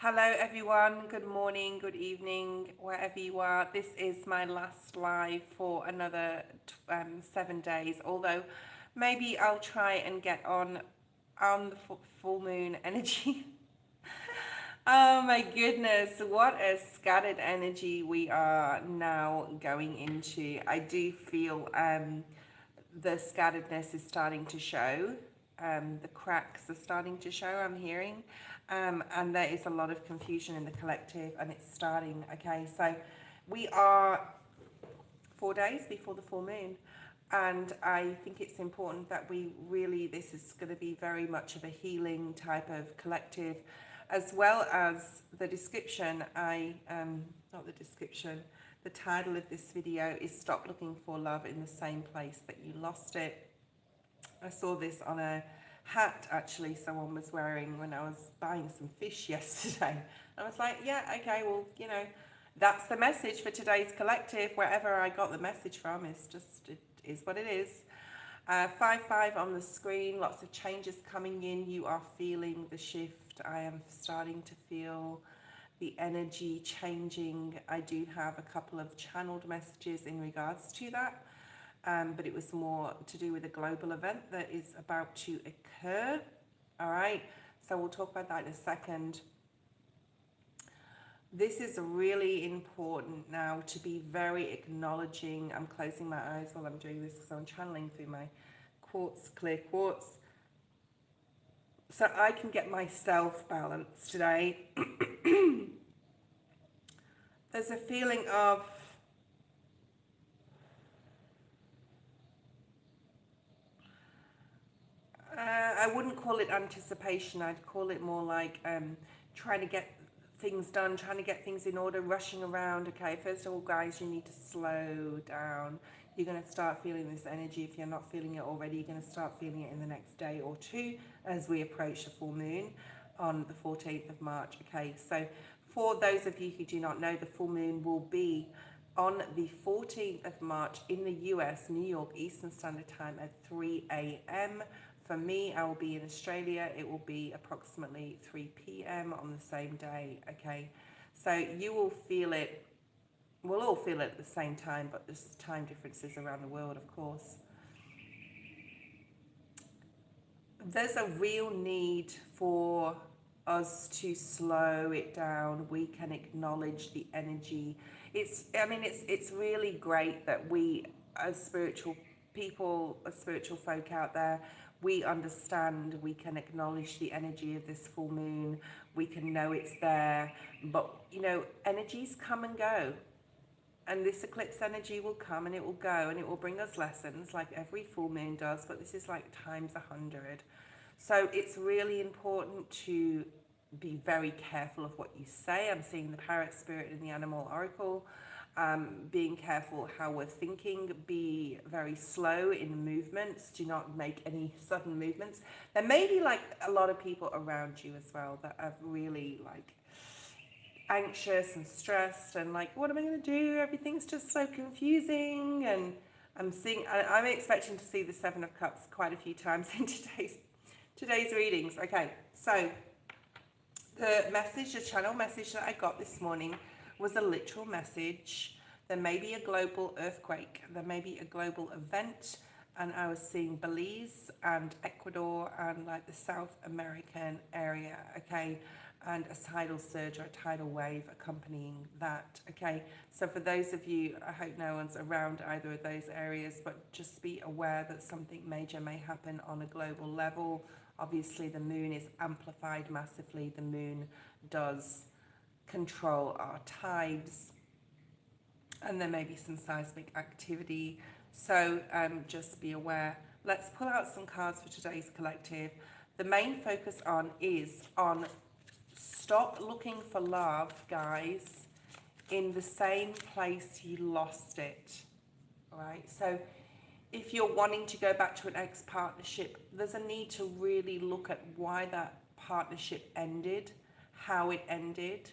Hello, everyone. Good morning, good evening, wherever you are. This is my last live for another 7 days. Although, maybe I'll try and get on the full moon energy. Oh my goodness, what a scattered energy we are now going into. I do feel the scatteredness is starting to show. The cracks are starting to show, I'm hearing. And there is a lot of confusion in the collective, and it's starting. Okay, so we are 4 days before the full moon. And I think it's important that we really, this is going to be very much of a healing type of collective, as well as the description. Not the description, the title of this video is Stop Looking for Love in the Same Place That You Lost It. I saw this on a hat actually someone was wearing when I was buying some fish yesterday. I was like, yeah, okay, well, that's the message for today's collective. Wherever I got the message from, it is what it is. 5-5 on the screen, lots of changes coming in. You are feeling the shift. I am starting to feel the energy changing. I do have a couple of channeled messages in regards to that. But it was more to do with a global event that is about to occur. All right, so we'll talk about that in a second. This is really important now to be very acknowledging. I'm closing my eyes while I'm doing this because I'm channeling through my quartz, clear quartz, so I can get myself balanced today. There's a feeling of I wouldn't call it anticipation. I'd call it more like trying to get things done, trying to get things in order, rushing around. Okay, first of all, guys, you need to slow down. You're going to start feeling this energy. If you're not feeling it already, you're going to start feeling it in the next day or two as we approach the full moon on the 14th of March. Okay, so for those of you who do not know, the full moon will be on the 14th of March in the US, New York, Eastern Standard Time at 3 a.m. For me, I will be in Australia. It will be approximately 3 p.m. on the same day, okay? So you will feel it, we'll all feel it at the same time, but there's time differences around the world, of course. There's a real need for us to slow it down. We can acknowledge the energy. It's really great that we, as spiritual people, as spiritual folk out there, we understand, we can acknowledge the energy of this full moon, we can know it's there, but energies come and go. And this eclipse energy will come and it will go and it will bring us lessons like every full moon does, but this is like times 100. So it's really important to be very careful of what you say. I'm seeing the parrot spirit in the animal oracle. Being careful how we're thinking, be very slow in movements, do not make any sudden movements. There may be like a lot of people around you as well that are really like anxious and stressed and like, what am I going to do? Everything's just so confusing. And I'm expecting to see the Seven of Cups quite a few times in today's readings. Okay, so the channel message that I got this morning was a literal message. There may be a global earthquake, there may be a global event, and I was seeing Belize and Ecuador and like the South American area, okay, and a tidal surge or a tidal wave accompanying that, okay. So for those of you, I hope no one's around either of those areas, but just be aware that something major may happen on a global level. Obviously the moon is amplified massively. The moon does control our tides, and there may be some seismic activity, so just be aware. Let's pull out some cards for today's collective. The main focus is on stop looking for love, guys, in the same place you lost it. All right, so if you're wanting to go back to an ex-partnership, there's a need to really look at why that partnership ended, how it ended,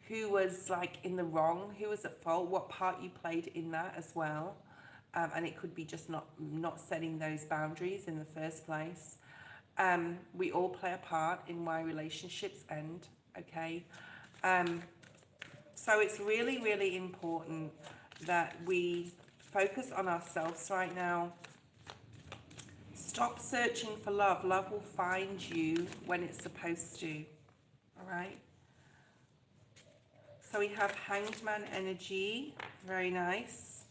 who was like in the wrong, who was at fault, what part you played in that as well. And it could be just not setting those boundaries in the first place. We all play a part in why relationships end, okay? So it's really, really important that we focus on ourselves right now. Stop searching for love. Love will find you when it's supposed to. All right. So we have Hanged Man energy. Very nice.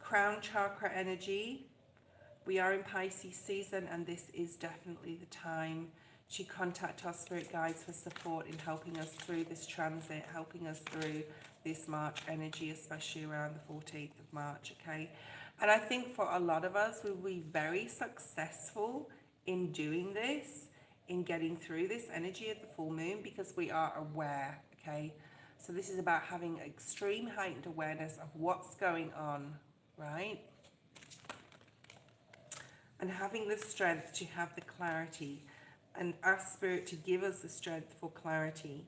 Crown chakra energy. We are in Pisces season, and this is definitely the time to contact our spirit guides for support in helping us through this transit, helping us through this March energy, especially around the 14th of March, okay? And I think for a lot of us, we will be very successful in doing this, in getting through this energy of the full moon, because we are aware, okay? So this is about having extreme heightened awareness of what's going on, right? And having the strength to have the clarity, and ask Spirit to give us the strength for clarity.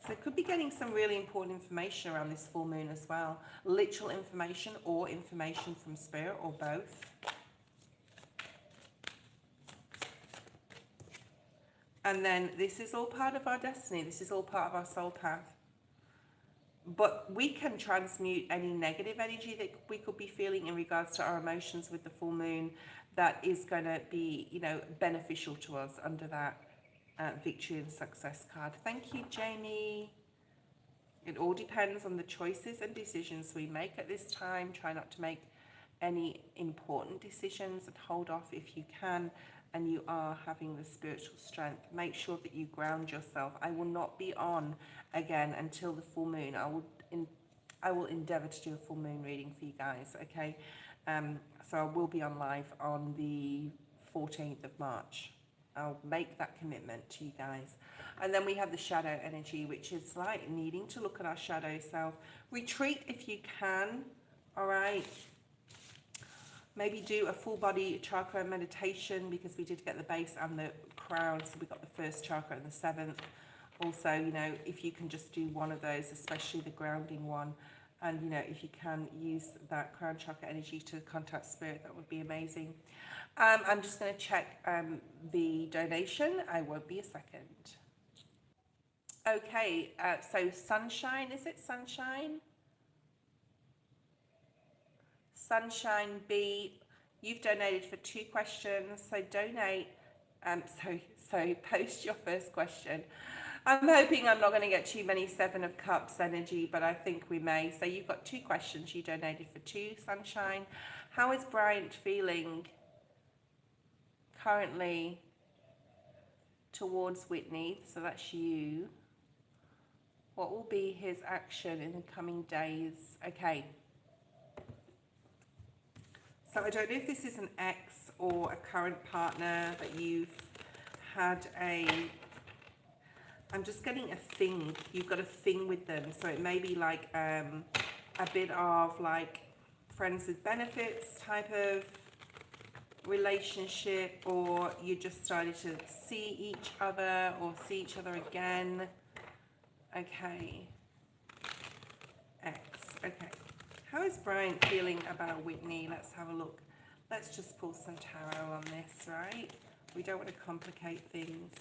So it could be getting some really important information around this full moon as well. Literal information or information from Spirit, or both. And then this is all part of our destiny. This is all part of our soul path. But we can transmute any negative energy that we could be feeling in regards to our emotions with the full moon that is going to be, you know, beneficial to us under that victory and success card. Thank you, Jamie. It all depends on the choices and decisions we make at this time. Try not to make any important decisions and hold off if you can, and you are having the spiritual strength. Make sure that you ground yourself. I will not be on again until the full moon. I will endeavor to do a full moon reading for you guys, okay? So I will be on live on the 14th of March. I'll make that commitment to you guys. And then we have the shadow energy, which is like needing to look at our shadow self. Retreat if you can, all right? Maybe do a full body chakra meditation, because we did get the base and the crown, so we got the first chakra and the seventh. Also, you know, if you can just do one of those, especially the grounding one, and, you know, if you can use that crown chakra energy to contact Spirit, that would be amazing. I'm just going to check the donation. I won't be a second. Okay, so Sunshine, is it Sunshine? Sunshine B, you've donated for 2 questions, so donate, so post your first question. I'm hoping I'm not going to get too many 7 of Cups energy, but I think we may. So you've got 2 questions, you donated for 2, Sunshine. How is Bryant feeling currently towards Whitney? So that's you. What will be his action in the coming days? Okay. So I don't know if this is an ex or a current partner that you've had I'm just getting a thing. You've got a thing with them. So it may be like a bit of like friends with benefits type of relationship, or you just started to see each other or see each other again. Okay. Ex. Okay. How is Brian feeling about Whitney? Let's have a look. Let's just pull some tarot on this, right? We don't want to complicate things.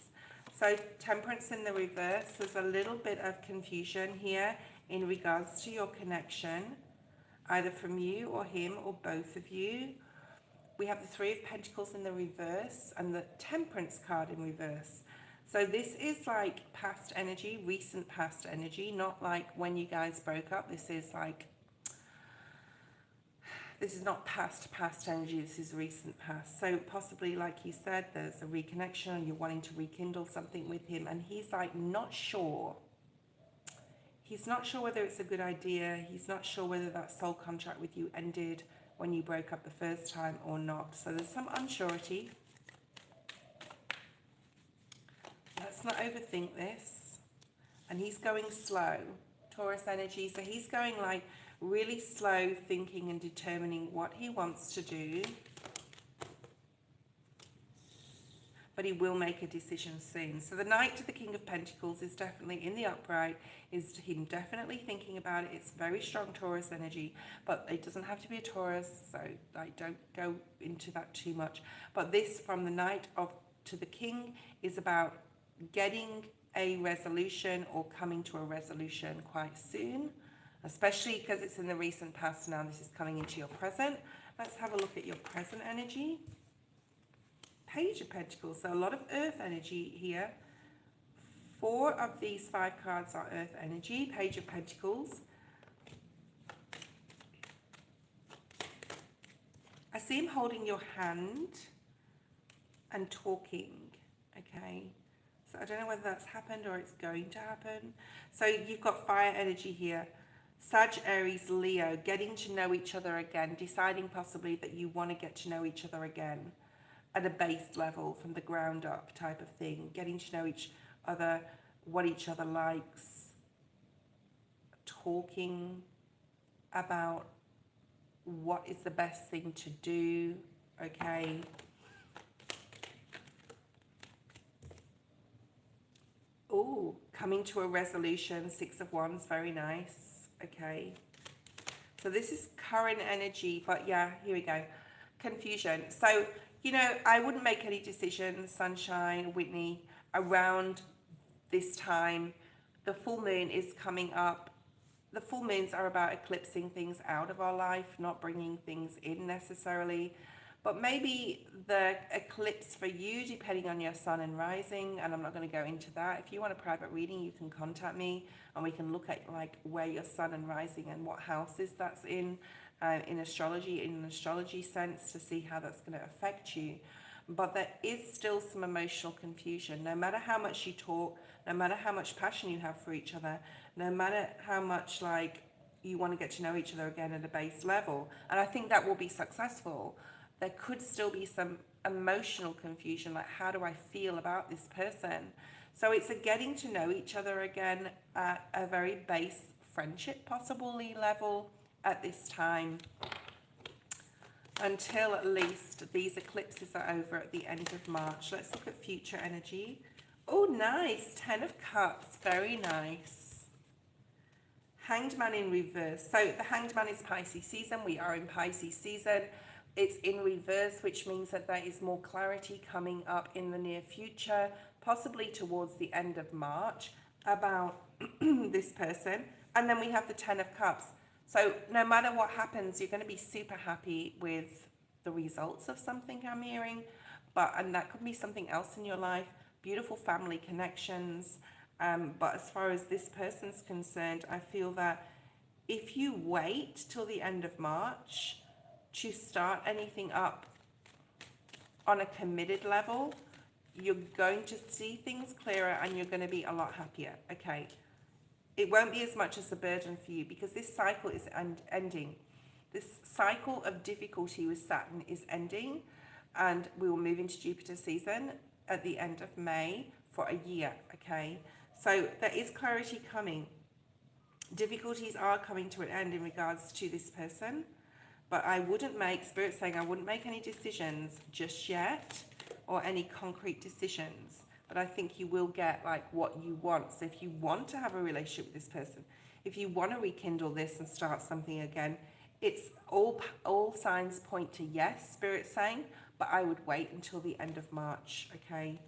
So Temperance in the reverse. There's a little bit of confusion here in regards to your connection, either from you or him or both of you. We have the Three of Pentacles in the reverse and the Temperance card in reverse. So this is like past energy, recent past energy, not like when you guys broke up. This is like, this is not past energy, this is recent past. So possibly, like you said, there's a reconnection and you're wanting to rekindle something with him, and he's like not sure. He's not sure whether it's a good idea. He's not sure whether that soul contract with you ended when you broke up the first time or not. So there's some unsurety. Let's not overthink this. And he's going slow. Taurus energy. So he's going like really slow, thinking and determining what he wants to do. But he will make a decision soon. So the Knight to the King of Pentacles is definitely in the upright, is him definitely thinking about it. It's very strong Taurus energy, but it doesn't have to be a Taurus, so like don't go into that too much. But this, from the Knight to the King, is about getting a resolution or coming to a resolution quite soon, especially because it's in the recent past now. This is coming into your present. Let's have a look at your present energy. Page of Pentacles, so a lot of earth energy here. 4 of these 5 cards are earth energy. Page of Pentacles. I see him holding your hand and talking, okay? So I don't know whether that's happened or it's going to happen. So you've got fire energy here. Sag, Aries, Leo, getting to know each other again, deciding possibly that you want to get to know each other again at a base level from the ground up type of thing, getting to know each other, what each other likes, talking about what is the best thing to do, okay? Oh, coming to a resolution, 6 of Wands, very nice, okay? So this is current energy, but yeah, here we go. Confusion. So, you know, I wouldn't make any decisions, Sunshine, Whitney, around this time. The full moon is coming up. The full moons are about eclipsing things out of our life, not bringing things in necessarily. But maybe the eclipse for you, depending on your sun and rising, and I'm not going to go into that. If you want a private reading, you can contact me and we can look at like where your sun and rising and what houses that's in astrology, in an astrology sense, to see how that's going to affect you. But there is still some emotional confusion. No matter how much you talk, no matter how much passion you have for each other, no matter how much like you want to get to know each other again at a base level, and I think that will be successful, there could still be some emotional confusion, like how do I feel about this person? So it's a getting to know each other again at a very base friendship possibly level at this time, until at least these eclipses are over at the end of March. Let's look at future energy. Oh, nice. 10 of Cups. Very nice. Hanged Man in reverse. So the Hanged Man is Pisces season. We are in Pisces season. It's in reverse, which means that there is more clarity coming up in the near future, possibly towards the end of March, about this person. And then we have the 10 of Cups. So no matter what happens, you're going to be super happy with the results of something I'm hearing. And that could be something else in your life. Beautiful family connections. But as far as this person's concerned, I feel that if you wait till the end of March to start anything up on a committed level, you're going to see things clearer and you're going to be a lot happier, okay? It won't be as much as a burden for you because this cycle is ending. This cycle of difficulty with Saturn is ending, and we will move into Jupiter season at the end of May for a year, okay? So there is clarity coming. Difficulties are coming to an end in regards to this person, but I wouldn't make, Spirit's saying I wouldn't make any decisions just yet, or any concrete decisions. But I think you will get like what you want. So if you want to have a relationship with this person, if you want to rekindle this and start something again, it's all signs point to yes, Spirit's saying, but I would wait until the end of March, okay?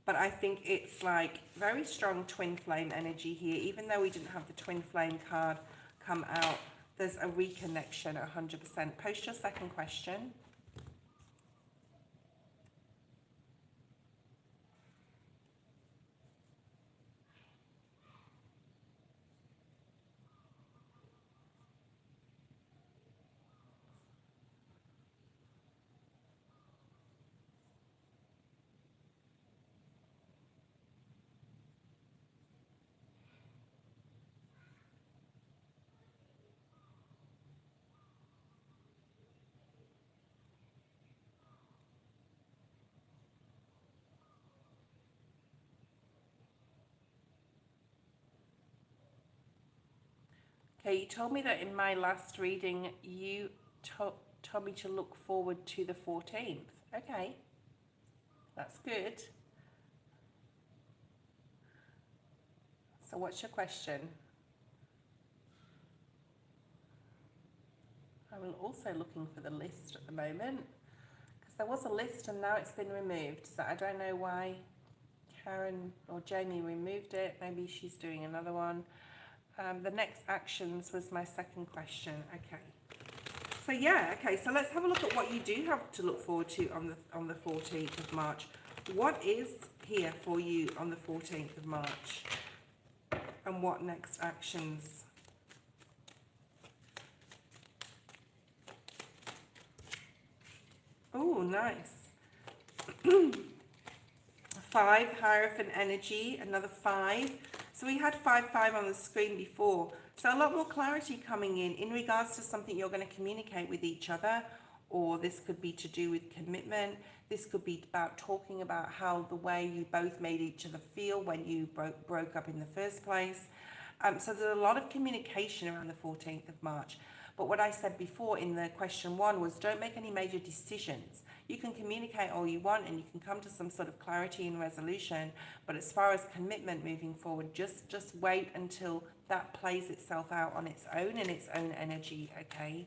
But I think it's like very strong twin flame energy here. Even though we didn't have the twin flame card come out, there's a reconnection 100%. Post your second question. Okay, you told me that in my last reading, you told me to look forward to the 14th. Okay, that's good. So what's your question? I'm also looking for the list at the moment, because there was a list and now it's been removed, so I don't know why Karen or Jamie removed it. Maybe she's doing another one. The next actions was my second question. Okay. So yeah, okay, so let's have a look at what you do have to look forward to on the 14th of March. What is here for you on the 14th of March? And what next actions? Oh, nice. 5, Hierophant energy, another 5. So we had 5 on the screen before. So a lot more clarity coming in regards to something you're going to communicate with each other, or this could be to do with commitment. This could be about talking about how the way you both made each other feel when you broke up in the first place. So there's a lot of communication around the 14th of March. But what I said before in the question 1 was don't make any major decisions. You can communicate all you want and you can come to some sort of clarity and resolution. But as far as commitment moving forward, just wait until that plays itself out on its own in its own energy, okay?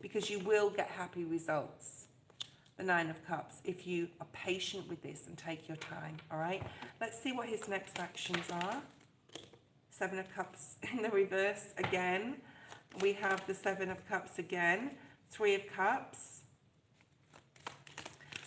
Because you will get happy results. The 9 of Cups, if you are patient with this and take your time, all right? Let's see what his next actions are. 7 of Cups in the reverse again. We have the 7 of Cups again. 3 of Cups.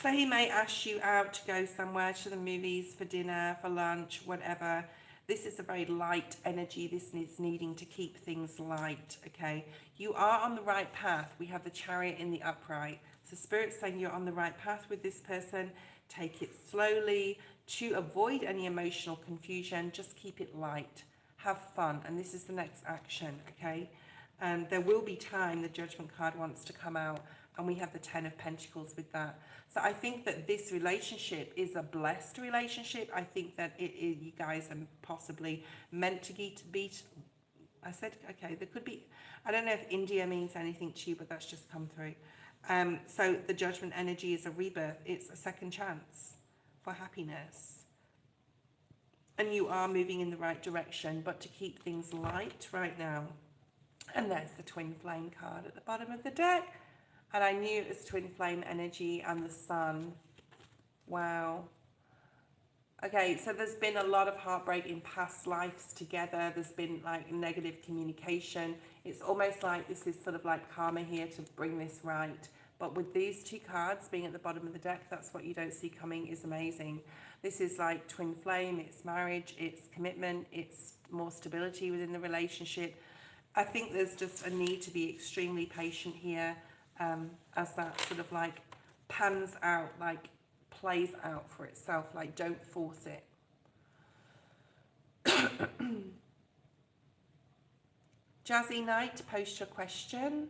So he may ask you out to go somewhere, to the movies, for dinner, for lunch, whatever. This is a very light energy. This is needing to keep things light, okay? You are on the right path. We have the Chariot in the upright. So Spirit's saying you're on the right path with this person. Take it slowly. To avoid any emotional confusion, just keep it light. Have fun. And this is the next action, okay? And there will be time. The Judgment card wants to come out. And we have the 10 of Pentacles with that. So I think that this relationship is a blessed relationship. I think that you guys are possibly meant to be. I said, okay, there could be. I don't know if India means anything to you, but that's just come through. So the Judgment energy is a rebirth. It's a second chance for happiness. And you are moving in the right direction, but to keep things light right now. And there's the Twin Flame card at the bottom of the deck. And I knew it was Twin Flame energy and the Sun. Wow. Okay, so there's been a lot of heartbreak in past lives together. There's been like negative communication. It's almost like this is sort of like karma here to bring this right. But with these 2 cards being at the bottom of the deck, that's what you don't see coming is amazing. This is like Twin Flame, it's marriage, it's commitment, it's more stability within the relationship. I think there's just a need to be extremely patient here. As that sort of like pans out, like plays out for itself, like don't force it. Jazzy Knight, post your question.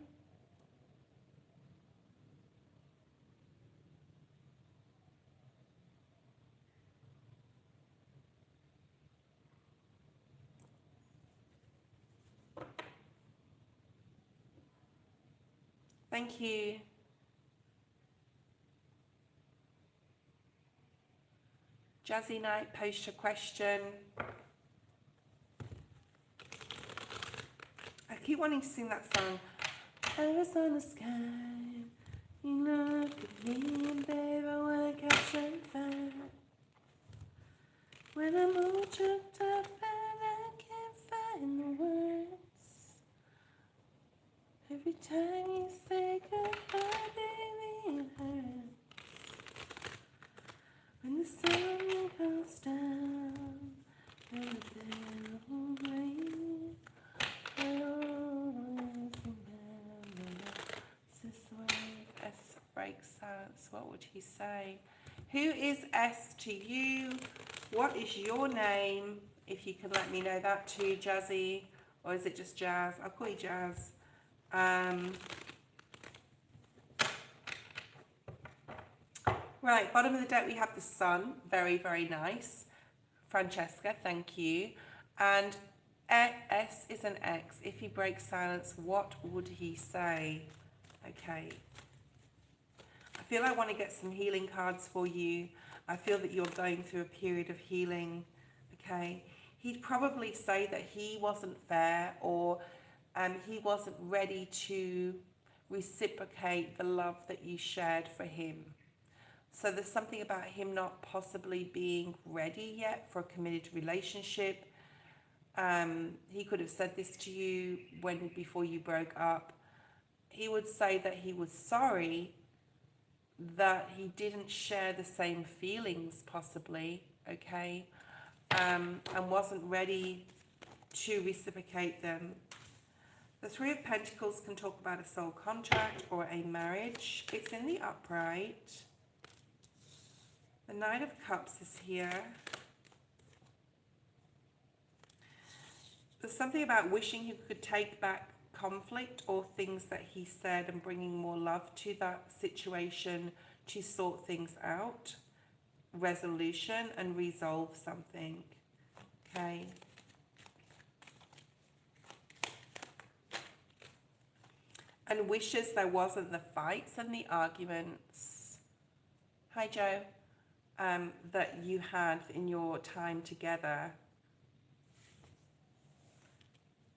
Thank you. Jazzy Knight, post your question. I keep wanting to sing that song. Arizona sky, you look at me and babe, I wanna catch on fire. When I'm all choked up and I can't find the words. Every time you say goodbye, baby, it hurts. When the sun goes down and the bell will ring, I always remember this way. S breaks silence. What would he say? Who is S to you? What is your name? If you can let me know that too, Jazzy. Or is it just Jazz? I'll call you Jazz. Right, bottom of the deck we have the Sun. Very, very nice. Francesca, thank you. And S is an X. If he breaks silence, what would he say? Okay. I feel I want to get some healing cards for you. I feel that you're going through a period of healing. Okay. He'd probably say that he wasn't fair, or he wasn't ready to reciprocate the love that you shared for him. So there's something about him not possibly being ready yet for a committed relationship. He could have said this to you before you broke up. He would say that he was sorry that he didn't share the same feelings, possibly, okay, and wasn't ready to reciprocate them. The Three of Pentacles can talk about a soul contract or a marriage. It's in the upright. The Knight of Cups is here. There's something about wishing he could take back conflict or things that he said and bringing more love to that situation to sort things out, resolution, and resolve something. Okay. And wishes there wasn't the fights and the arguments. Hi, Joe. That you had in your time together.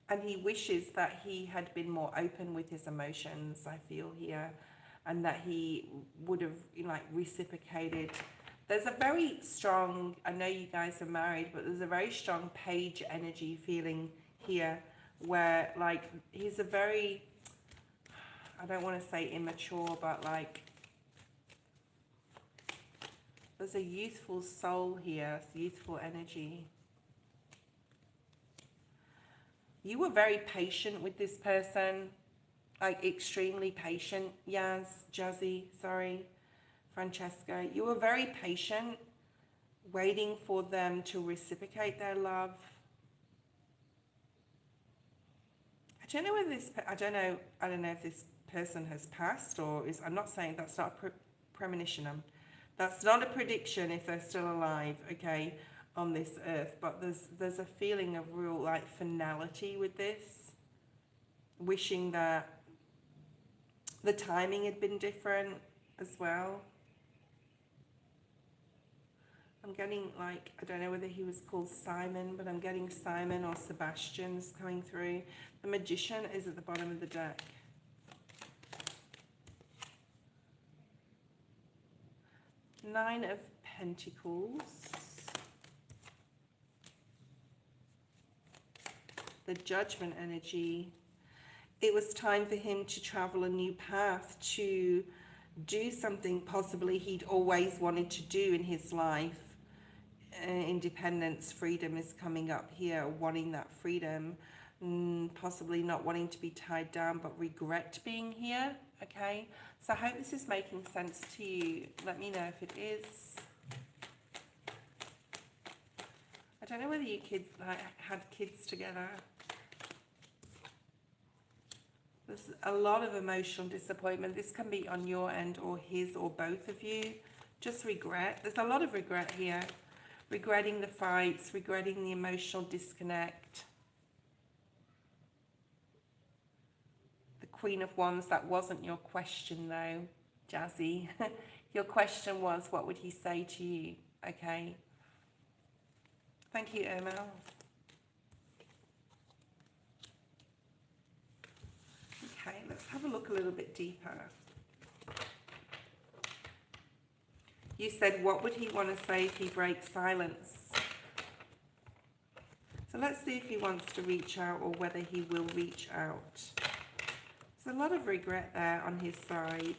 And he wishes that he had been more open with his emotions, I feel here, and that he would have, like, reciprocated. There's a very strong, I know you guys are married, but there's a very strong page energy feeling here where, like, he's a very, I don't want to say immature, but, like, there's a youthful soul here, youthful energy. You were very patient with this person, like extremely patient. Francesca. You were very patient, waiting for them to reciprocate their love. I don't know whether this, I don't know if this person has passed or is, I'm not saying that's not a premonition. That's not a prediction if they're still alive, okay, on this earth, but there's a feeling of real, like, finality with this, wishing that the timing had been different as well. I'm getting, like, I don't know whether he was called Simon, but I'm getting Simon or Sebastian's coming through. The Magician is at the bottom of the deck. Nine of Pentacles. The Judgment energy. It was time for him to travel a new path, to do something possibly he'd always wanted to do in his life. Independence, freedom is coming up here, wanting that freedom, possibly not wanting to be tied down, but regret being here, okay? So I hope this is making sense to you. Let me know if it is. I don't know whether you kids had kids together. There's a lot of emotional disappointment. This can be on your end or his or both of you. Just regret. There's a lot of regret here. Regretting the fights, regretting the emotional disconnect. The Queen of Wands, that wasn't your question though, Jazzy. Your question was, what would he say to you? Okay. Thank you, Emil. Okay, let's have a look a little bit deeper. You said, what would he want to say if he breaks silence? So let's see if he wants to reach out or whether he will reach out. There's a lot of regret there on his side,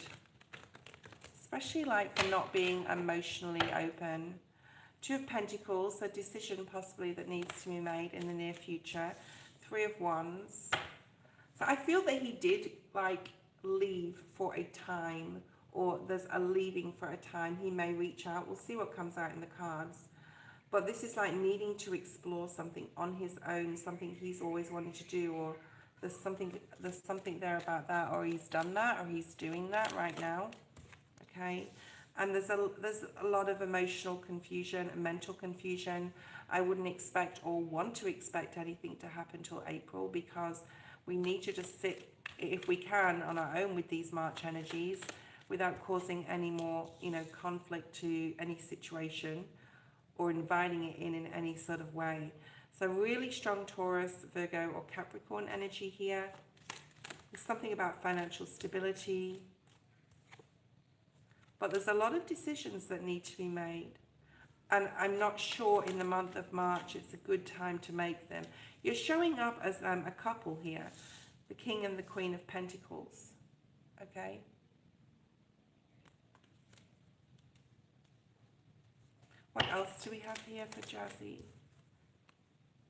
especially, like, for not being emotionally open. Two of Pentacles, a decision possibly that needs to be made in the near future. Three of Wands. So I feel that he did, like, leave for a time, or there's a leaving for a time. He may reach out. We'll see what comes out in the cards. But this is like needing to explore something on his own, something he's always wanted to do, or there's something there about that, or he's done that, or he's doing that right now. Okay. And there's a lot of emotional confusion and mental confusion. I wouldn't expect or want to expect anything to happen till April, because we need to just sit, if we can, on our own with these March energies without causing any more, conflict to any situation or inviting it in any sort of way. So really strong Taurus, Virgo or Capricorn energy here. There's something about financial stability. but there's a lot of decisions that need to be made. And I'm not sure in the month of March it's a good time to make them. You're showing up as a couple here, the King and the Queen of Pentacles, okay? What else do we have here for Jazzy?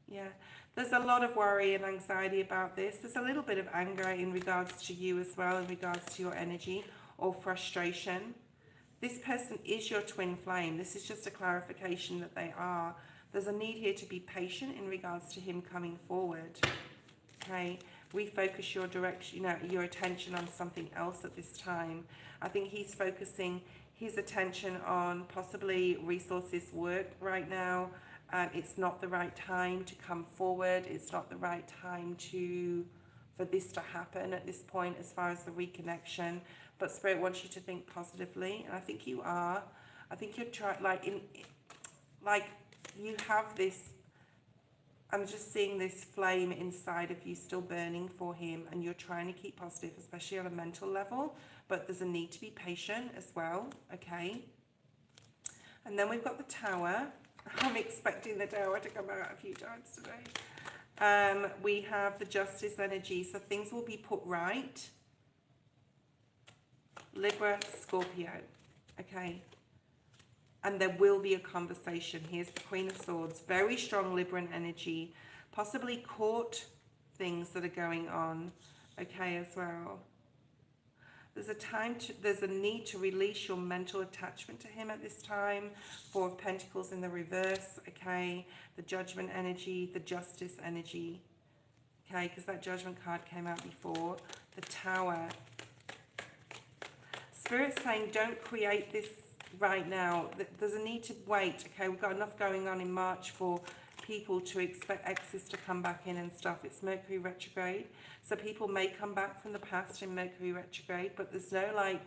Yeah, there's a lot of worry and anxiety about this. There's a little bit of anger in regards to you as well, in regards to your energy or frustration. This person is your twin flame. This is just a clarification that they are. There's a need here to be patient in regards to him coming forward. Okay, refocus your direction, your attention on something else at this time. I think he's focusing his attention on possibly resources work right now. It's not the right time to come forward. It's not the right time for this to happen at this point as far as the reconnection. But Spirit wants you to think positively, and I think you are. I think you're trying, you have this. I'm just seeing this flame inside of you still burning for him, and you're trying to keep positive, especially on a mental level. But there's a need to be patient as well. Okay. And then we've got the Tower. I'm expecting the Tower to come out a few times today. We have the Justice energy, so things will be put right. Libra, Scorpio, okay? And there will be a conversation. Here's the Queen of Swords, very strong Libran energy, possibly court things that are going on, okay, as well. There's a need to release your mental attachment to him at this time. Four of Pentacles in the reverse, okay? The Judgment energy, the Justice energy, okay? Because that Judgment card came out before. The Tower. Spirit's saying don't create this right now. There's a need to wait, okay? We've got enough going on in March for people to expect exes to come back in and stuff. It's Mercury retrograde, so people may come back from the past in Mercury retrograde, but there's no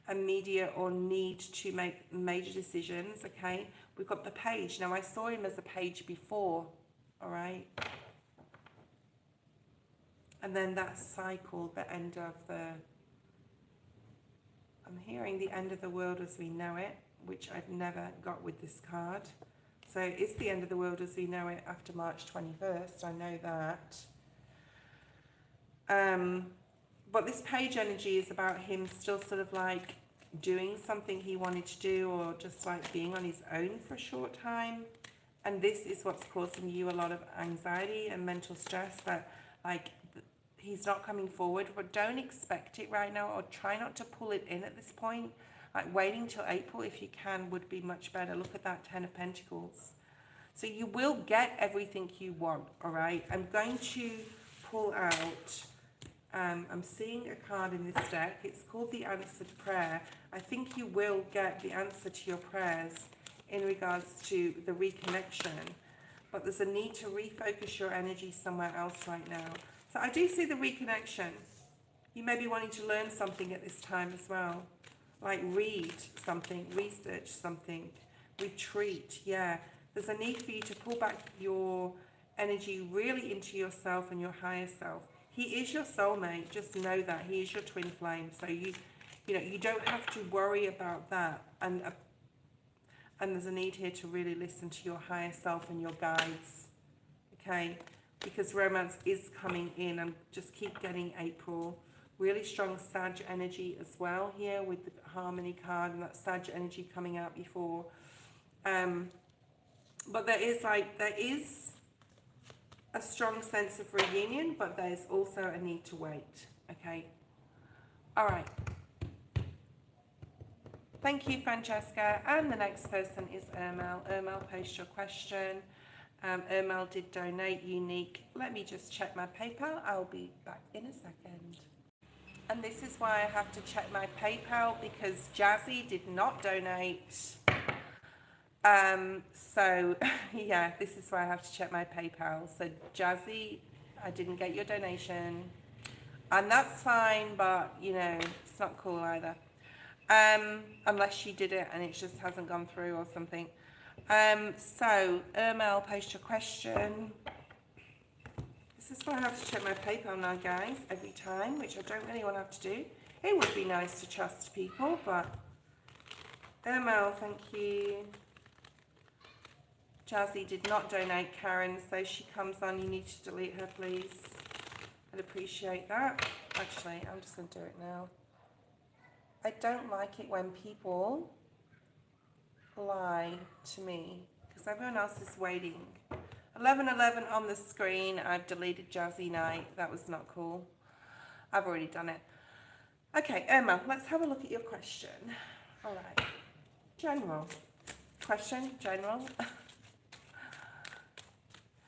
immediate or need to make major decisions, okay? We've got the Page. Now I saw him as a page before, all right? And then that cycle, the end of I'm hearing the end of the world as we know it, which I've never got with this card. So it's the end of the world as we know it after March 21st. I know that. But this Page energy is about him still sort of doing something he wanted to do, or just being on his own for a short time. And this is what's causing you a lot of anxiety and mental stress, that he's not coming forward. But don't expect it right now, or try not to pull it in at this point. Waiting till April if you can would be much better. Look at that 10 of Pentacles. So you will get everything you want, all right? I'm going to pull out, I'm seeing a card in this deck. It's called the Answered Prayer. I think you will get the answer to your prayers in regards to the reconnection. But there's a need to refocus your energy somewhere else right now. So I do see the reconnection. You may be wanting to learn something at this time as well. Read something, research something, retreat, yeah. There's a need for you to pull back your energy really into yourself and your higher self. He is your soulmate, just know that. He is your twin flame, so you don't have to worry about that. And there's a need here to really listen to your higher self and your guides, okay? Because romance is coming in. And just keep getting April. Really strong Sag energy as well here with the Harmony card, and that Sag energy coming out before. But there is a strong sense of reunion, but there's also a need to wait, okay? All right. Thank you, Francesca. And the next person is Ermel. Ermel, post your question. Ermel did donate unique. Let me just check my PayPal. I'll be back in a second. And this is why I have to check my PayPal, because Jazzy did not donate. So yeah, this is why I have to check my PayPal. So Jazzy, I didn't get your donation, and that's fine, but it's not cool either. Unless you did it and it just hasn't gone through or something. So Ermel, post your question. This is why I have to check my PayPal now, guys, every time, which I don't really want to have to do. It would be nice to trust people, but Mel, thank you. Jazzy did not donate, Karen, so she comes on. You need to delete her, please. I'd appreciate that. Actually, I'm just going to do it now. I don't like it when people lie to me because everyone else is waiting. 11:11 on the screen. I've deleted Jazzy Night. That was not cool. I've already done it. Okay, Emma, let's have a look at your question. All right. General. Question, general.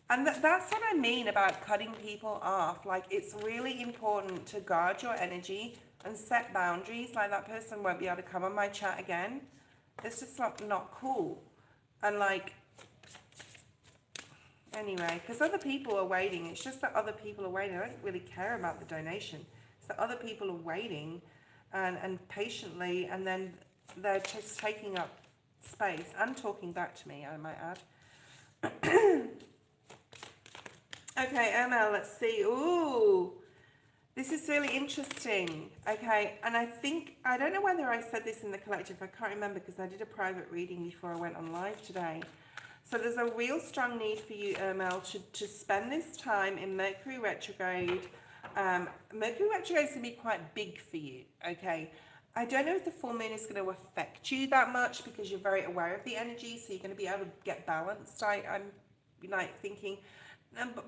And that's what I mean about cutting people off. Like, it's really important to guard your energy and set boundaries. Like, that person won't be able to come on my chat again. It's just not cool. And like, anyway, because other people are waiting. It's just that other people are waiting. I don't really care about the donation. It's that other people are waiting and patiently, and then they're just taking up space and talking back to me, I might add. Okay, ML, let's see. Ooh, this is really interesting. Okay, and I don't know whether I said this in the collective. I can't remember because I did a private reading before I went on live today. So there's a real strong need for you, ML, to spend this time in Mercury retrograde. Mercury retrograde is going to be quite big for you, okay? I don't know if the full moon is going to affect you that much because you're very aware of the energy, so you're going to be able to get balanced. I'm like thinking...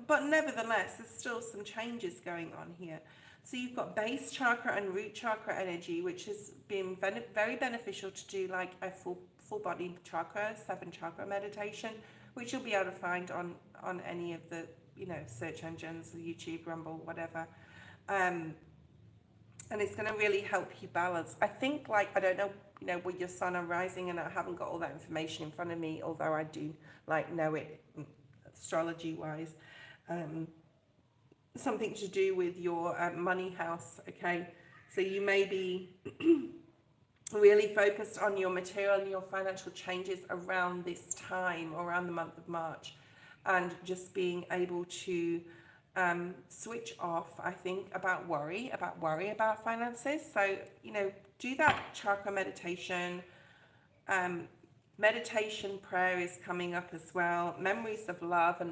But nevertheless, there's still some changes going on here. So you've got base chakra and root chakra energy, which has been very beneficial to do like a full body chakra, 7 chakra meditation, which you'll be able to find on any of the, you know, search engines, YouTube, Rumble, whatever. And it's going to really help you balance. I think, like, I don't know, you know, with your sun and rising, and I haven't got all that information in front of me, although I do like know it astrology wise, something to do with your money house. Okay, so you may be really focused on your material and your financial changes around this time, or around the month of March, and just being able to switch off, I think, about worry about finances. So, you know, do that chakra meditation. Meditation prayer is coming up as well. Memories of love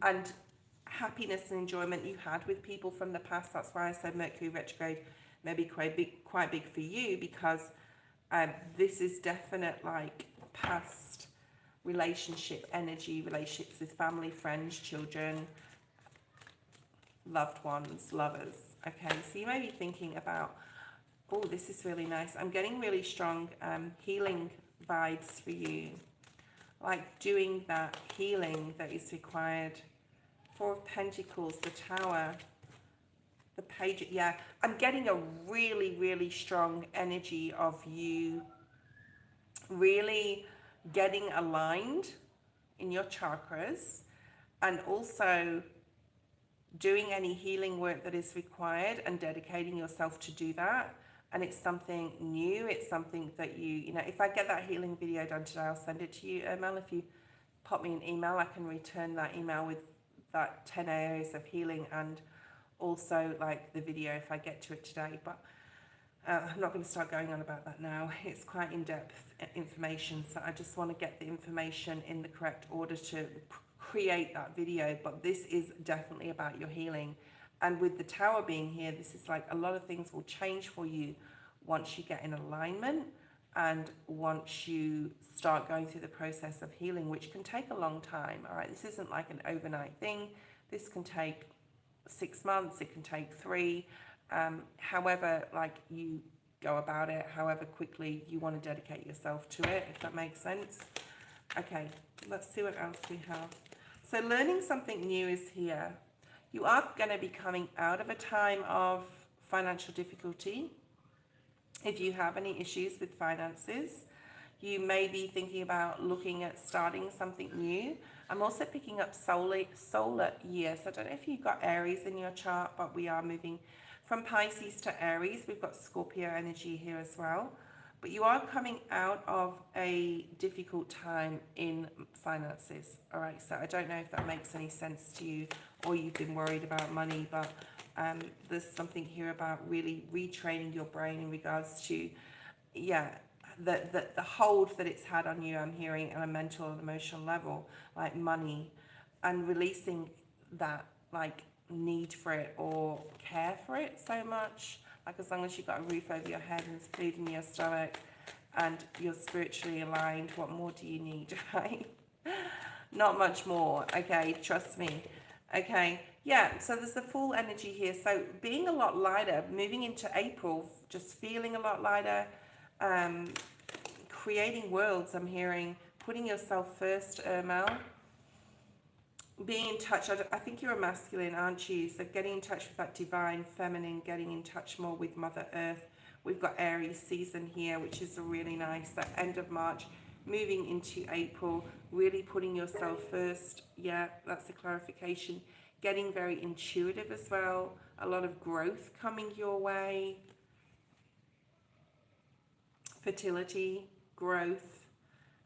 and happiness and enjoyment you had with people from the past. That's why I said Mercury retrograde may be quite big for you, because this is definite like past relationship energy, relationships with family, friends, children, loved ones, lovers. Okay, so you may be thinking about, oh, this is really nice. I'm getting really strong healing vibes for you, like doing that healing that is required. 4 of Pentacles, the Tower, the Page. Yeah, I'm getting a really strong energy of you really getting aligned in your chakras, and also doing any healing work that is required and dedicating yourself to do that. And it's something new. It's something that you know, if I get that healing video done today, I'll send it to you, Mel. If you pop me an email, I can return that email with that 10 areas of healing, and also like the video if I get to it today. But I'm not going to start going on about that now. It's quite in-depth information, so I just want to get the information in the correct order to create that video. But this is definitely about your healing. And with the Tower being here, this is like a lot of things will change for you once you get in alignment, and once you start going through the process of healing, which can take a long time. All right, this isn't like an overnight thing. This can take 6 months, it can take 3. However, like you go about it, however quickly you want to dedicate yourself to it, if that makes sense. Okay, let's see what else we have. So learning something new is here. You are going to be coming out of a time of financial difficulty. If you have any issues with finances, you may be thinking about looking at starting something new. I'm also picking up solar year. So I don't know if you've got Aries in your chart, but we are moving from Pisces to Aries. We've got Scorpio energy here as well. But you are coming out of a difficult time in finances. All right, so I don't know if that makes any sense to you, or you've been worried about money, but there's something here about really retraining your brain in regards to, yeah, the hold that it's had on you, I'm hearing, on a mental and emotional level, like money, and releasing that like need for it or care for it so much. Like, as long as you've got a roof over your head and food in your stomach and you're spiritually aligned, what more do you need, right? Not much more, okay, trust me. Okay, yeah, so there's the full energy here. So being a lot lighter, moving into April, just feeling a lot lighter, creating worlds, I'm hearing, putting yourself first, Mel. Being in touch, I think you're a masculine, aren't you? So getting in touch with that divine feminine, getting in touch more with Mother Earth. We've got Aries season here, which is really nice. That end of March, moving into April, really putting yourself first. Yeah, that's the clarification. Getting very intuitive as well. A lot of growth coming your way. Fertility, growth.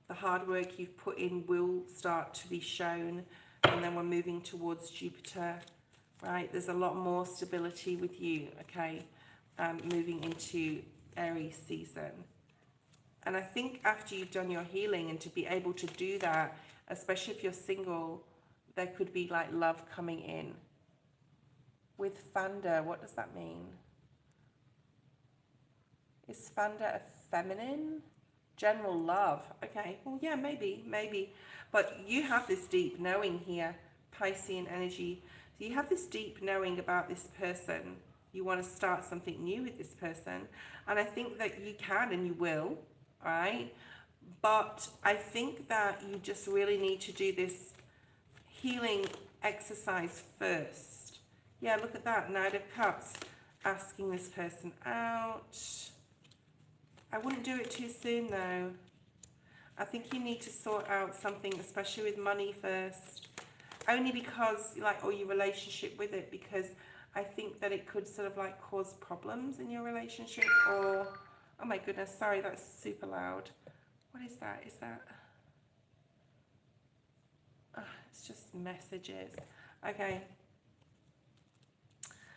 The hard work you've put in will start to be shown. And then we're moving towards Jupiter, right? There's a lot more stability with you, okay? Moving into Aries season. And I think after you've done your healing, and to be able to do that, especially if you're single, there could be like love coming in. With Fanda, what does that mean? Is Fanda a feminine? General love. Okay, well, yeah, maybe. But you have this deep knowing here, Piscean energy. So you have this deep knowing about this person. You want to start something new with this person. And I think that you can and you will, right? But I think that you just really need to do this healing exercise first. Yeah, look at that, Knight of Cups, asking this person out. I wouldn't do it too soon though. I think you need to sort out something, especially with money first. Only because, like, or your relationship with it, because I think that it could sort of like cause problems in your relationship. Or, oh my goodness, sorry, that's super loud. What is that? Is that... Oh, it's just messages. Okay.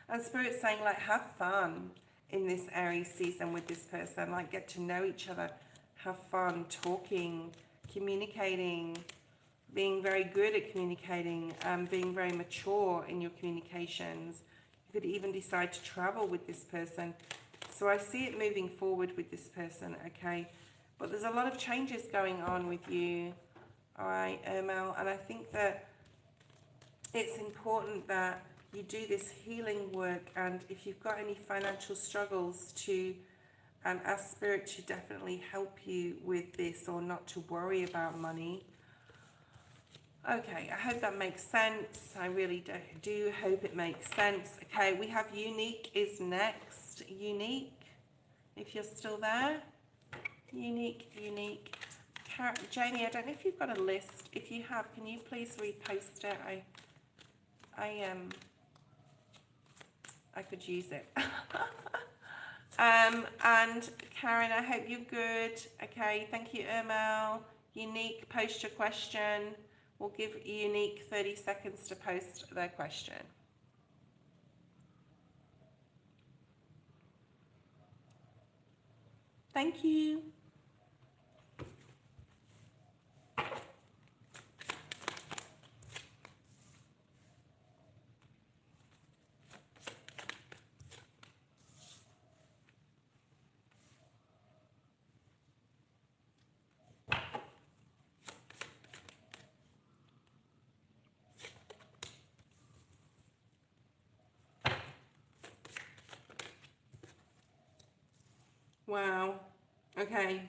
And Spirit's saying, like, have fun in this Aries season with this person. Like, get to know each other. Have fun talking, communicating, being very good at communicating, being very mature in your communications. You could even decide to travel with this person. So I see it moving forward with this person, okay? But there's a lot of changes going on with you, all right, Mel? And I think that it's important that you do this healing work, and if you've got any financial struggles, to ask Spirit to definitely help you with this, or not to worry about money. Okay, I hope that makes sense. I really do hope it makes sense. Okay, we have Unique is next. Unique, if you're still there. Unique. Jamie, I don't know if you've got a list. If you have, can you please repost it? I could use it. And Karen, I hope you're good. Okay, thank you, Ermel. Unique, post your question. We'll give Unique 30 seconds to post their question. Thank you. Wow. Okay.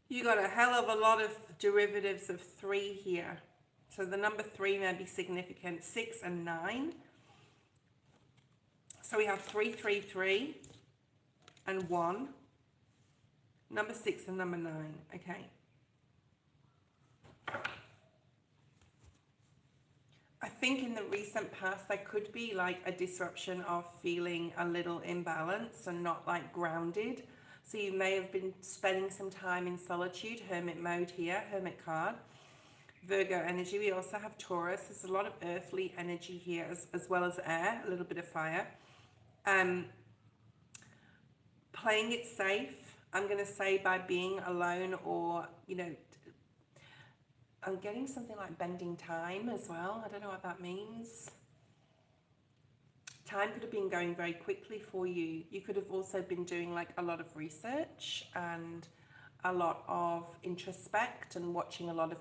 You got a hell of a lot of derivatives of 3 here. So the number 3 may be significant. 6 and 9. So we have 3, 3, 3 and 1. Number 6 and number 9. Okay. I think in the recent past there could be like a disruption of feeling a little imbalanced and not like grounded. So you may have been spending some time in solitude, hermit mode here, hermit card. Virgo energy, we also have Taurus. There's a lot of earthly energy here as well as air, a little bit of fire. playing it safe, I'm going to say, by being alone, or, you know, I'm getting something like bending time as well. I don't know what that means. Time could have been going very quickly for you. You could have also been doing like a lot of research and a lot of introspect and watching a lot of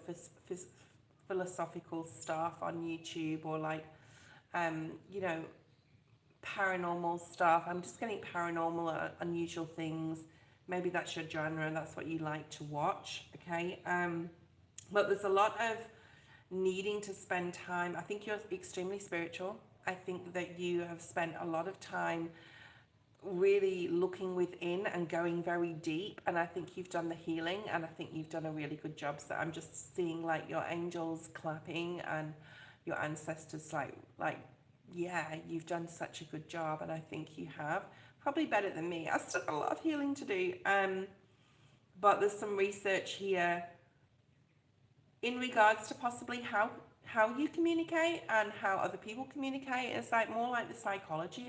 philosophical stuff on YouTube, or like, you know, paranormal stuff. I'm just getting paranormal, unusual things. Maybe that's your genre, that's what you like to watch, okay? But there's a lot of needing to spend time. I think you're extremely spiritual. I think that you have spent a lot of time really looking within and going very deep, and I think you've done the healing, and I think you've done a really good job. So I'm just seeing like your angels clapping and your ancestors like yeah, you've done such a good job, and I think you have, probably better than me. I still have a lot of healing to do, but there's some research here in regards to possibly how you communicate and how other people communicate. It's like more like the psychology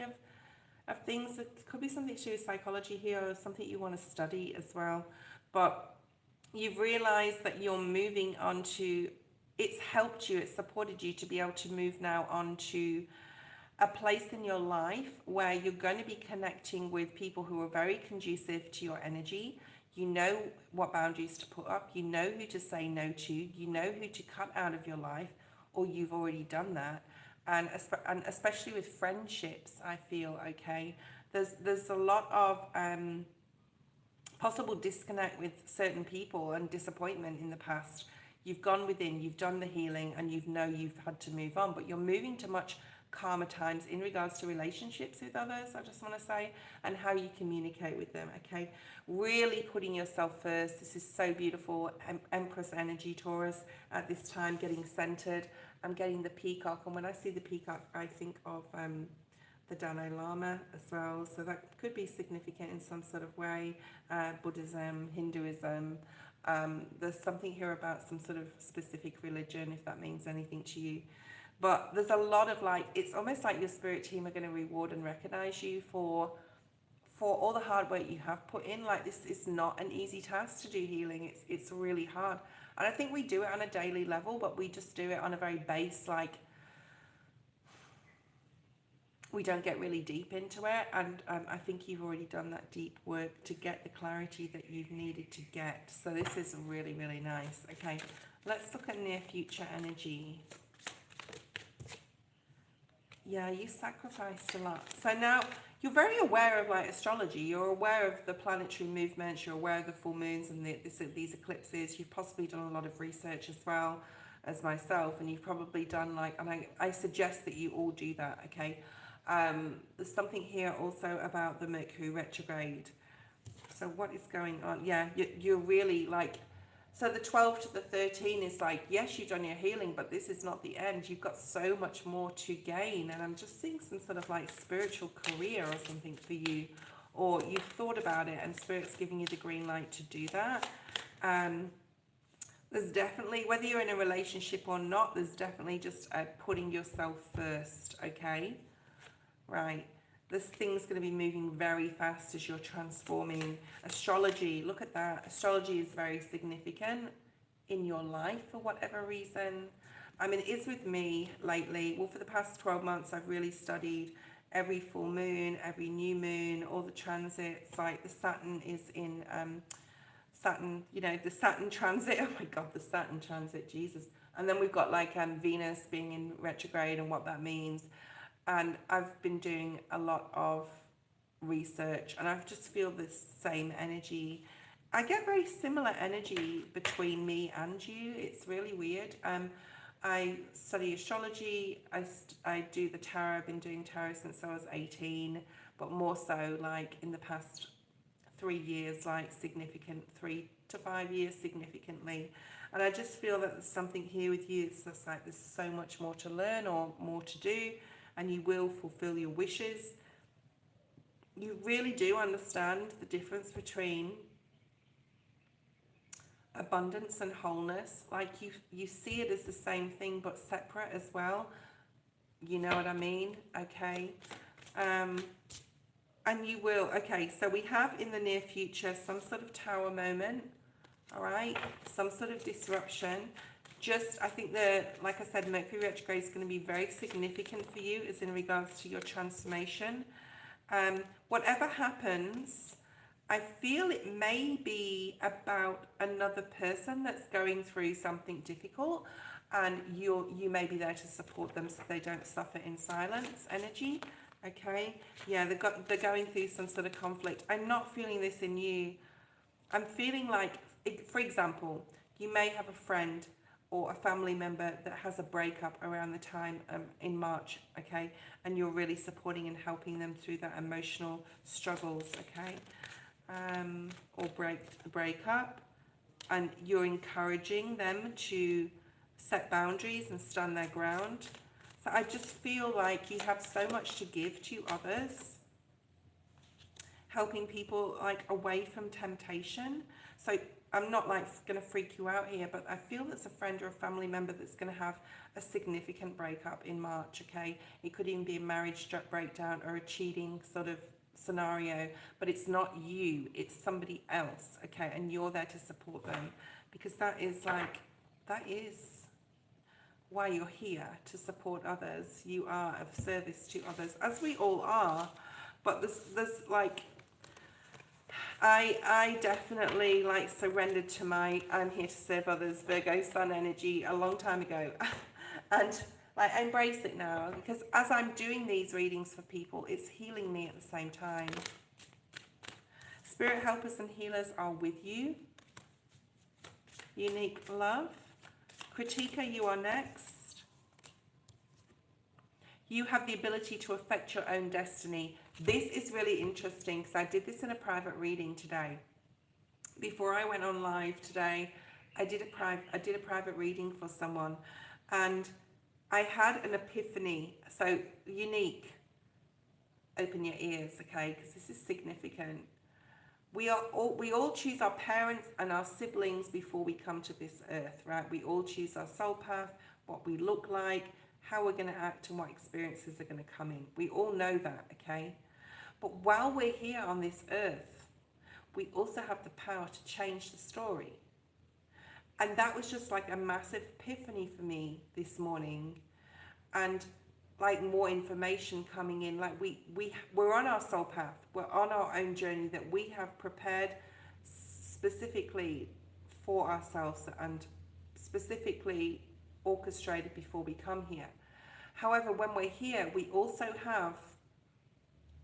of things. It could be something to do with psychology here, or something you want to study as well. But you've realized that you're moving on to, it's helped you, it's supported you to be able to move now on to a place in your life where you're going to be connecting with people who are very conducive to your energy. You know what boundaries to put up, you know who to say no to, you know who to cut out of your life, or you've already done that. And especially with friendships, I feel, okay, there's a lot of possible disconnect with certain people and disappointment in the past. You've gone within, you've done the healing, and you've had to move on, but you're moving to much calmer times in regards to relationships with others, I just want to say, and how you communicate with them, okay? Really putting yourself first. This is so beautiful. Empress energy, Taurus, at this time, getting centered. I'm getting the peacock, and when I see the peacock, I think of the Dalai Lama as well, so that could be significant in some sort of way. Buddhism, Hinduism, there's something here about some sort of specific religion, if that means anything to you. But there's a lot of like, it's almost like your spirit team are going to reward and recognize you for all the hard work you have put in. Like, this is not an easy task to do healing. It's really hard. And I think we do it on a daily level, but we just do it on a very base, like, we don't get really deep into it. And I think you've already done that deep work to get the clarity that you've needed to get. So this is really, really nice. Okay, let's look at near future energy. Yeah, you sacrificed a lot. So now you're very aware of like astrology. You're aware of the planetary movements. You're aware of the full moons and these eclipses. You've possibly done a lot of research as well as myself. And you've probably done like, and I suggest that you all do that, okay? There's something here also about the Mercury retrograde. So what is going on? Yeah, you're really like, so the 12 to the 13 is like, yes, you've done your healing, but this is not the end. You've got so much more to gain. And I'm just seeing some sort of like spiritual career or something for you, or you've thought about it and Spirit's giving you the green light to do that. There's definitely, whether you're in a relationship or not, there's definitely just putting yourself first, okay? Right. This thing's going to be moving very fast as you're transforming. Astrology, look at that. Astrology is very significant in your life for whatever reason. I mean, it is with me lately. Well, for the past 12 months, I've really studied every full moon, every new moon, all the transits. Like the Saturn is in Saturn, you know, the Saturn transit. Oh my God, the Saturn transit, Jesus. And then we've got like Venus being in retrograde and what that means. And I've been doing a lot of research, and I just feel this same energy. I get very similar energy between me and you. It's really weird. I study astrology. I do the tarot. I've been doing tarot since I was 18, but more so like in the past 3 years, like significant, 3 to 5 years significantly. And I just feel that there's something here with you. It's just like there's so much more to learn or more to do, and you will fulfill your wishes. You really do understand the difference between abundance and wholeness. Like you see it as the same thing but separate as well. You know what I mean? Okay. And you will. Okay, so we have in the near future some sort of tower moment, all right? Some sort of disruption. Just, I think like I said, Mercury retrograde is going to be very significant for you as in regards to your transformation. Whatever happens, I feel it may be about another person that's going through something difficult, and you may be there to support them so they don't suffer in silence energy. Okay, yeah, they're going through some sort of conflict. I'm not feeling this in you. I'm feeling like, for example, you may have a friend or a family member that has a breakup around the time in March, okay, and you're really supporting and helping them through that emotional struggles, okay, or breakup, and you're encouraging them to set boundaries and stand their ground. So I just feel like you have so much to give to others, helping people like away from temptation. So I'm not like going to freak you out here, but I feel there's a friend or a family member that's going to have a significant breakup in March, okay? It could even be a marriage breakdown or a cheating sort of scenario, but it's not you, it's somebody else, okay? And you're there to support them, because that is why you're here, to support others. You are of service to others, as we all are. But there's like, I definitely like surrendered to my I'm here to serve others Virgo Sun energy a long time ago. And like I embrace it now, because as I'm doing these readings for people, it's healing me at the same time. Spirit helpers and healers are with you. Unique love. Kritika, you are next. You have the ability to affect your own destiny. This is really interesting because I did this in a private reading today. Before I went on live today, I did a private reading for someone, and I had an epiphany. So unique. Open your ears, okay? Because this is significant. We all choose our parents and our siblings before we come to this earth, right? We all choose our soul path, what we look like, how we're going to act, and what experiences are going to come in. We all know that, okay? But while we're here on this earth, we also have the power to change the story. And that was just like a massive epiphany for me this morning. And like more information coming in, like we're on our soul path, we're on our own journey that we have prepared specifically for ourselves and specifically orchestrated before we come here. However, when we're here, we also have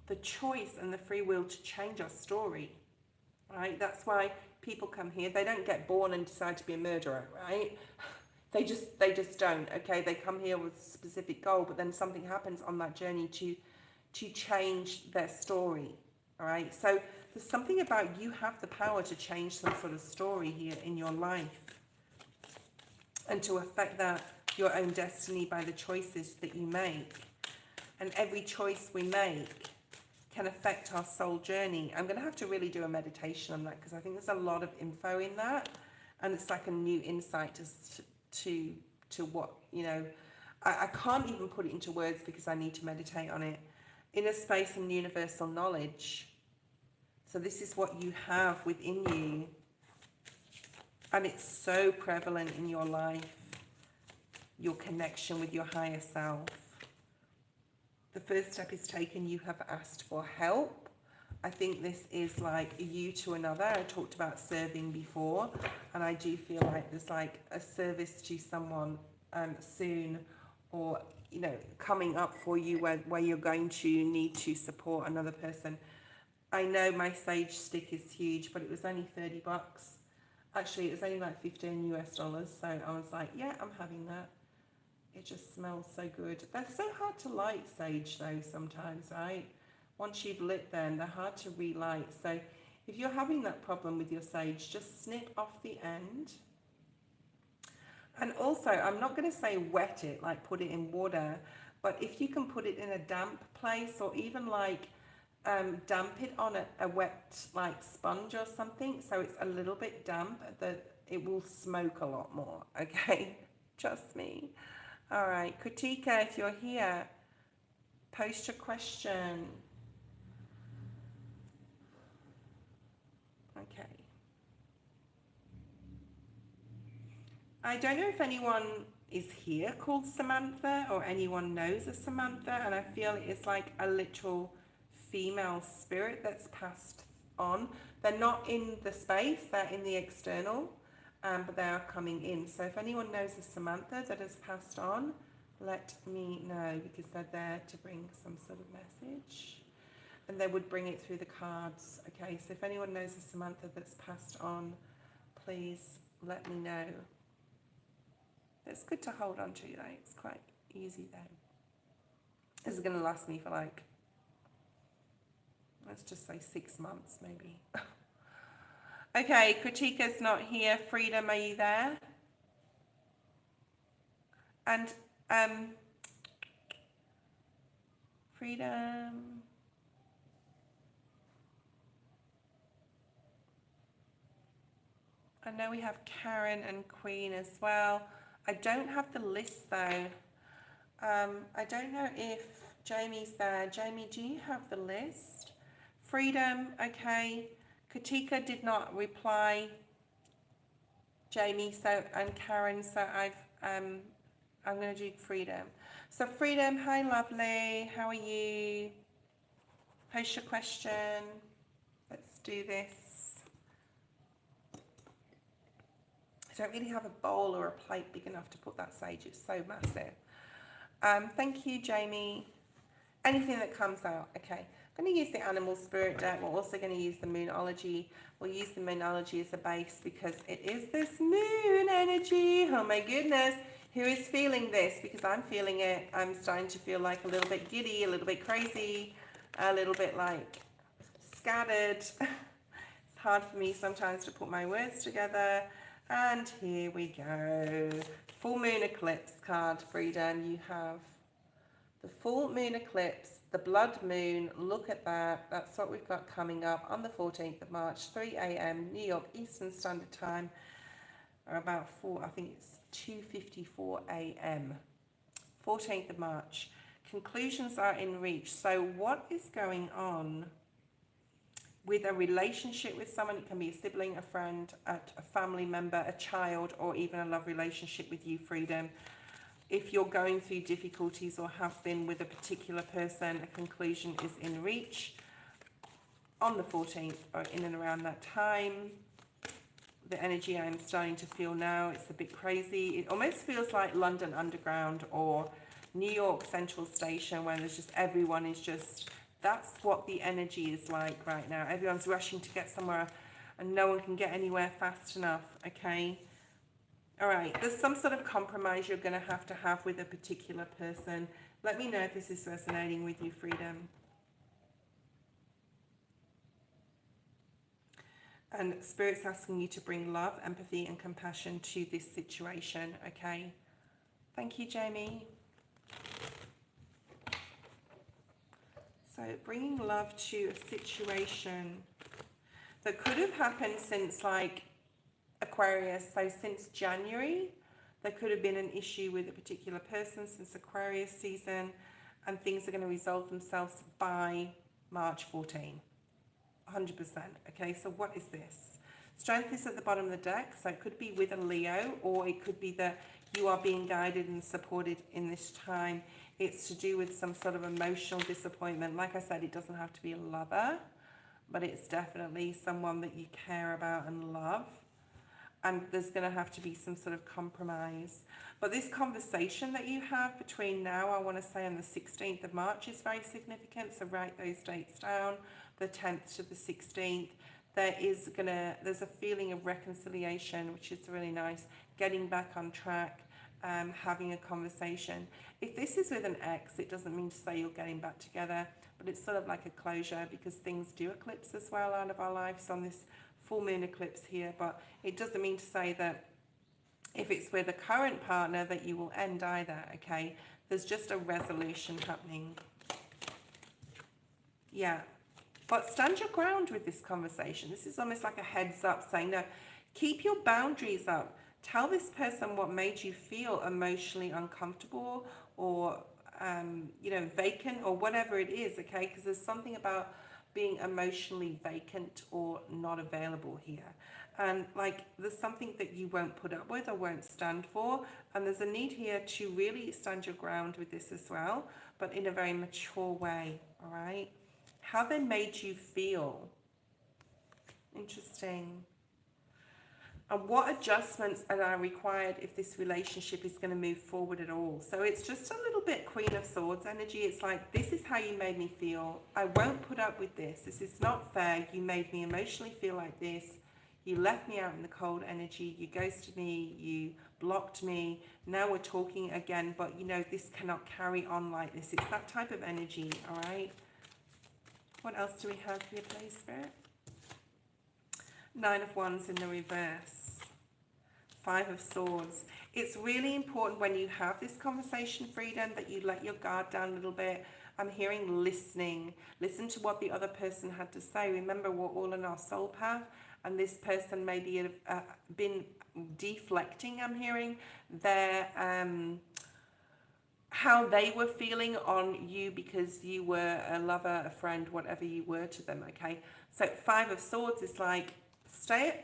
the choice and the free will to change our story, right? That's why people come here. They don't get born and decide to be a murderer, right? They just don't, okay? They come here with a specific goal, but then something happens on that journey to change their story, all right? So there's something about you have the power to change some sort of story here in your life and to affect that, your own destiny, by the choices that you make. And every choice we make can affect our soul journey. I'm going to have to really do a meditation on that, because I think there's a lot of info in that, and it's like a new insight to what, you know, I can't even put it into words because I need to meditate on it. Inner space and universal knowledge. So this is what you have within you, and it's so prevalent in your life, your connection with your higher self. The first step is taken. You have asked for help. I think this is like you to another. I talked about serving before, and I do feel like there's like a service to someone soon, or, you know, coming up for you where you're going to need to support another person. I know my sage stick is huge, but it was only $30. Actually, it was only like $15 US. So I was like, yeah, I'm having that. It just smells so good. They're so hard to light, sage, though, sometimes, right? Once you've lit them, they're hard to relight. So if you're having that problem with your sage, just snip off the end. And also, I'm not going to say wet it, like put it in water, but if you can put it in a damp place, or even like damp it on a wet like sponge or something, so it's a little bit damp, that it will smoke a lot more, okay? Trust me. All right, Kritika, if you're here, post your question. I don't know if anyone is here called Samantha or anyone knows a Samantha, and I feel it's like a literal female spirit that's passed on. They're not in the space, they're in the external, but they are coming in. So if anyone knows a Samantha that has passed on, let me know, because they're there to bring some sort of message. And they would bring it through the cards. Okay, so if anyone knows a Samantha that's passed on, please let me know. It's good to hold on to, though. It's quite easy, though. This is going to last me for like, let's just say 6 months, maybe. Okay, Kritika's not here. Freedom, are you there? And, Freedom. I know we have Karen and Queen as well. I don't have the list though. I don't know if Jamie's there. Jamie, do you have the list? Freedom, okay. Katika did not reply. Jamie, so, and Karen, so I'm going to do Freedom. So Freedom, hi lovely, how are you? Post your question. Let's do this. I don't really have a bowl or a plate big enough to put that sage. It's so massive. Thank you, Jamie. Anything that comes out. Okay. I'm going to use the animal spirit deck. We're also going to use the moonology. We'll use the moonology as a base because it is this moon energy. Oh my goodness. Who is feeling this? Because I'm feeling it. I'm starting to feel like a little bit giddy, a little bit crazy, a little bit like scattered. It's hard for me sometimes to put my words together. And here we go. Full moon eclipse card, Freedom. You have the full moon eclipse, the blood moon. Look at that. That's what we've got coming up on the 14th of March, 3 a.m. New York Eastern Standard Time, or about 4, I think it's 2:54 a.m. 14th of March. Conclusions are in reach. So what is going on with a relationship with someone? It can be a sibling, a friend, a family member, a child, or even a love relationship with you, Freedom. If you're going through difficulties or have been with a particular person, a conclusion is in reach on the 14th or in and around that time. The energy I'm starting to feel now, it's a bit crazy. It almost feels like London Underground or New York Central Station, where there's just everyone is just, that's what the energy is like right now. Everyone's rushing to get somewhere and no one can get anywhere fast enough, okay? All right, there's some sort of compromise you're going to have with a particular person. Let me know if this is resonating with you, Freedom. And Spirit's asking you to bring love, empathy, and compassion to this situation, okay? Thank you, Jamie. So bringing love to a situation that could have happened since like Aquarius, so since January, there could have been an issue with a particular person since Aquarius season, and things are going to resolve themselves by March 14. 100%. Okay, so what is this? Strength is at the bottom of the deck, so it could be with a Leo, or it could be that you are being guided and supported in this time. It's to do with some sort of emotional disappointment. Like I said, it doesn't have to be a lover, but it's definitely someone that you care about and love. And there's going to have to be some sort of compromise. But this conversation that you have between now, I want to say, and the 16th of March is very significant. So write those dates down, the 10th to the 16th. There's a feeling of reconciliation, which is really nice. Getting back on track, having a conversation. If this is with an ex, it doesn't mean to say you're getting back together, but it's sort of like a closure, because things do eclipse as well out of our lives on this full moon eclipse here. But it doesn't mean to say that if it's with a current partner that you will end either, okay? There's just a resolution happening. Yeah. But stand your ground with this conversation. This is almost like a heads up saying, no, keep your boundaries up. Tell this person what made you feel emotionally uncomfortable or, vacant or whatever it is, okay? Because there's something about being emotionally vacant or not available here. and like there's something that you won't put up with or won't stand for, and there's a need here to really stand your ground with this as well, but in a very mature way. All right, how they made you feel. Interesting. And what adjustments are required if this relationship is going to move forward at all? So it's just a little bit Queen of Swords energy. It's like, this is how you made me feel. I won't put up with this. This is not fair. You made me emotionally feel like this. You left me out in the cold energy. You ghosted me. You blocked me. Now we're talking again, but you know, this cannot carry on like this. It's that type of energy, all right? What else do we have here, please, Spirit? Nine of Wands in the reverse. Five of Swords. It's really important when you have this conversation, Freedom, that you let your guard down a little bit. I'm hearing listening. Listen to what the other person had to say. Remember, we're all in our soul path, and this person maybe have been deflecting, I'm hearing, their how they were feeling on you because you were a lover, a friend, whatever you were to them, okay? So Five of Swords is like,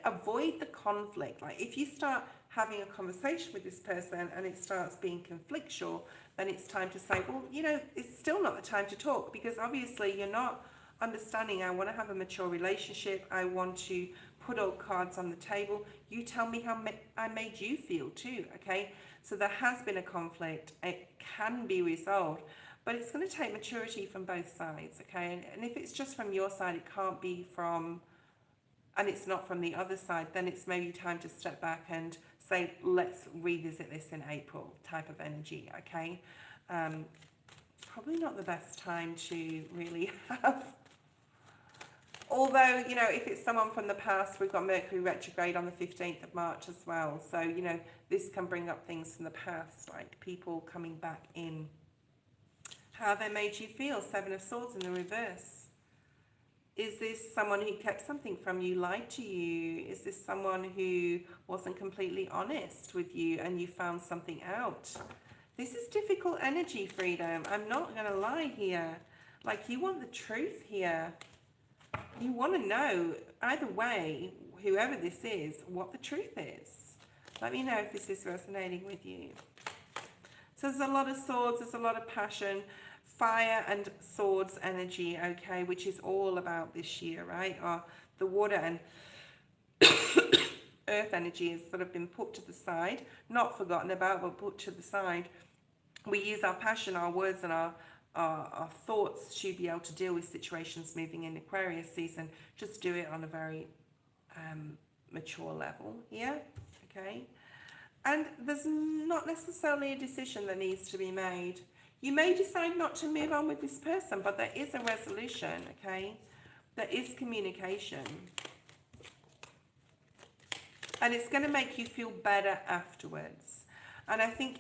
avoid the conflict. Like if you start having a conversation with this person and it starts being conflictual, then it's time to say, well, you know, it's still not the time to talk, because obviously you're not understanding. I want to have a mature relationship. I want to put all cards on the table. You tell me how I made you feel too, okay? So there has been a conflict. It can be resolved, but it's going to take maturity from both sides, okay? And if it's just from your side, it can't be from, and it's not from the other side, then it's maybe time to step back and say, let's revisit this in April type of energy, okay? Probably not the best time to really have, although, you know, if it's someone from the past, we've got Mercury retrograde on the 15th of March as well. So, you know, this can bring up things from the past, like people coming back in. How they made you feel, Seven of Swords in the reverse. Is this someone who kept something from you, lied to you? Is this someone who wasn't completely honest with you and you found something out? This is difficult energy, Freedom. I'm not going to lie here. Like, you want the truth here. You want to know, either way, whoever this is, what the truth is. Let me know if this is resonating with you. So there's a lot of swords, there's a lot of passion, fire and swords energy, okay, which is all about this year, right? Or the water and earth energy has sort of been put to the side, not forgotten about, but put to the side. We use our passion, our words, and our thoughts to be able to deal with situations moving in Aquarius season. Just do it on a very mature level here, okay? And there's not necessarily a decision that needs to be made. You may decide not to move on with this person, but there is a resolution, okay? There is communication. And it's going to make you feel better afterwards. And I think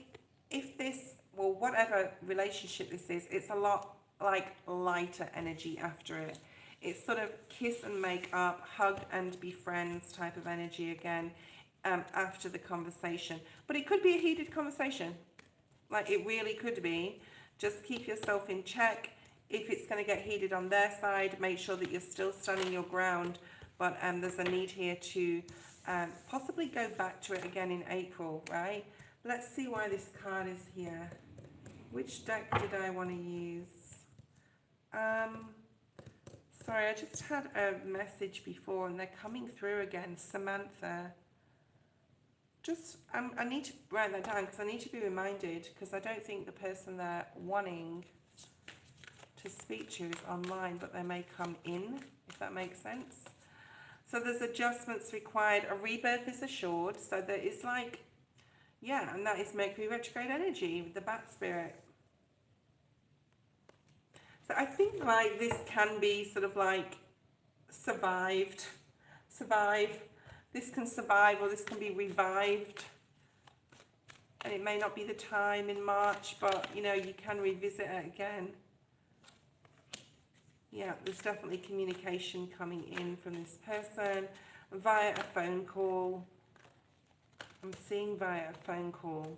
if this, well, whatever relationship this is, it's a lot like lighter energy after it. It's sort of kiss and make up, hug and be friends type of energy again after the conversation. But it could be a heated conversation. Like it really could be. Just keep yourself in check. If it's going to get heated on their side, make sure that you're still standing your ground. But there's a need here to possibly go back to it again in April, right? Let's see why this card is here. Which deck did I want to use? Sorry, I just had a message before and they're coming through again. Samantha. I need to write that down because I need to be reminded, because I don't think the person they're wanting to speak to is online, but they may come in, if that makes sense. So there's adjustments required. A rebirth is assured. So there is like, yeah, and that is Mercury retrograde energy with the bat spirit. So I think like this can be sort of like survive. This can survive, or this can be revived. And it may not be the time in March, but you know, you can revisit it again. Yeah, there's definitely communication coming in from this person via a phone call. I'm seeing via a phone call.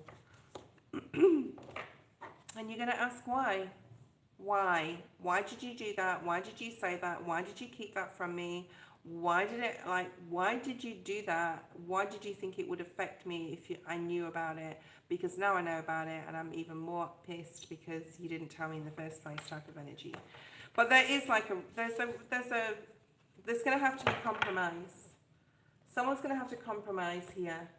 And you're going to ask why. Why? Why did you do that? Why did you say that? Why did you keep that from me? why did it, like, why did you do that? Why did you think it would affect me if I knew about it? Because now I know about it and I'm even more pissed because you didn't tell me in the first place type of energy. But there is like there's going to have to be compromise. Someone's going to have to compromise here.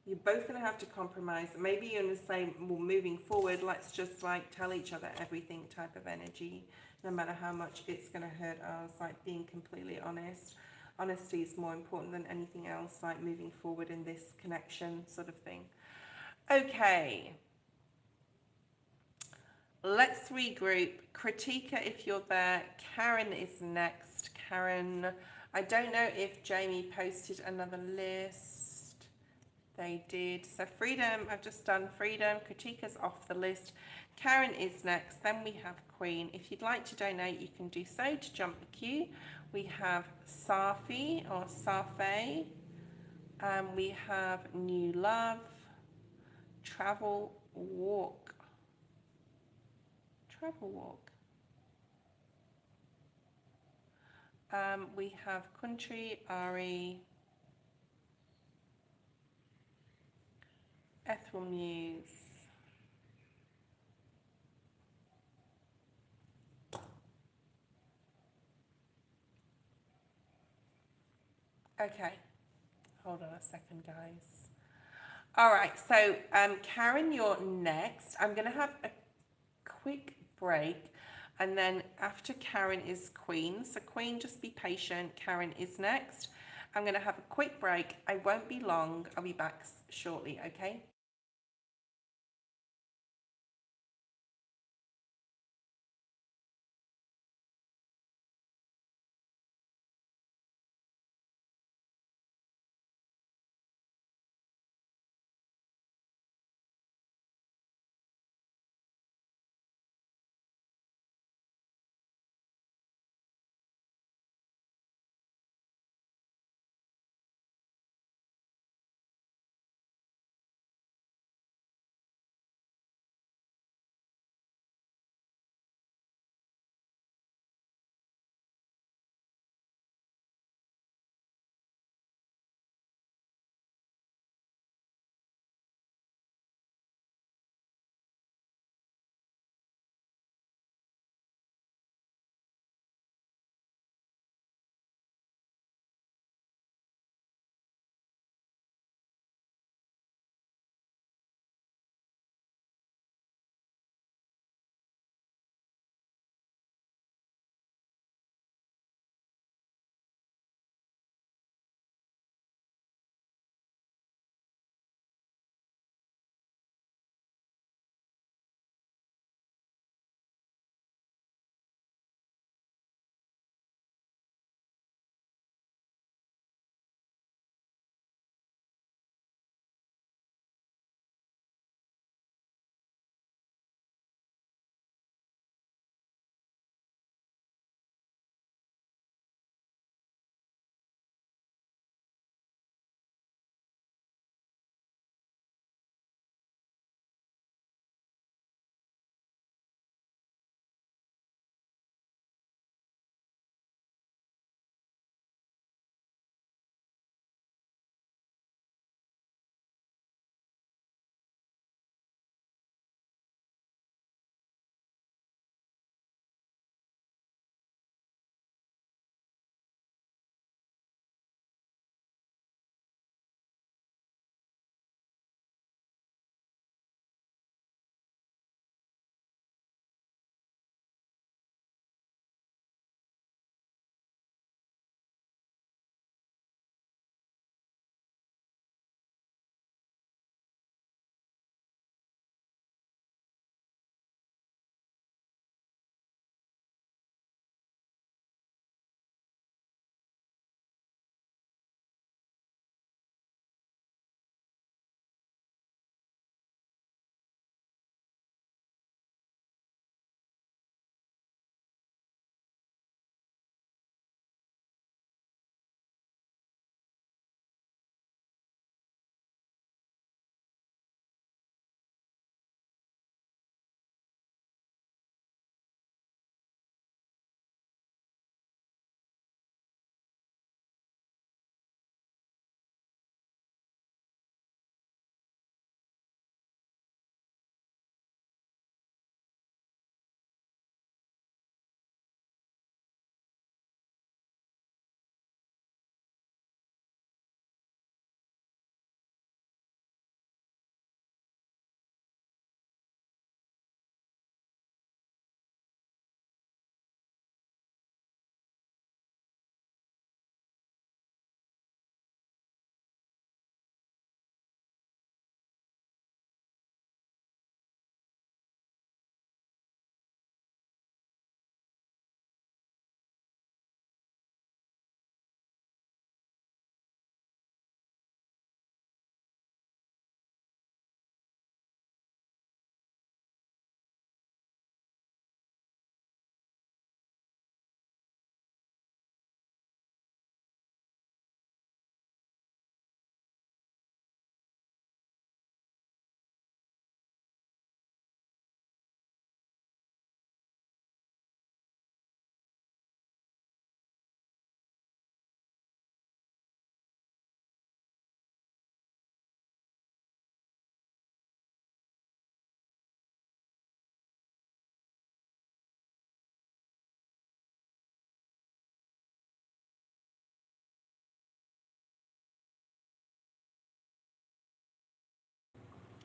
You're both going to have to compromise. Maybe you're going to say, well, moving forward, let's just like tell each other everything type of energy, no matter how much it's going to hurt us, like being completely honest. Honesty is more important than anything else, like moving forward in this connection sort of thing. Okay. Let's regroup. Kritika, if you're there. Karen is next. Karen, I don't know if Jamie posted another list. They did. So Freedom, I've just done Freedom. Kritika's off the list. Karen is next. Then we have Queen. If you'd like to donate, you can do so to jump the queue. We have Safi or Safe. We have New Love. Travel Walk. Travel Walk. We have Country, Ari, Ethel Muse. Okay, hold on a second, guys. All right, so Karen, you're next. I'm going to have a quick break, and then after Karen is Queen. So Queen, just be patient. Karen is next. I'm going to have a quick break. I won't be long. I'll be back shortly, okay?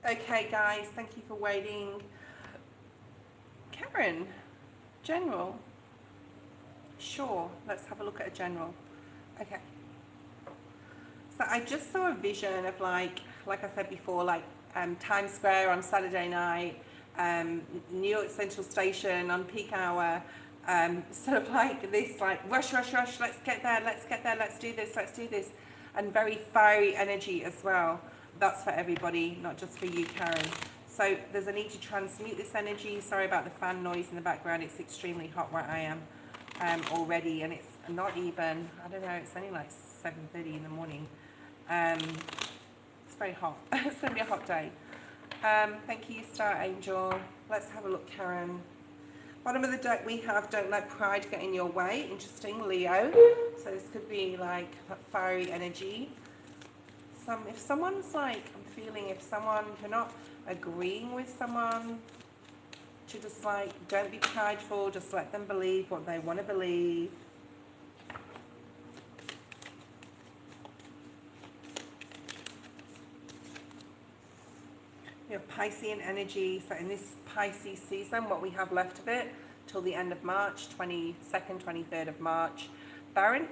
Okay, guys, thank you for waiting. Karen, general. Sure, let's have a look at a general. Okay. So I just saw a vision of like I said before, like Times Square on Saturday night, New York Central Station on peak hour, sort of like this, like rush, rush, rush, let's get there, let's get there, let's do this, and very fiery energy as well. That's for everybody, not just for you, Karen. So there's a need to transmute this energy. Sorry about the fan noise in the background. It's extremely hot where I am already, and it's not even, I don't know, it's only like 7:30 in the morning. It's very hot. It's going to be a hot day. Thank you, Star Angel. Let's have a look, Karen. Bottom of the deck we have don't let pride get in your way. Interesting, Leo. So this could be like that fiery energy. If someone's like, I'm feeling if you're not agreeing with someone, to just like, don't be prideful, just let them believe what they want to believe. We have Piscean energy, so in this Pisces season, what we have left of it, till the end of March, 22nd, 23rd of March, Baron,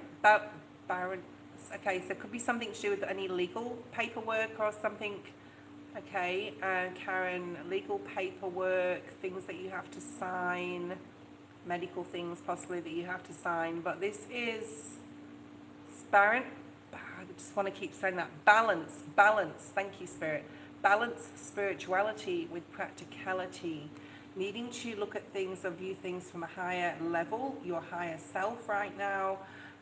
okay, so it could be something to do with any legal paperwork or something, okay, Karen, legal paperwork, things that you have to sign, medical things possibly that you have to sign, but this is Baron, I just want to keep saying that, balance, thank you, Spirit. Balance spirituality with practicality, needing to look at things or view things from a higher level, your higher self right now,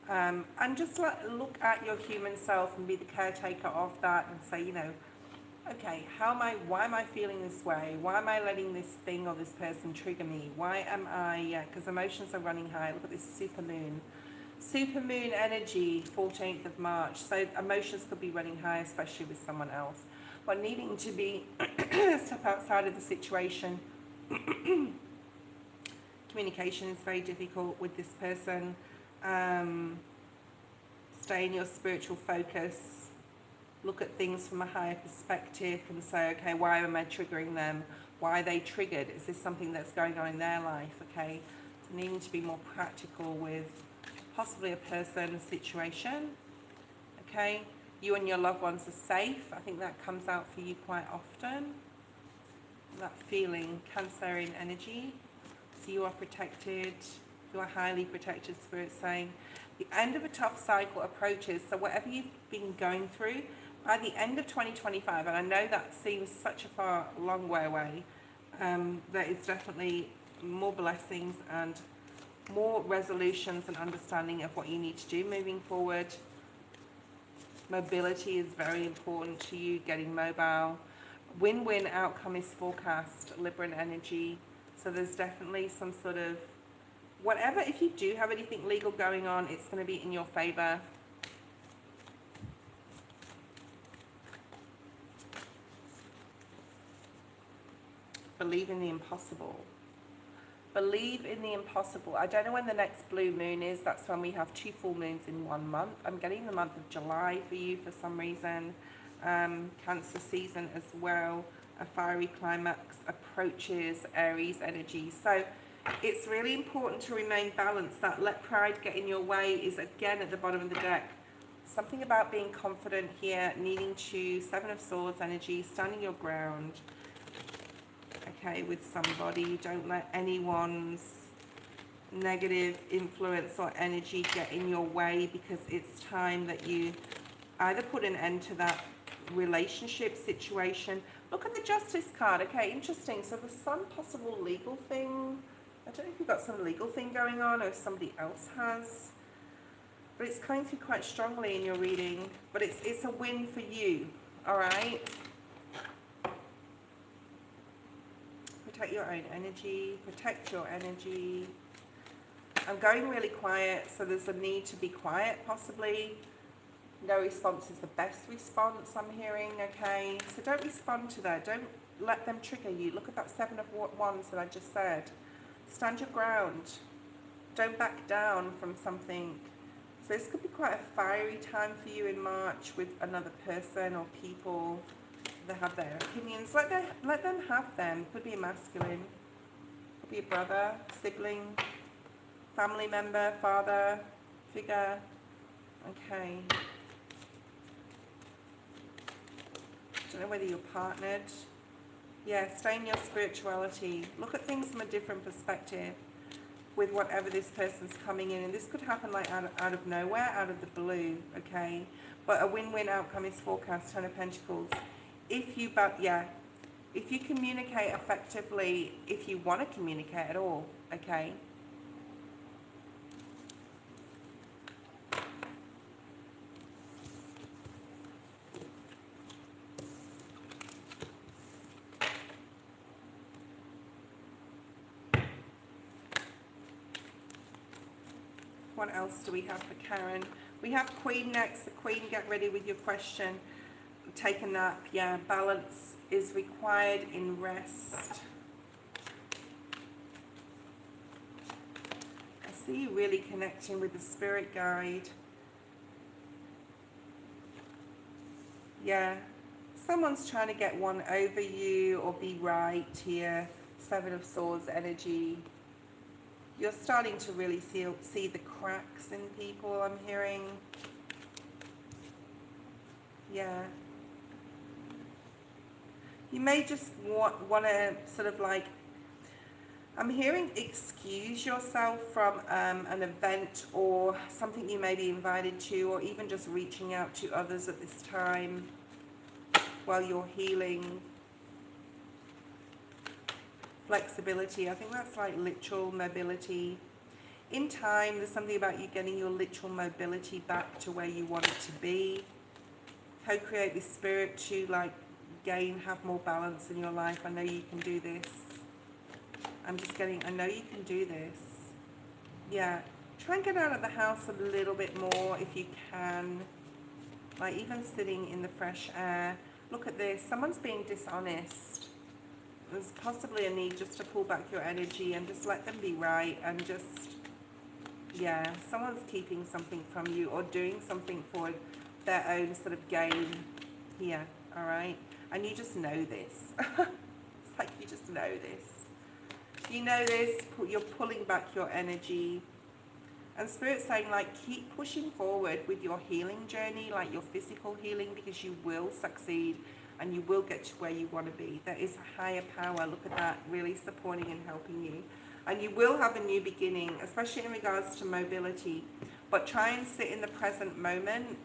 and just look at your human self and be the caretaker of that and say, you know, okay, why am I feeling this way? Why am I letting this thing or this person trigger me? Why am I, because emotions are running high. Look at this super moon. Super moon energy, 14th of March. So emotions could be running high, especially with someone else. But needing to be step outside of the situation. Communication is very difficult with this person. Stay in your spiritual focus. Look at things from a higher perspective and say, okay, why am I triggering them? Why are they triggered? Is this something that's going on in their life? Okay, so needing to be more practical with possibly a person, a situation. Okay. You and your loved ones are safe. I think that comes out for you quite often. That feeling, Cancerian energy. So you are protected. You are highly protected, Spirit saying. The end of a tough cycle approaches. So whatever you've been going through, by the end of 2025, and I know that seems such a long way away, there is definitely more blessings and more resolutions and understanding of what you need to do moving forward. Mobility is very important to you, getting mobile. Win-win outcome is forecast, Libran energy. So there's definitely some sort of, whatever, if you do have anything legal going on, it's going to be in your favor. Believe in the impossible. Believe in the impossible. I don't know when the next blue moon is. That's when we have 2 full moons in 1 month. I'm getting the month of July for you for some reason. Cancer season as well. A fiery climax approaches, Aries energy. So it's really important to remain balanced. That let pride get in your way is again at the bottom of the deck. Something about being confident here, needing to, 7 of Swords energy, standing your ground. Okay, with somebody, don't let anyone's negative influence or energy get in your way, because it's time that you either put an end to that relationship situation. Look at the Justice card. Okay, interesting. So the Sun, possible legal thing. I don't know if you've got some legal thing going on or if somebody else has, but it's coming through quite strongly in your reading. But it's a win for you. All right. Protect your own energy, protect your energy. I'm going really quiet, so there's a need to be quiet possibly. No response is the best response, I'm hearing, okay? So don't respond to that, don't let them trigger you. Look at that 7 of Wands that I just said. Stand your ground. Don't back down from something. So this could be quite a fiery time for you in March with another person or people. they have their opinions. Let them have them. Could be a masculine, could be a brother, sibling, family member, father figure. Okay. Don't know whether you're partnered. Yeah, stay in your spirituality. Look at things from a different perspective with whatever this person's coming in. And this could happen like out of nowhere, out of the blue, okay? But a win-win outcome is forecast, Ten of Pentacles. If you communicate effectively, if you want to communicate at all, okay? What else do we have for Karen? We have Queen next. The Queen, get ready with your question. Take a nap. Yeah, balance is required in rest. I see you really connecting with the spirit guide. Yeah, someone's trying to get one over you or be right here. Seven of Swords energy. You're starting to really see the cracks in people, I'm hearing. Yeah. You may just want to sort of like, I'm hearing excuse yourself from an event or something you may be invited to, or even just reaching out to others at this time while you're healing. Flexibility, I think that's like literal mobility. In time, there's something about you getting your literal mobility back to where you want it to be. Co-create with spirit to like have more balance in your life. I know you can do this. I know you can do this. Yeah, try and get out of the house a little bit more if you can. Like even sitting in the fresh air. Look at this, someone's being dishonest. There's possibly a need just to pull back your energy and just let them be right, and just, yeah, someone's keeping something from you or doing something for their own sort of gain here, all right? And you just know this. It's like you just know this. You know this, you're pulling back your energy. And Spirit's saying, like, keep pushing forward with your healing journey, like your physical healing, because you will succeed. And you will get to where you want to be. There is a higher power, look at that, really supporting and helping you. And you will have a new beginning, especially in regards to mobility. But try and sit in the present moment.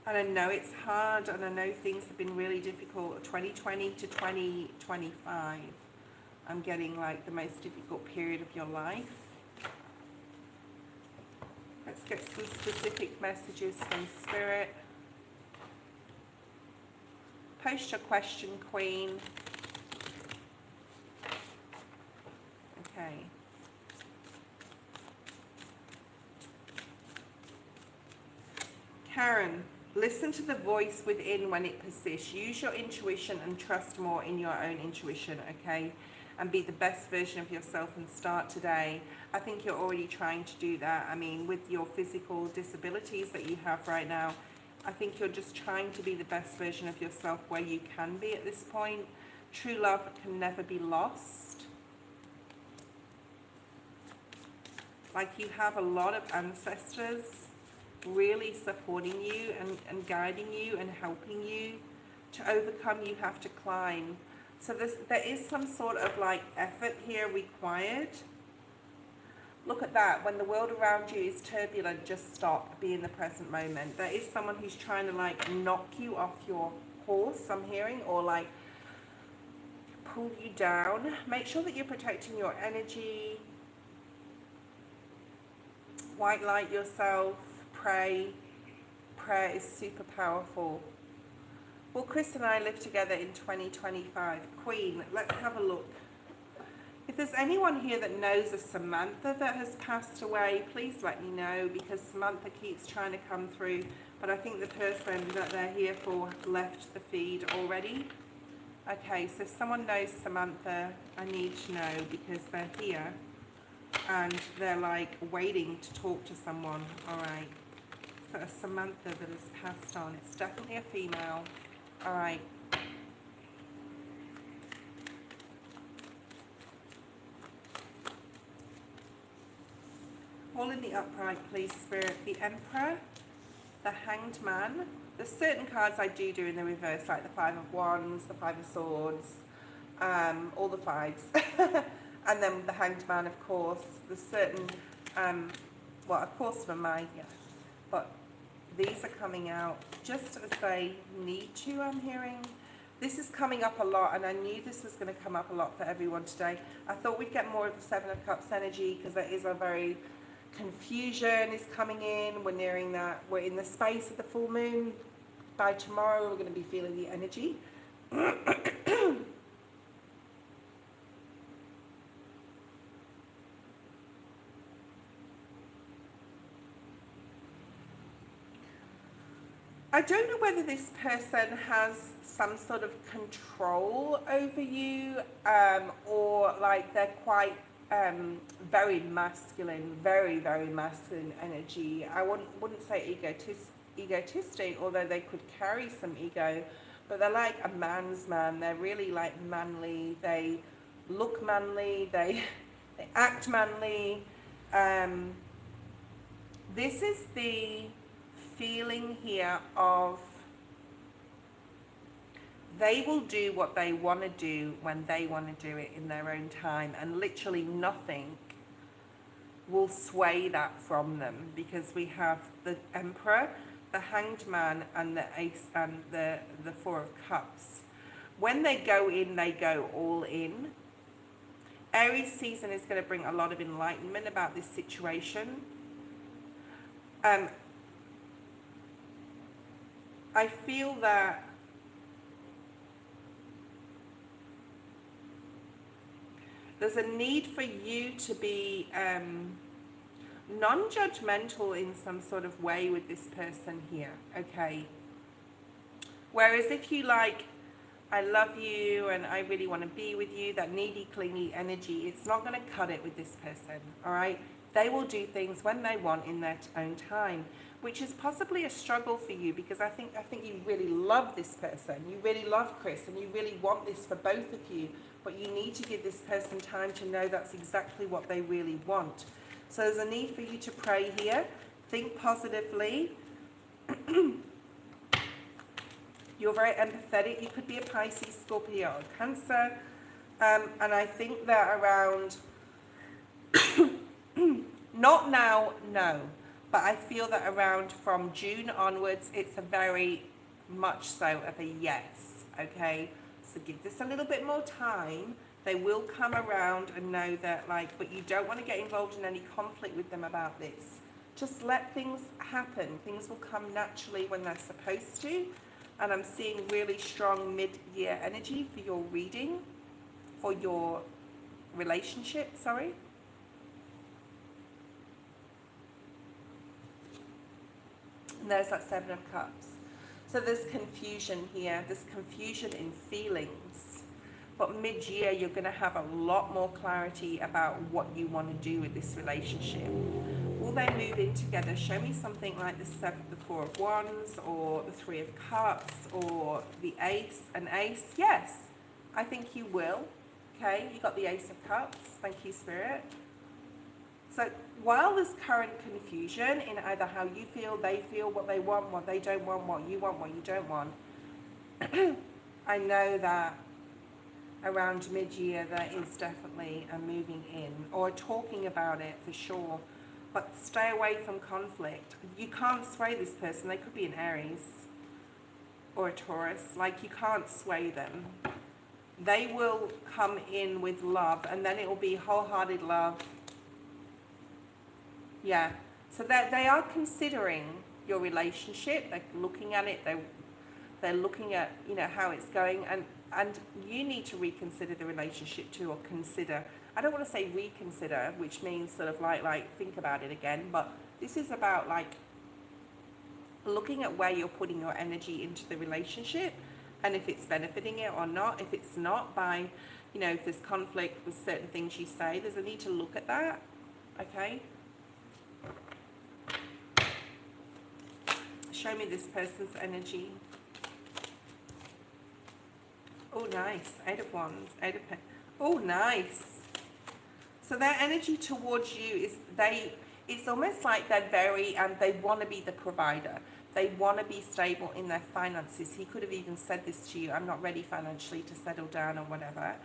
And I know it's hard, and I know things have been really difficult. 2020 to 2025, I'm getting like the most difficult period of your life. Let's get some specific messages from Spirit. Post your question, Queen. Okay. Karen, listen to the voice within when it persists. Use your intuition and trust more in your own intuition, okay? And be the best version of yourself and start today. I think you're already trying to do that. I mean, with your physical disabilities that you have right now, I think you're just trying to be the best version of yourself where you can be at this point. True love can never be lost. Like you have a lot of ancestors really supporting you and guiding you and helping you. To overcome, you have to climb. So there is some sort of like effort here required. Look at that. When the world around you is turbulent, just stop. Be in the present moment. There is someone who's trying to like knock you off your horse, I'm hearing, or like pull you down. Make sure that you're protecting your energy. White light yourself. Pray. Prayer is super powerful. Will Chris and I live together in 2025? Queen, let's have a look. If there's anyone here that knows a Samantha that has passed away, please let me know, because Samantha keeps trying to come through. But I think the person that they're here for left the feed already. Okay, so if someone knows Samantha, I need to know, because they're here and they're like waiting to talk to someone. All right. So a Samantha that has passed on. It's definitely a female. All right. All in the upright, please, Spirit. The Emperor, the Hanged Man. There's certain cards I do in the reverse, like the Five of Wands, the Five of Swords, all the fives. And then the Hanged Man, of course. There's certain, well, of course for my, yeah. But these are coming out just as they need to, I'm hearing. This is coming up a lot, and I knew this was going to come up a lot for everyone today. I thought we'd get more of the Seven of Cups energy, because there is a very confusion is coming in. We're nearing that. We're in the space of the full moon. By tomorrow, we're going to be feeling the energy. I don't know whether this person has some sort of control over you, or like they're quite very masculine, very, very masculine energy. I wouldn't say egotistic, although they could carry some ego, but they're like a man's man. They're really like manly. They look manly. They act manly. This is the feeling here of they will do what they want to do when they want to do it in their own time, and literally nothing will sway that from them, because we have the Emperor, the Hanged Man, and the Ace, and the Four of Cups. When they go in, they go all in. Aries season is going to bring a lot of enlightenment about this situation. I feel that there's a need for you to be non-judgmental in some sort of way with this person here, okay? Whereas if you like, I love you and I really want to be with you, that needy, clingy energy, it's not going to cut it with this person, all right? They will do things when they want in their own time, which is possibly a struggle for you, because I think you really love this person. You really love Chris, and you really want this for both of you, but you need to give this person time to know that's exactly what they really want. So there's a need for you to pray here. Think positively. You're very empathetic. You could be a Pisces, Scorpio, or Cancer. And I think that around, not now, no. But I feel that around from June onwards, it's a very much so of a yes, okay? So give this a little bit more time. They will come around and know that, like, but you don't want to get involved in any conflict with them about this. Just let things happen. Things will come naturally when they're supposed to. And I'm seeing really strong mid-year energy for your reading, for your relationship, sorry. And there's that Seven of Cups. So there's confusion here. There's confusion in feelings. But mid-year, you're going to have a lot more clarity about what you want to do with this relationship. Will they move in together? Show me something like the Four of Wands, or the Three of Cups, or the Ace. An Ace? Yes, I think you will. Okay, you got the Ace of Cups. Thank you, Spirit. So while there's current confusion in either how you feel, they feel, what they want, what they don't want, what you don't want, I know that around mid-year there is definitely a moving in, or talking about it for sure. But stay away from conflict. You can't sway this person. They could be an Aries or a Taurus. Like, you can't sway them. They will come in with love, and then it will be wholehearted love. Yeah, so that they are considering your relationship. They're looking at it. They're looking at, you know, how it's going, and you need to reconsider the relationship too, or consider. I don't want to say reconsider, which means sort of like think about it again. But this is about like looking at where you're putting your energy into the relationship, and if it's benefiting it or not. If it's not, by, you know, if there's conflict with certain things you say, there's a need to look at that. Okay. Show me this person's energy. Oh, nice. Eight of Wands, Eight of Pentacles. Oh, nice. So their energy towards you is it's almost like they're very, they want to be the provider. They want to be stable in their finances. He could have even said this to you, I'm not ready financially to settle down or whatever.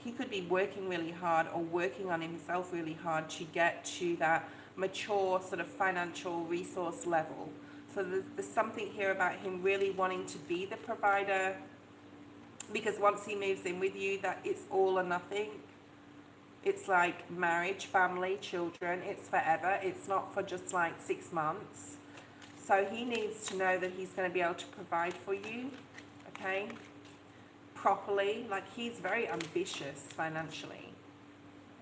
He could be working really hard or working on himself really hard to get to that mature sort of financial resource level. So there's something here about him really wanting to be the provider, because once he moves in with you, that it's all or nothing. It's like marriage, family, children. It's forever. It's not for just like 6 months. So he needs to know that he's going to be able to provide for you, okay, properly. Like, he's very ambitious financially,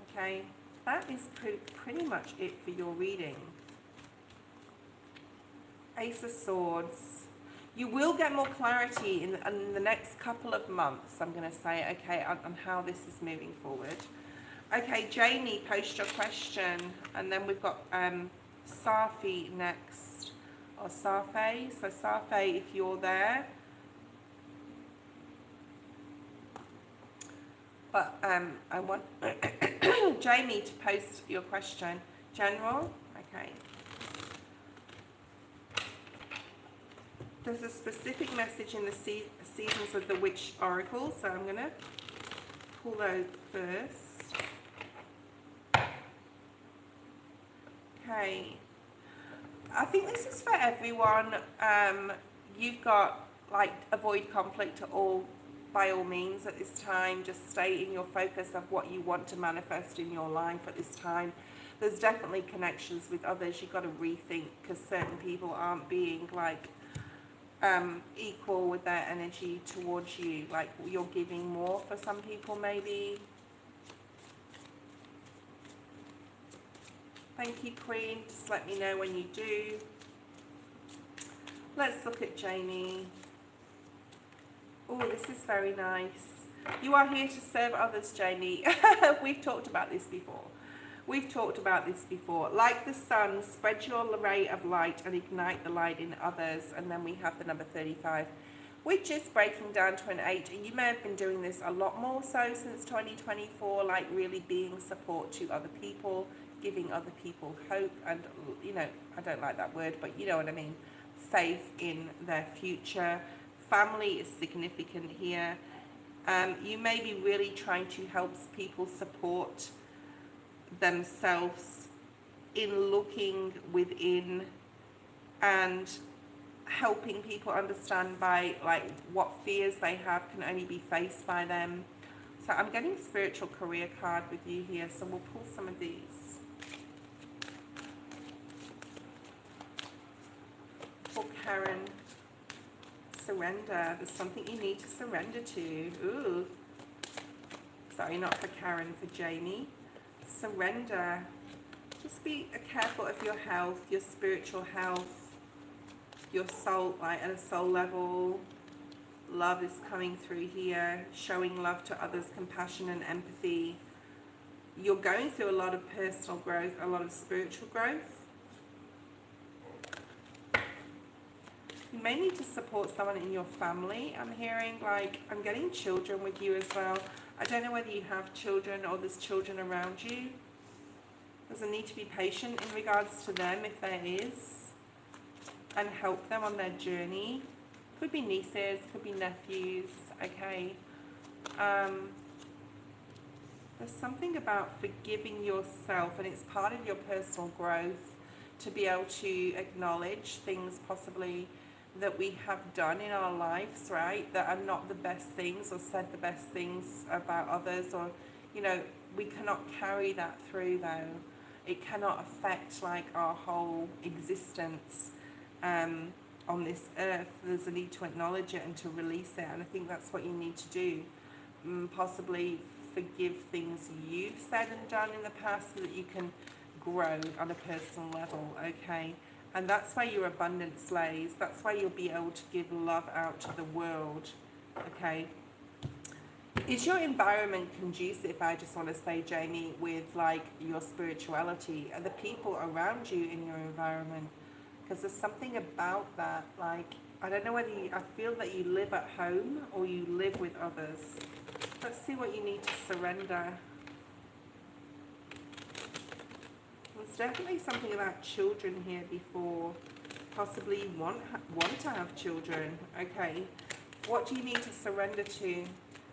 okay. That is pretty much it for your reading. Ace of Swords. You will get more clarity in the next couple of months, I'm going to say, okay, on how this is moving forward. Okay, Jamie, post your question. And then we've got Safi next, or Safi. So Safi, if you're there. But I want Jamie to post your question. General, okay. There's a specific message in the Seasons of the Witch Oracle, so I'm going to pull those first. Okay. I think this is for everyone. You've got, like, avoid conflict by all means at this time. Just stay in your focus of what you want to manifest in your life at this time. There's definitely connections with others. You've got to rethink, because certain people aren't being, like, equal with their energy towards you. Like, you're giving more for some people maybe. Thank you, Queen. Just let me know when you do. Let's look at Jamie. Oh, this is very nice. You are here to serve others, Jamie. We've talked about this before. We've talked about this before. Like the sun, spread your ray of light and ignite the light in others. And then we have the number 35, which is breaking down to an 8. And you may have been doing this a lot more so since 2024, like really being support to other people, giving other people hope and, you know, I don't like that word, but you know what I mean, faith in their future. Family is significant here. You may be really trying to help people support themselves in looking within and helping people understand by, like, what fears they have can only be faced by them. So I'm getting spiritual career card with you here, so we'll pull some of these. For Karen, surrender. There's something you need to surrender to. Ooh. Sorry, not for Karen, for Jamie. Surrender. Just be careful of your health, your spiritual health, your soul, like at a soul level. Love is coming through here, showing love to others, compassion and empathy. You're going through a lot of personal growth, a lot of spiritual growth. You may need to support someone in your family. I'm hearing, like, I'm getting children with you as well. I don't know whether you have children or there's children around you. There's a need to be patient in regards to them if there is, and help them on their journey. Could be nieces, could be nephews, okay. There's something about forgiving yourself, and it's part of your personal growth to be able to acknowledge things possibly that we have done in our lives, right, that are not the best things, or said the best things about others, or, you know, we cannot carry that through though. It cannot affect, like, our whole existence on this earth. There's a need to acknowledge it and to release it, and I think that's what you need to do. Possibly forgive things you've said and done in the past so that you can grow on a personal level, okay? And that's why your abundance lays. That's why you'll be able to give love out to the world, okay? Is your environment conducive, I just want to say, Jamie, with, like, your spirituality? Are the people around you in your environment? Because there's something about that, like, I don't know whether I feel that you live at home or you live with others. Let's see what you need to surrender. There's definitely something about children here before. Possibly you want to have children. Okay. What do you need to surrender to?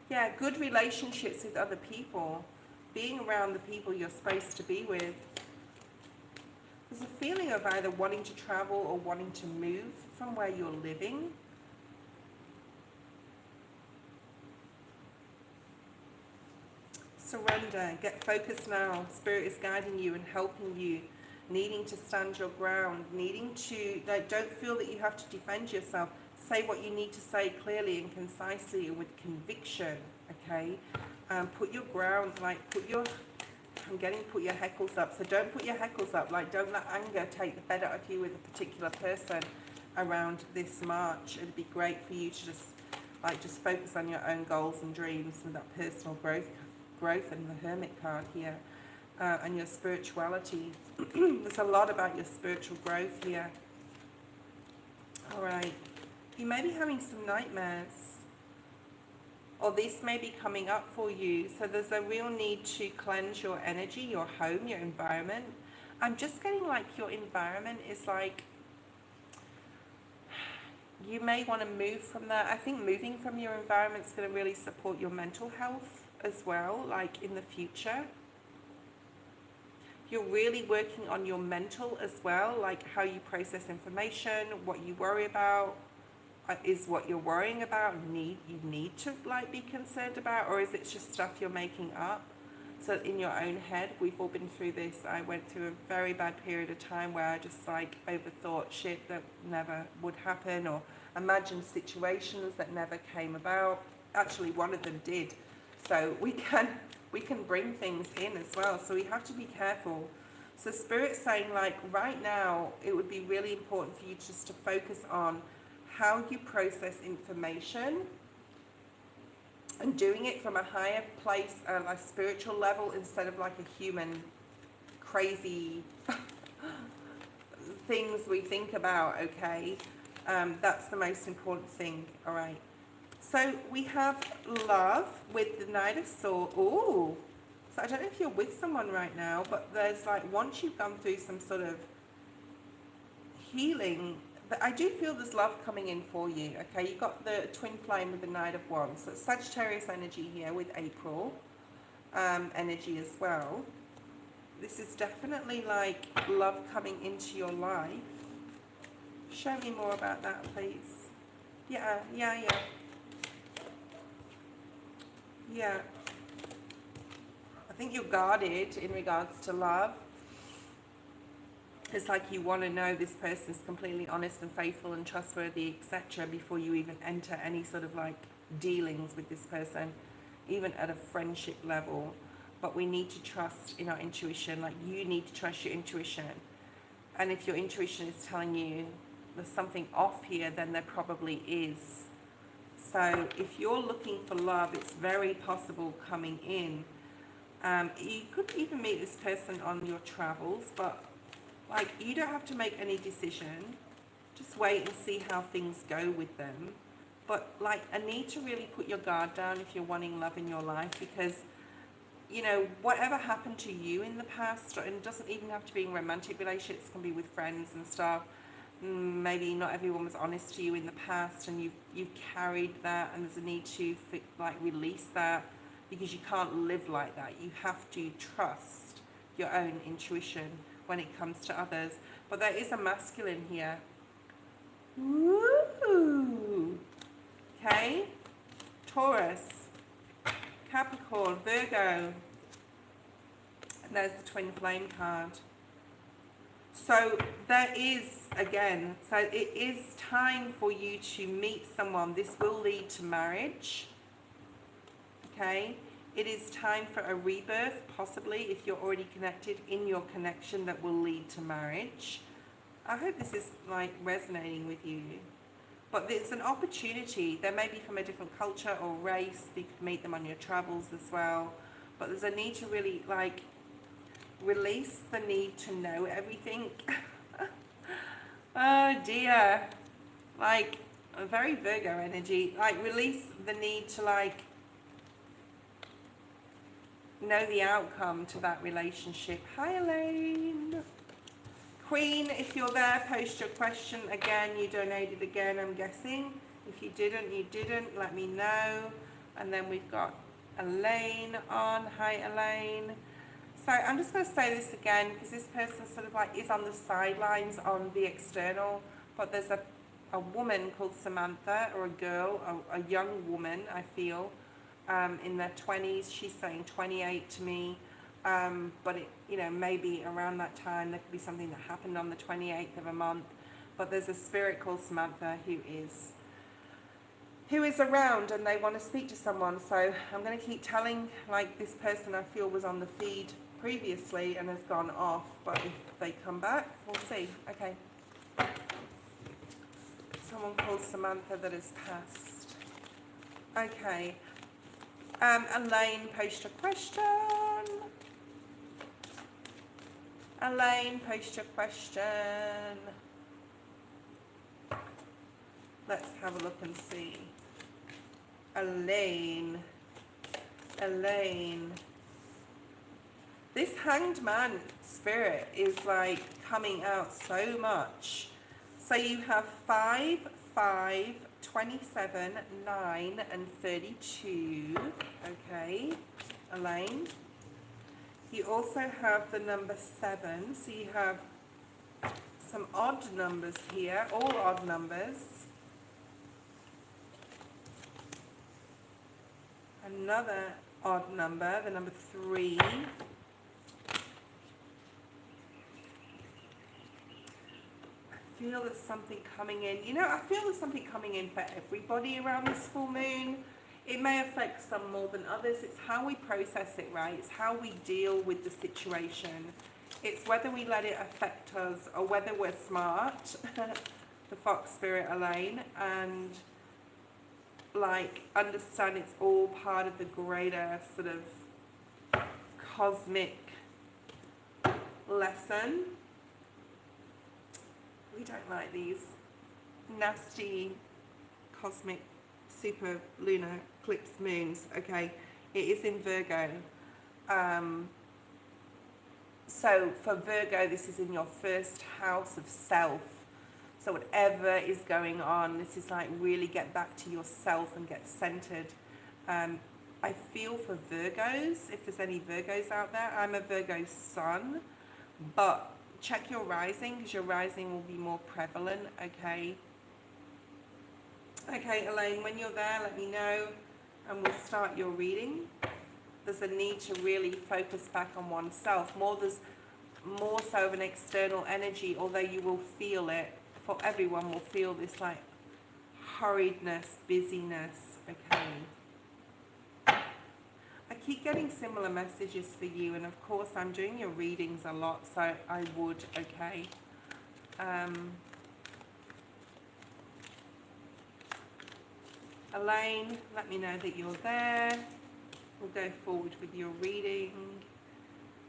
Yeah, good relationships with other people. Being around the people you're supposed to be with. There's a feeling of either wanting to travel or wanting to move from where you're living. Surrender. Get focused now. Spirit is guiding you and helping you. Needing to stand your ground. Needing to... Don't feel that you have to defend yourself. Say what you need to say clearly and concisely and with conviction. Okay? Put your ground, like put your... I'm getting put your heckles up. So don't put your heckles up. Like don't let anger take the better of you with a particular person around this March. It'd be great for you to just focus on your own goals and dreams with that personal growth and the Hermit card here, and your spirituality. There's a lot about your spiritual growth here. All right. You may be having some nightmares. Or this may be coming up for you. So there's a real need to cleanse your energy, your home, your environment. I'm just getting like your environment is like, you may want to move from that. I think moving from your environment is going to really support your mental health as well, like in the future. You're really working on your mental as well, like how you process information, what you worry about. Is what you're worrying about you need to like be concerned about, or is it just stuff you're making up? So in your own head, we've all been through this. I went through a very bad period of time where I just like overthought shit that never would happen, or imagined situations that never came about. Actually, one of them did. So we can bring things in as well. So we have to be careful. So Spirit's saying like right now, it would be really important for you just to focus on how you process information and doing it from a higher place, a spiritual level, instead of like a human crazy things we think about. Okay, that's the most important thing. All right, so we have love with the Knight of Swords. Ooh, so I don't know if you're with someone right now, but there's like, once you've gone through some sort of healing, I do feel there's love coming in for you. Okay, you got the twin flame with the Knight of Wands. So it's Sagittarius energy here with April energy as well. This is definitely like love coming into your life. Show me more about that, please. Yeah. I think you're guarded in regards to love. It's like you want to know this person's completely honest and faithful and trustworthy, etc., before you even enter any sort of like dealings with this person, even at a friendship level. But we need to trust in our intuition. Like, you need to trust your intuition. And if your intuition is telling you there's something off here, then there probably is. So if you're looking for love, it's very possible coming in. You could even meet this person on your travels, but like, you don't have to make any decision. Just wait and see how things go with them. But like, I need to really put your guard down if you're wanting love in your life, because, you know, whatever happened to you in the past, and it doesn't even have to be in romantic relationships, it can be with friends and stuff. Maybe not everyone was honest to you in the past, and you've carried that, and there's a need to like release that, because you can't live like that. You have to trust your own intuition when it comes to others. But there is a masculine here. Woo! Okay? Taurus, Capricorn, Virgo. And there's the twin flame card. So there is, again, so it is time for you to meet someone. This will lead to marriage. Okay? It is time for a rebirth, possibly, if you're already connected, in your connection that will lead to marriage. I hope this is like resonating with you. But there's an opportunity. They may be from a different culture or race. You could meet them on your travels as well. But there's a need to really like release the need to know everything. Oh dear. Like, A very Virgo energy. Like, release the need to, like, know the outcome to that relationship. Hi, Elaine. Queen, if you're there, post your question again. You donated again, I'm guessing. If you didn't, you didn't. Let me know. And then we've got Elaine on. Hi, Elaine. So I'm just going to say this again, because this person sort of like is on the sidelines on the external, but there's a woman called Samantha, or a girl, a young woman, I feel, in their 20s. She's saying 28 to me, but it, you know, maybe around that time there could be something that happened on the 28th of a month. But there's a spirit called Samantha who is around, and they want to speak to someone. So I'm going to keep telling, like, this person I feel was on the feed previously and has gone off, but if they come back, we'll see. Okay. Someone called Samantha that has passed. Okay. Elaine, post your question. Elaine, post your question. Let's have a look and see. Elaine. This Hanged Man spirit is like coming out so much. So you have 5, 5, 27, 9, and 32. Okay, Elaine. You also have the number 7. So you have some odd numbers here, all odd numbers. Another odd number, the number 3. I feel there's something coming in. You know, I feel there's something coming in for everybody around this full moon. It may affect some more than others. It's how we process it, right? It's how we deal with the situation. It's whether we let it affect us or whether we're smart, the Fox Spirit Elaine, and like understand it's all part of the greater sort of cosmic lesson. We don't like these nasty cosmic super lunar eclipse moons. Okay, it is in Virgo. So for Virgo, this is in your first house of self. So whatever is going on, this is like really get back to yourself and get centered. I feel for Virgos, if there's any Virgos out there, I'm a Virgo sun, but check your rising, because your rising will be more prevalent. Okay. Okay, Elaine, when you're there, let me know and we'll start your reading. There's a need to really focus back on oneself. There's more so of an external energy, although you will feel it. For everyone will feel this like hurriedness, busyness. Okay. I keep getting similar messages for you, and of course I'm doing your readings a lot, so I would. Okay. Elaine, let me know that you're there. We'll go forward with your reading.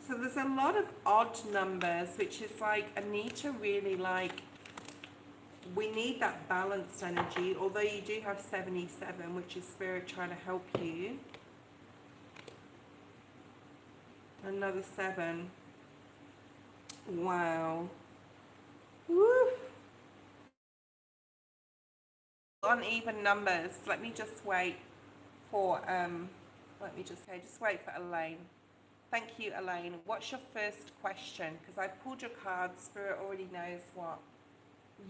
So there's a lot of odd numbers, which is like a need to really like, we need that balanced energy, although you do have 77, which is Spirit trying to help you. Another 7. Wow. Woo. Uneven numbers. Let me just wait for, just wait for Elaine. Thank you, Elaine. What's your first question? Because I've pulled your cards. Spirit already knows what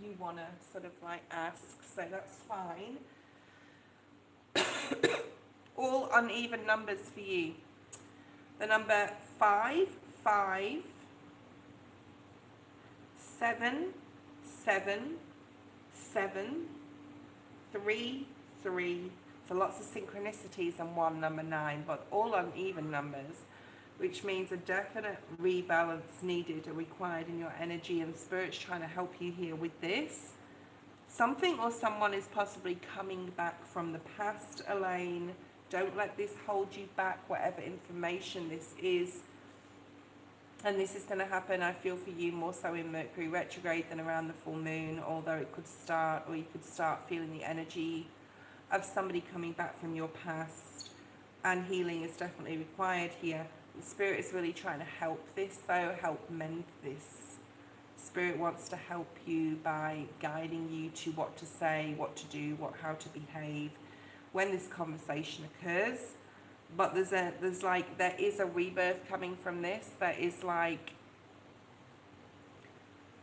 you want to sort of like ask, so that's fine. All uneven numbers for you. The number 5, 5, 7, 7, 7, 3, 3. So lots of synchronicities and one number 9, but all uneven numbers, which means a definite rebalance needed or required in your energy, and Spirit's trying to help you here with this. Something or someone is possibly coming back from the past, Elaine. Don't let this hold you back, whatever information this is. And this is going to happen, I feel, for you more so in Mercury retrograde than around the full moon, although it could start, or you could start feeling the energy of somebody coming back from your past, and healing is definitely required here. The Spirit is really trying to help this, though, help mend this. Spirit wants to help you by guiding you to what to say, what to do, how to behave when this conversation occurs. But there is a rebirth coming from this. There is like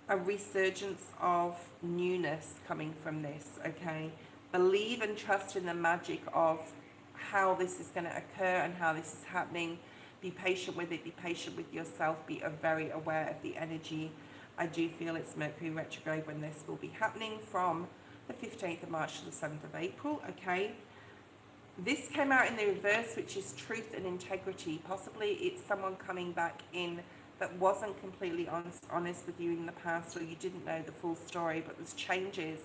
a resurgence of newness coming from this, okay? Believe and trust in the magic of how this is going to occur and how this is happening. Be patient with it, be patient with yourself, be very aware of the energy. I do feel it's Mercury retrograde when this will be happening from the 15th of March to the 7th of April, okay? This came out in the reverse, which is truth and integrity. Possibly it's someone coming back in that wasn't completely honest with you in the past, or you didn't know the full story, but there's changes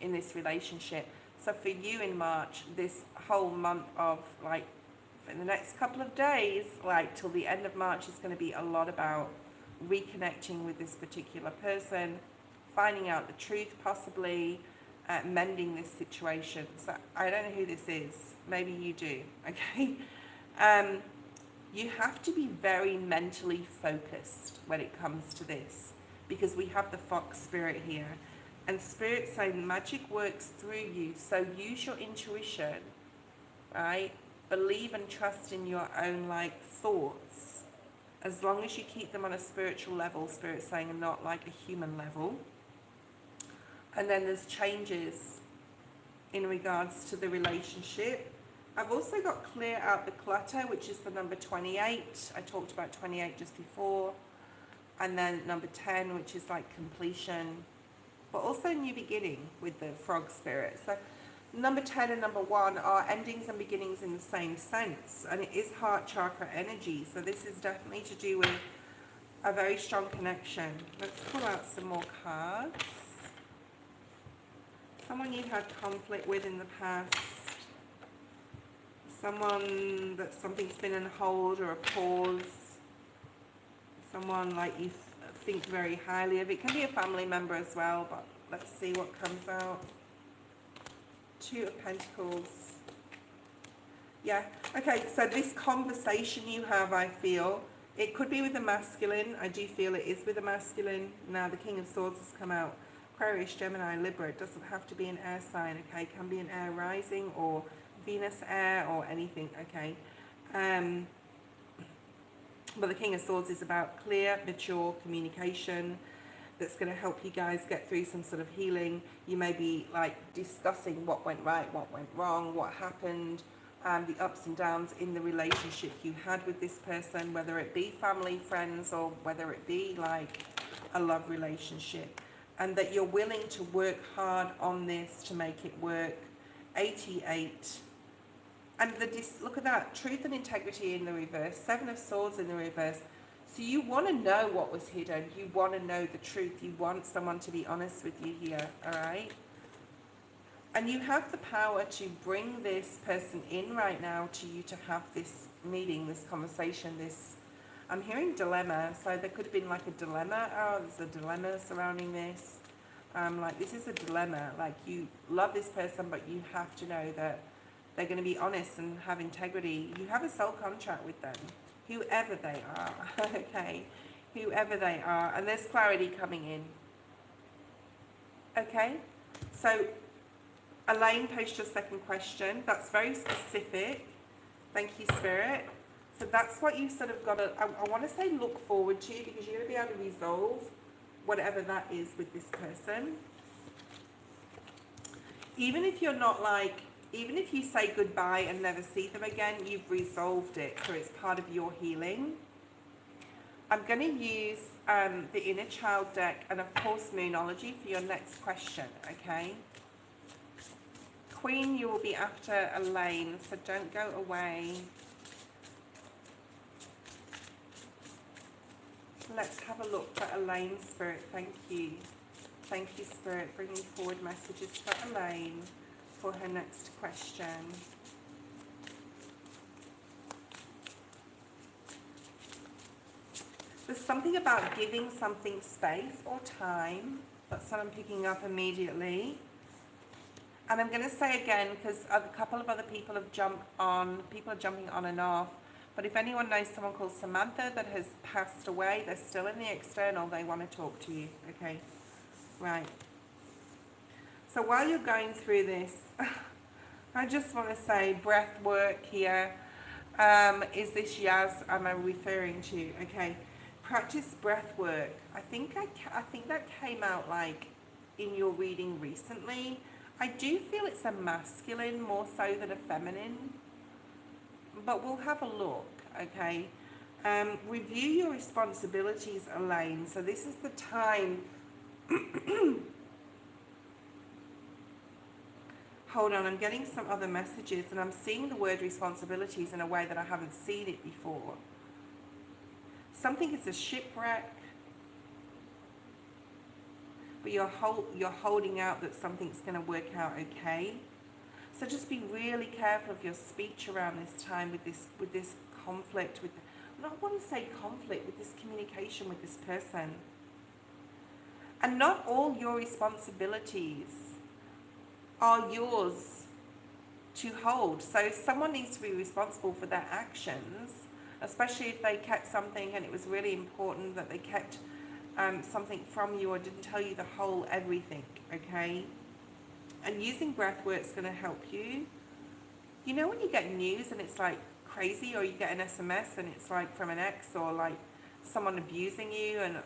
in this relationship. So for you in March, this whole month of like, for the next couple of days, like till the end of March, is going to be a lot about reconnecting with this particular person, finding out the truth, possibly mending this situation. So I don't know who this is. Maybe you do, okay? You have to be very mentally focused when it comes to this, because we have the fox spirit here. And Spirit saying magic works through you, so use your intuition, right? Believe and trust in your own like thoughts, as long as you keep them on a spiritual level, Spirit saying, and not like a human level. And then there's changes in regards to the relationship. I've also got clear out the clutter, which is the number 28. I talked about 28 just before. And then number 10, which is like completion, but also new beginning with the frog spirit. So number 10 and number 1 are endings and beginnings in the same sense. And it is heart chakra energy. So this is definitely to do with a very strong connection. Let's pull out some more cards. Someone you've had conflict with in the past. Someone that something's been on hold or a pause. Someone like you think very highly of. It can be a family member as well, but let's see what comes out. 2 of Pentacles. Yeah, okay, so this conversation you have, I feel, it could be with a masculine. I do feel it is with a masculine. Now the King of Swords has come out. Aquarius, Gemini, Libra. It doesn't have to be an air sign, okay? It can be an air rising or Venus air or anything, okay? But the King of Swords is about clear, mature communication that's going to help you guys get through some sort of healing. You may be like discussing what went right, what went wrong, what happened, the ups and downs in the relationship you had with this person, whether it be family, friends, or whether it be like a love relationship. And that you're willing to work hard on this to make it work. 88. And look at that, truth and integrity in the reverse, 7 of Swords in the reverse. So you want to know what was hidden. You want to know the truth. You want someone to be honest with you here, all right? And you have the power to bring this person in right now to you to have this meeting, this conversation, this... I'm hearing dilemma, so there could have been like a dilemma. Oh, there's a dilemma surrounding this. Like this is a dilemma. Like you love this person, but you have to know that they're going to be honest and have integrity. You have a soul contract with them, whoever they are, okay? Whoever they are. And there's clarity coming in. Okay? So, Elaine posed your second question. That's very specific. Thank you, Spirit. So that's what you sort of got to, I want to say look forward to, because you're going to be able to resolve whatever that is with this person. Even if you're not like, even if you say goodbye and never see them again, you've resolved it, so it's part of your healing. I'm going to use the Inner Child deck and, of course, Moonology for your next question, okay? Queen, you will be after Elaine, so don't go away. Let's have a look for Elaine, Spirit. Thank you. Thank you, Spirit. Bringing forward messages for Elaine for her next question. There's something about giving something space or time. That's what I'm picking up immediately. And I'm going to say again, because a couple of other people have jumped on, people are jumping on and off. But if anyone knows someone called Samantha that has passed away, they're still in the external, they want to talk to you. Okay, right. So while you're going through this, I just want to say breath work here. Is this Yaz am I referring to? Okay, practice breath work. I think that came out like in your reading recently. I do feel it's a masculine more so than a feminine, but we'll have a look, okay? Review your responsibilities, Elaine. So this is the time. Hold on, I'm getting some other messages and I'm seeing the word responsibilities in a way that I haven't seen it before. Something is a shipwreck, but you're holding out that something's going to work out okay. So just be really careful of your speech around this time with this conflict, I don't want to say conflict, with this communication with this person. And not all your responsibilities are yours to hold. So someone needs to be responsible for their actions, especially if they kept something and it was really important that they kept something from you or didn't tell you the whole everything, okay? And using breath work is going to help you. You know when you get news and it's like crazy, or you get an SMS and it's like from an ex or like someone abusing you, and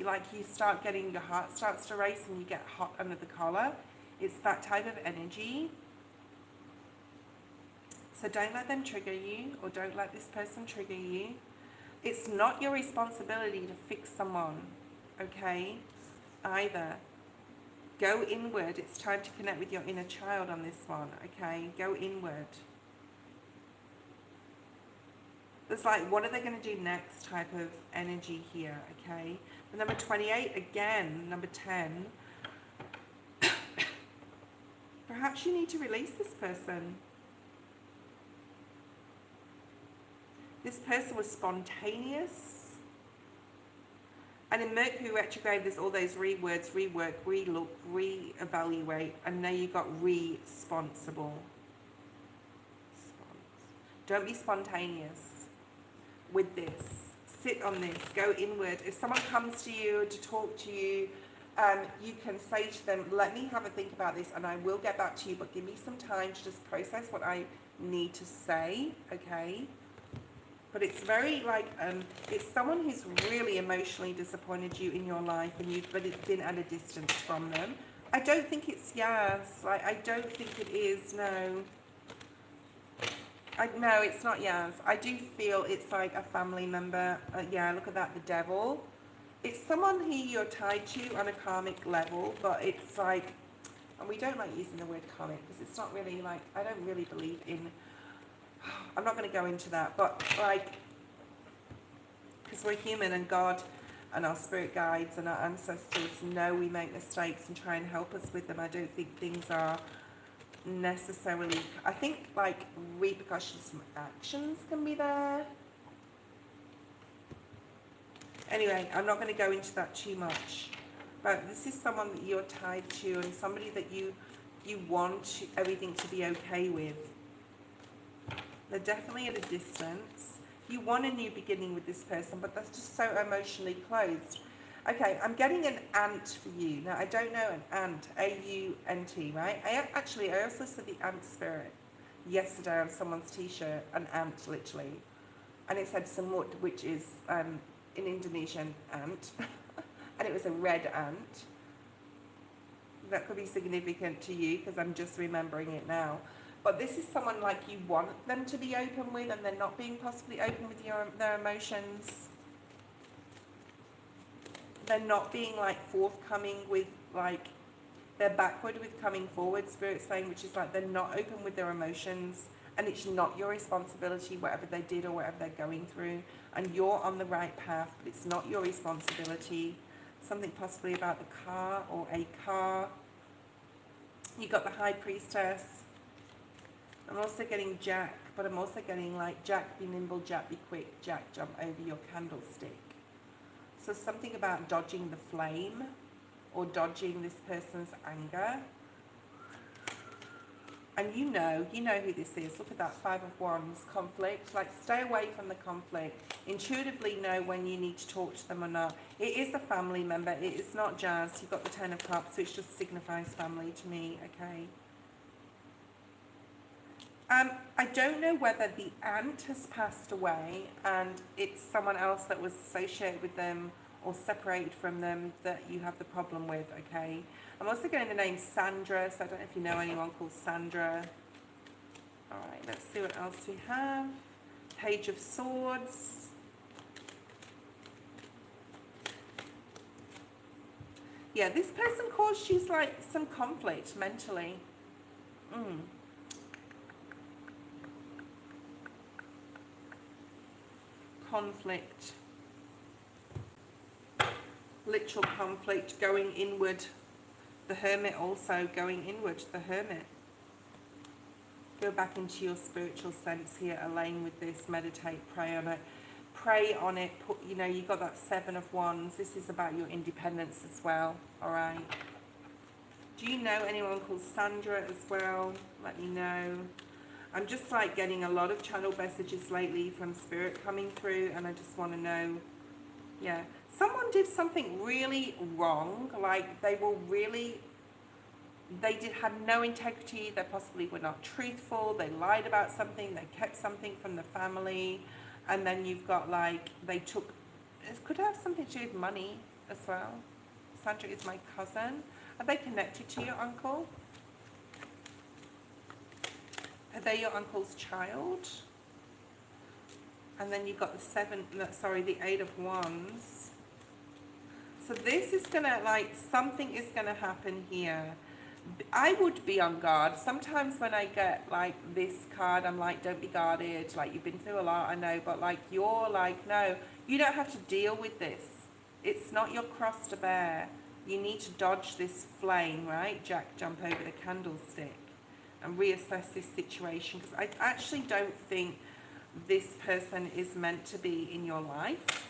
like you start getting, your heart starts to race and you get hot under the collar. It's that type of energy. So don't let them trigger you, or don't let this person trigger you. It's not your responsibility to fix someone, okay, either. Go inward. It's time to connect with your inner child on this one, okay? Go inward. There's like, what are they going to do next type of energy here, okay? The number 28, again, number 10. Perhaps you need to release this person. This person was spontaneous. And in Mercury retrograde, there's all those rewords, rework, relook, re-evaluate, and now you've got responsible. Don't be spontaneous with this. Sit on this. Go inward. If someone comes to you to talk to you, you can say to them, let me have a think about this and I will get back to you, but give me some time to just process what I need to say, okay? But it's very like, it's someone who's really emotionally disappointed you in your life, and but it's been at a distance from them. I don't think it's Yaz. Like, I don't think it is, no. No, it's not Yaz. I do feel it's like a family member. Yeah, look at that, the devil. It's someone who you're tied to on a karmic level, but it's like, and we don't like using the word karmic because it's not really like, I don't really believe in, I'm not going to go into that, but like, because we're human and God and our spirit guides and our ancestors know we make mistakes and try and help us with them. I don't think things are necessarily, I think like repercussions from actions can be there. Anyway, I'm not going to go into that too much, but this is someone that you're tied to and somebody that you want everything to be okay with. They're definitely at a distance. You want a new beginning with this person, but that's just so emotionally closed. Okay, I'm getting an ant for you. Now, I don't know an ant, A-U-N-T, right? I also saw the ant spirit yesterday on someone's t-shirt, an ant, literally. And it said semut, which is an Indonesian ant. And it was a red ant. That could be significant to you because I'm just remembering it now. But this is someone like you want them to be open with, and they're not being possibly open with their emotions. They're not being like forthcoming with, like, they're backward with coming forward, Spirit's saying, which is like they're not open with their emotions, and it's not your responsibility whatever they did or whatever they're going through, and you're on the right path, but it's not your responsibility. Something possibly about the car or a car. You got the High Priestess. I'm also getting Jack, but I'm also getting like Jack, be nimble, Jack, be quick, Jack, jump over your candlestick. So something about dodging the flame or dodging this person's anger. And you know who this is. Look at that, 5 of Wands, conflict. Like, stay away from the conflict. Intuitively know when you need to talk to them or not. It is a family member. It is not Jazz. You've got the 10 of Cups, which just signifies family to me, okay? I don't know whether the aunt has passed away and it's someone else that was associated with them or separated from them that you have the problem with, okay? I'm also getting the name Sandra, so I don't know if you know anyone called Sandra. All right, let's see what else we have. Page of Swords. Yeah, this person caused you like some conflict mentally. Conflict. Literal conflict, going inward. The Hermit also going inward, the Hermit. Go back into your spiritual sense here, Elaine, with this. Meditate, pray on it. Pray on it. Put, you know, you got that 7 of Wands. This is about your independence as well, all right? Do you know anyone called Sandra as well? Let me know. I'm just like getting a lot of channel messages lately from Spirit coming through, and I just want to know, yeah. Someone did something really wrong, like they were really, had no integrity, they possibly were not truthful, they lied about something, they kept something from the family, and then you've got like, it could have something to do with money as well. Sandra is my cousin. Are they connected to your uncle? Are they your uncle's child? And then you've got the 8 of Wands. So this is going to, like, something is going to happen here. I would be on guard. Sometimes when I get, like, this card, I'm like, don't be guarded. Like, you've been through a lot, I know. But, like, you're like, no, you don't have to deal with this. It's not your cross to bear. You need to dodge this flame, right? Jack, jump over the candlestick and reassess this situation. Because I actually don't think this person is meant to be in your life.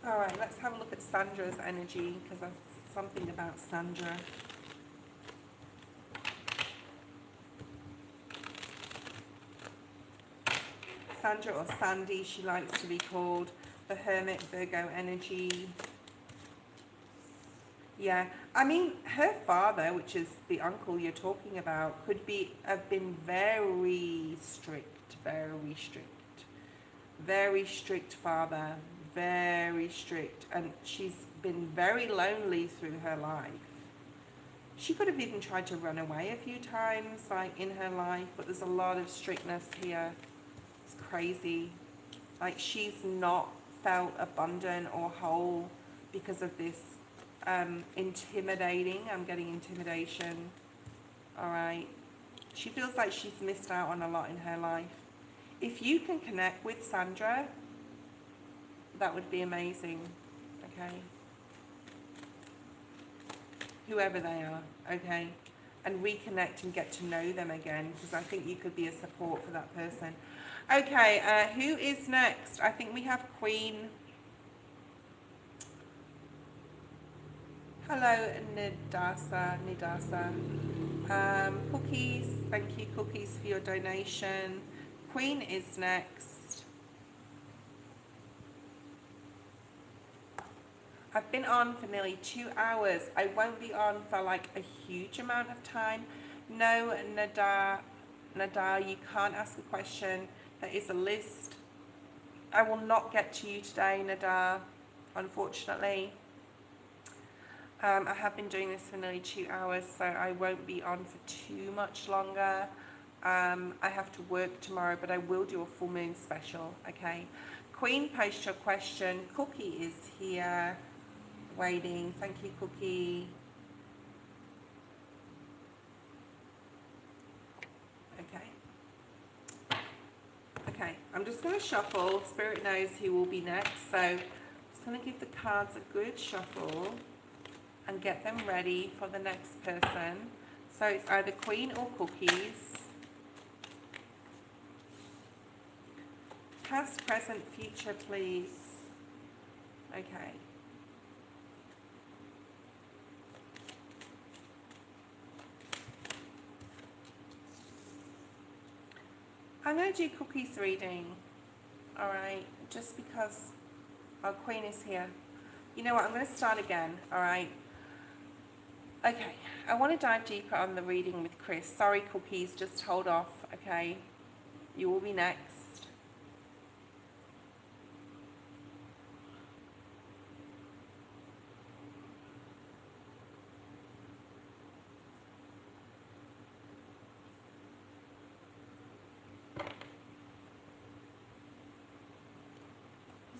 All right, let's have a look at Sandra's energy, because there's something about Sandra. Sandra, or Sandy, she likes to be called. The Hermit, Virgo energy. Yeah, I mean, her father, which is the uncle you're talking about, could have been very strict, very strict. Very strict father, very strict. And she's been very lonely through her life. She could have even tried to run away a few times, like, in her life, but there's a lot of strictness here. It's crazy. Like, she's not felt abundant or whole because of this. Intimidating. I'm getting intimidation. All right. She feels like she's missed out on a lot in her life. If you can connect with Sandra, that would be amazing. Okay. Whoever they are. Okay. And reconnect and get to know them again, because I think you could be a support for that person. Okay. Who is next? I think we have Queen. Hello, Nidasa. Cookies, thank you, Cookies, for your donation. Queen is next. I've been on for nearly 2 hours. I won't be on for like a huge amount of time. No, Nadar, you can't ask a question. There is a list. I will not get to you today, Nadar, unfortunately. I have been doing this for nearly 2 hours, so I won't be on for too much longer. I have to work tomorrow, but I will do a full moon special, okay? Queen, post your question. Cookie is here, waiting. Thank you, Cookie. Okay, I'm just going to shuffle. Spirit knows who will be next, so I'm just going to give the cards a good shuffle and get them ready for the next person. So it's either Queen or Cookies. Past, present, future, please. Okay. I'm going to do cookies reading. Alright, just because our queen is here. You know what, I'm going to start again, alright? Okay, I want to dive deeper on the reading with Chris. Sorry, cookies, just hold off, okay? You will be next.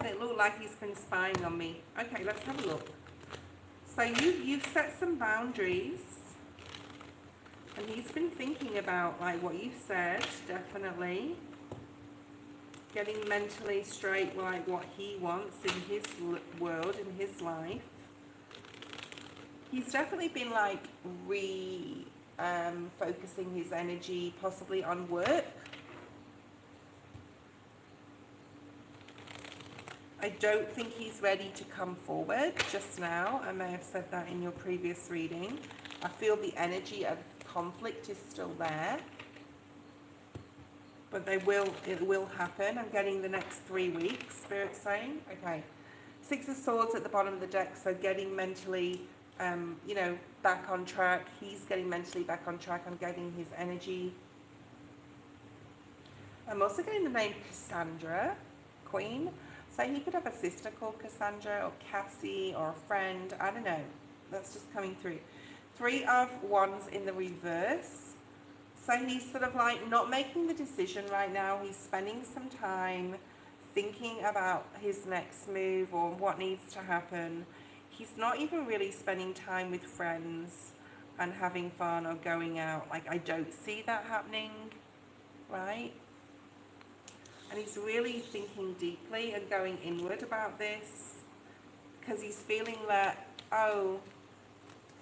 Does it look like he's been spying on me? Okay, let's have a look. So you've set some boundaries, and he's been thinking about like what you've said, definitely. Getting mentally straight, like what he wants in his world, in his life. He's definitely been like focusing his energy possibly on work. I don't think he's ready to come forward just now. I may have said that in your previous reading. I feel the energy of conflict is still there. But it will happen. I'm getting the next 3 weeks, Spirit's saying. Okay. 6 of Swords at the bottom of the deck, so getting mentally, you know, back on track. He's getting mentally back on track. I'm getting his energy. I'm also getting the name Cassandra, Queen. So he could have a sister called Cassandra or Cassie or a friend. I don't know. That's just coming through. 3 of Wands in the reverse. So he's sort of like not making the decision right now. He's spending some time thinking about his next move or what needs to happen. He's not even really spending time with friends and having fun or going out. Like, I don't see that happening, right? And he's really thinking deeply and going inward about this because he's feeling that, oh,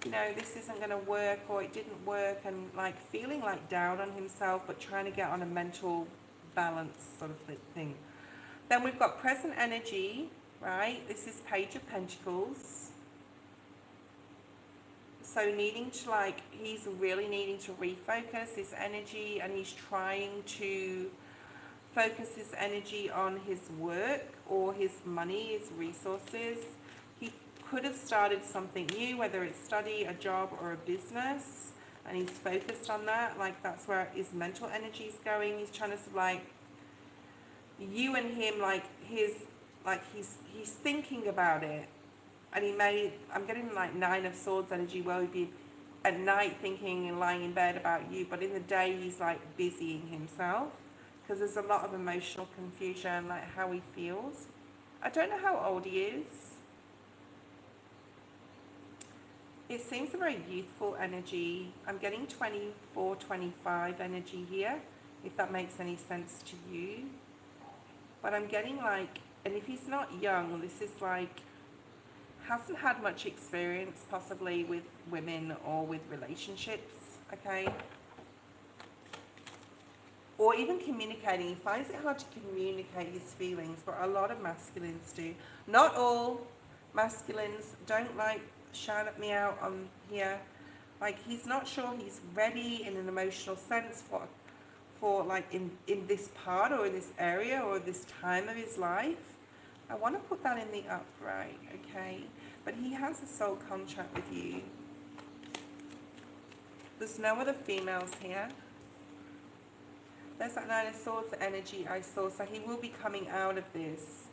you know, this isn't going to work or it didn't work, and like feeling like down on himself but trying to get on a mental balance sort of thing. Then we've got present energy, right? This is Page of Pentacles. So needing to like, he's really needing to refocus his energy, and he's trying to focus his energy on his work or his money, his resources. He could have started something new, whether it's study, a job, or a business, and he's focused on that. Like, that's where his mental energy is going. He's trying to sort of like, you and him, like he's thinking about it, and he may, I'm getting like 9 of Swords energy, where he'd be at night thinking and lying in bed about you, but in the day he's like busying himself, because there's a lot of emotional confusion, like how he feels. I don't know how old he is. It seems a very youthful energy. I'm getting 24, 25 energy here, if that makes any sense to you. But I'm getting like, and if he's not young, this is like, hasn't had much experience possibly with women or with relationships, okay? Or even communicating. He finds it hard to communicate his feelings, but a lot of masculines do. Not all masculines. Don't like shout at me out on here. Like, he's not sure he's ready in an emotional sense for like in this part or in this area or this time of his life. I want to put that in the upright, okay? But he has a soul contract with you. There's no other females here. There's that 9 of Swords energy I saw. So he will be coming out of this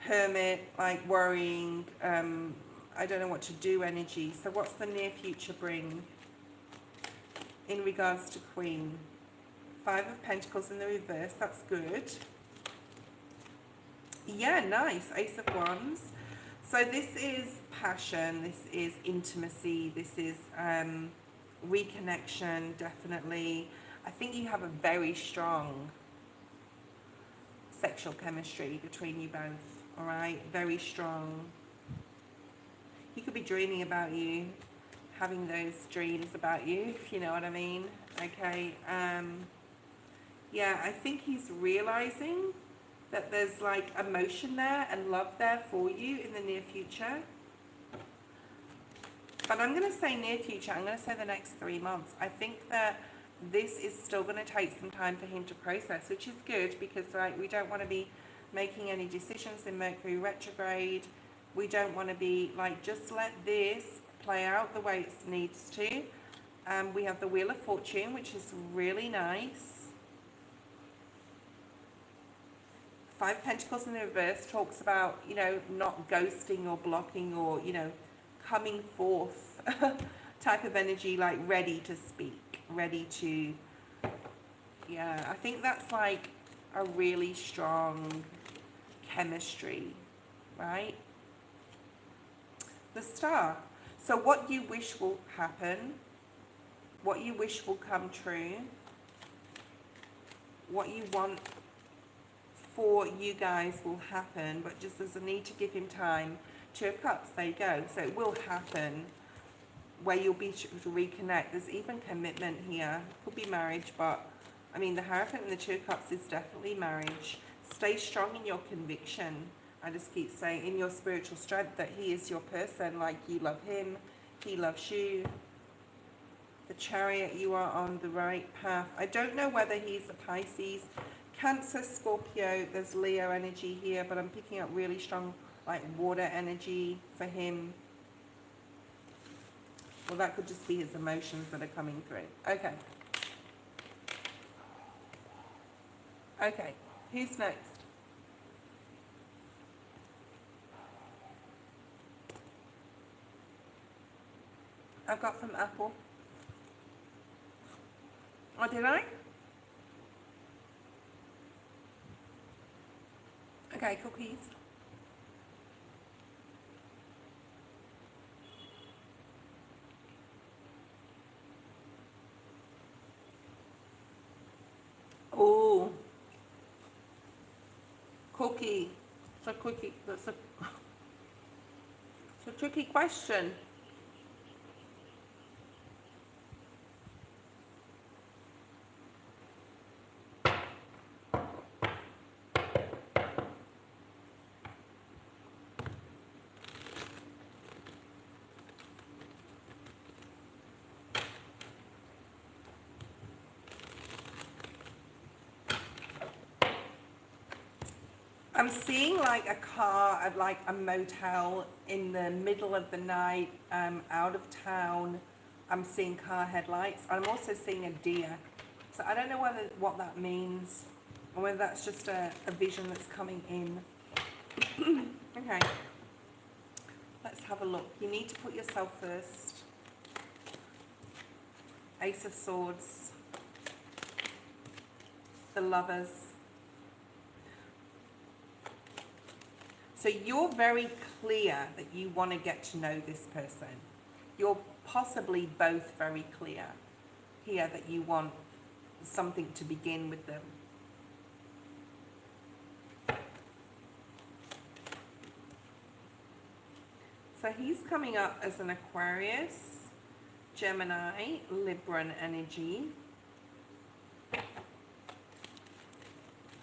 hermit, like worrying, I don't know what to do energy. So what's the near future bring in regards to Queen? 5 of Pentacles in the reverse. That's good. Yeah, nice. Ace of Wands. So this is passion. This is intimacy. This is reconnection, definitely. I think you have a very strong sexual chemistry between you both, all right? Very strong. He could be dreaming about you, having those dreams about you, if you know what I mean, okay? Yeah, I think he's realizing that there's like emotion there and love there for you in the near future. But I'm going to say near future, I'm going to say the next 3 months. I think that this is still going to take some time for him to process, which is good because like we don't want to be making any decisions in Mercury retrograde. We don't want to be like, just let this play out the way it needs to. We have the Wheel of Fortune, which is really nice. Five of Pentacles in the reverse talks about, you know, not ghosting or blocking or, you know, coming forth type of energy, like ready to speak, ready to, yeah, I think that's like a really strong chemistry, right? The Star. So what you wish will happen, what you wish will come true, what you want for you guys will happen, but just there's a need to give him time. Two of Cups, there you go. So it will happen where you'll be to reconnect. There's even commitment here. Could be marriage, but I mean the Hierophant and the Two of Cups is definitely marriage. Stay strong in your conviction. I just keep saying in your spiritual strength that he is your person, like you love him, he loves you. The Chariot, you are on the right path. I don't know whether he's a Pisces, Cancer, Scorpio, there's Leo energy here, but I'm picking up really strong like water energy for him. Well, that could just be his emotions that are coming through. Okay. Okay, who's next? I've got from Apple. Oh, did I? Okay, cookies. Oh, cookie. It's a cookie. That's a, it's a tricky question. I'm seeing like a car at like a motel in the middle of the night, out of town. I'm seeing car headlights. I'm also seeing a deer. So I don't know what that means or whether that's just a vision that's coming in. Okay, let's have a look. You need to put yourself first. Ace of Swords. The Lovers. So you're very clear that you want to get to know this person. You're possibly both very clear here that you want something to begin with them. So he's coming up as an Aquarius, Gemini, Libran energy.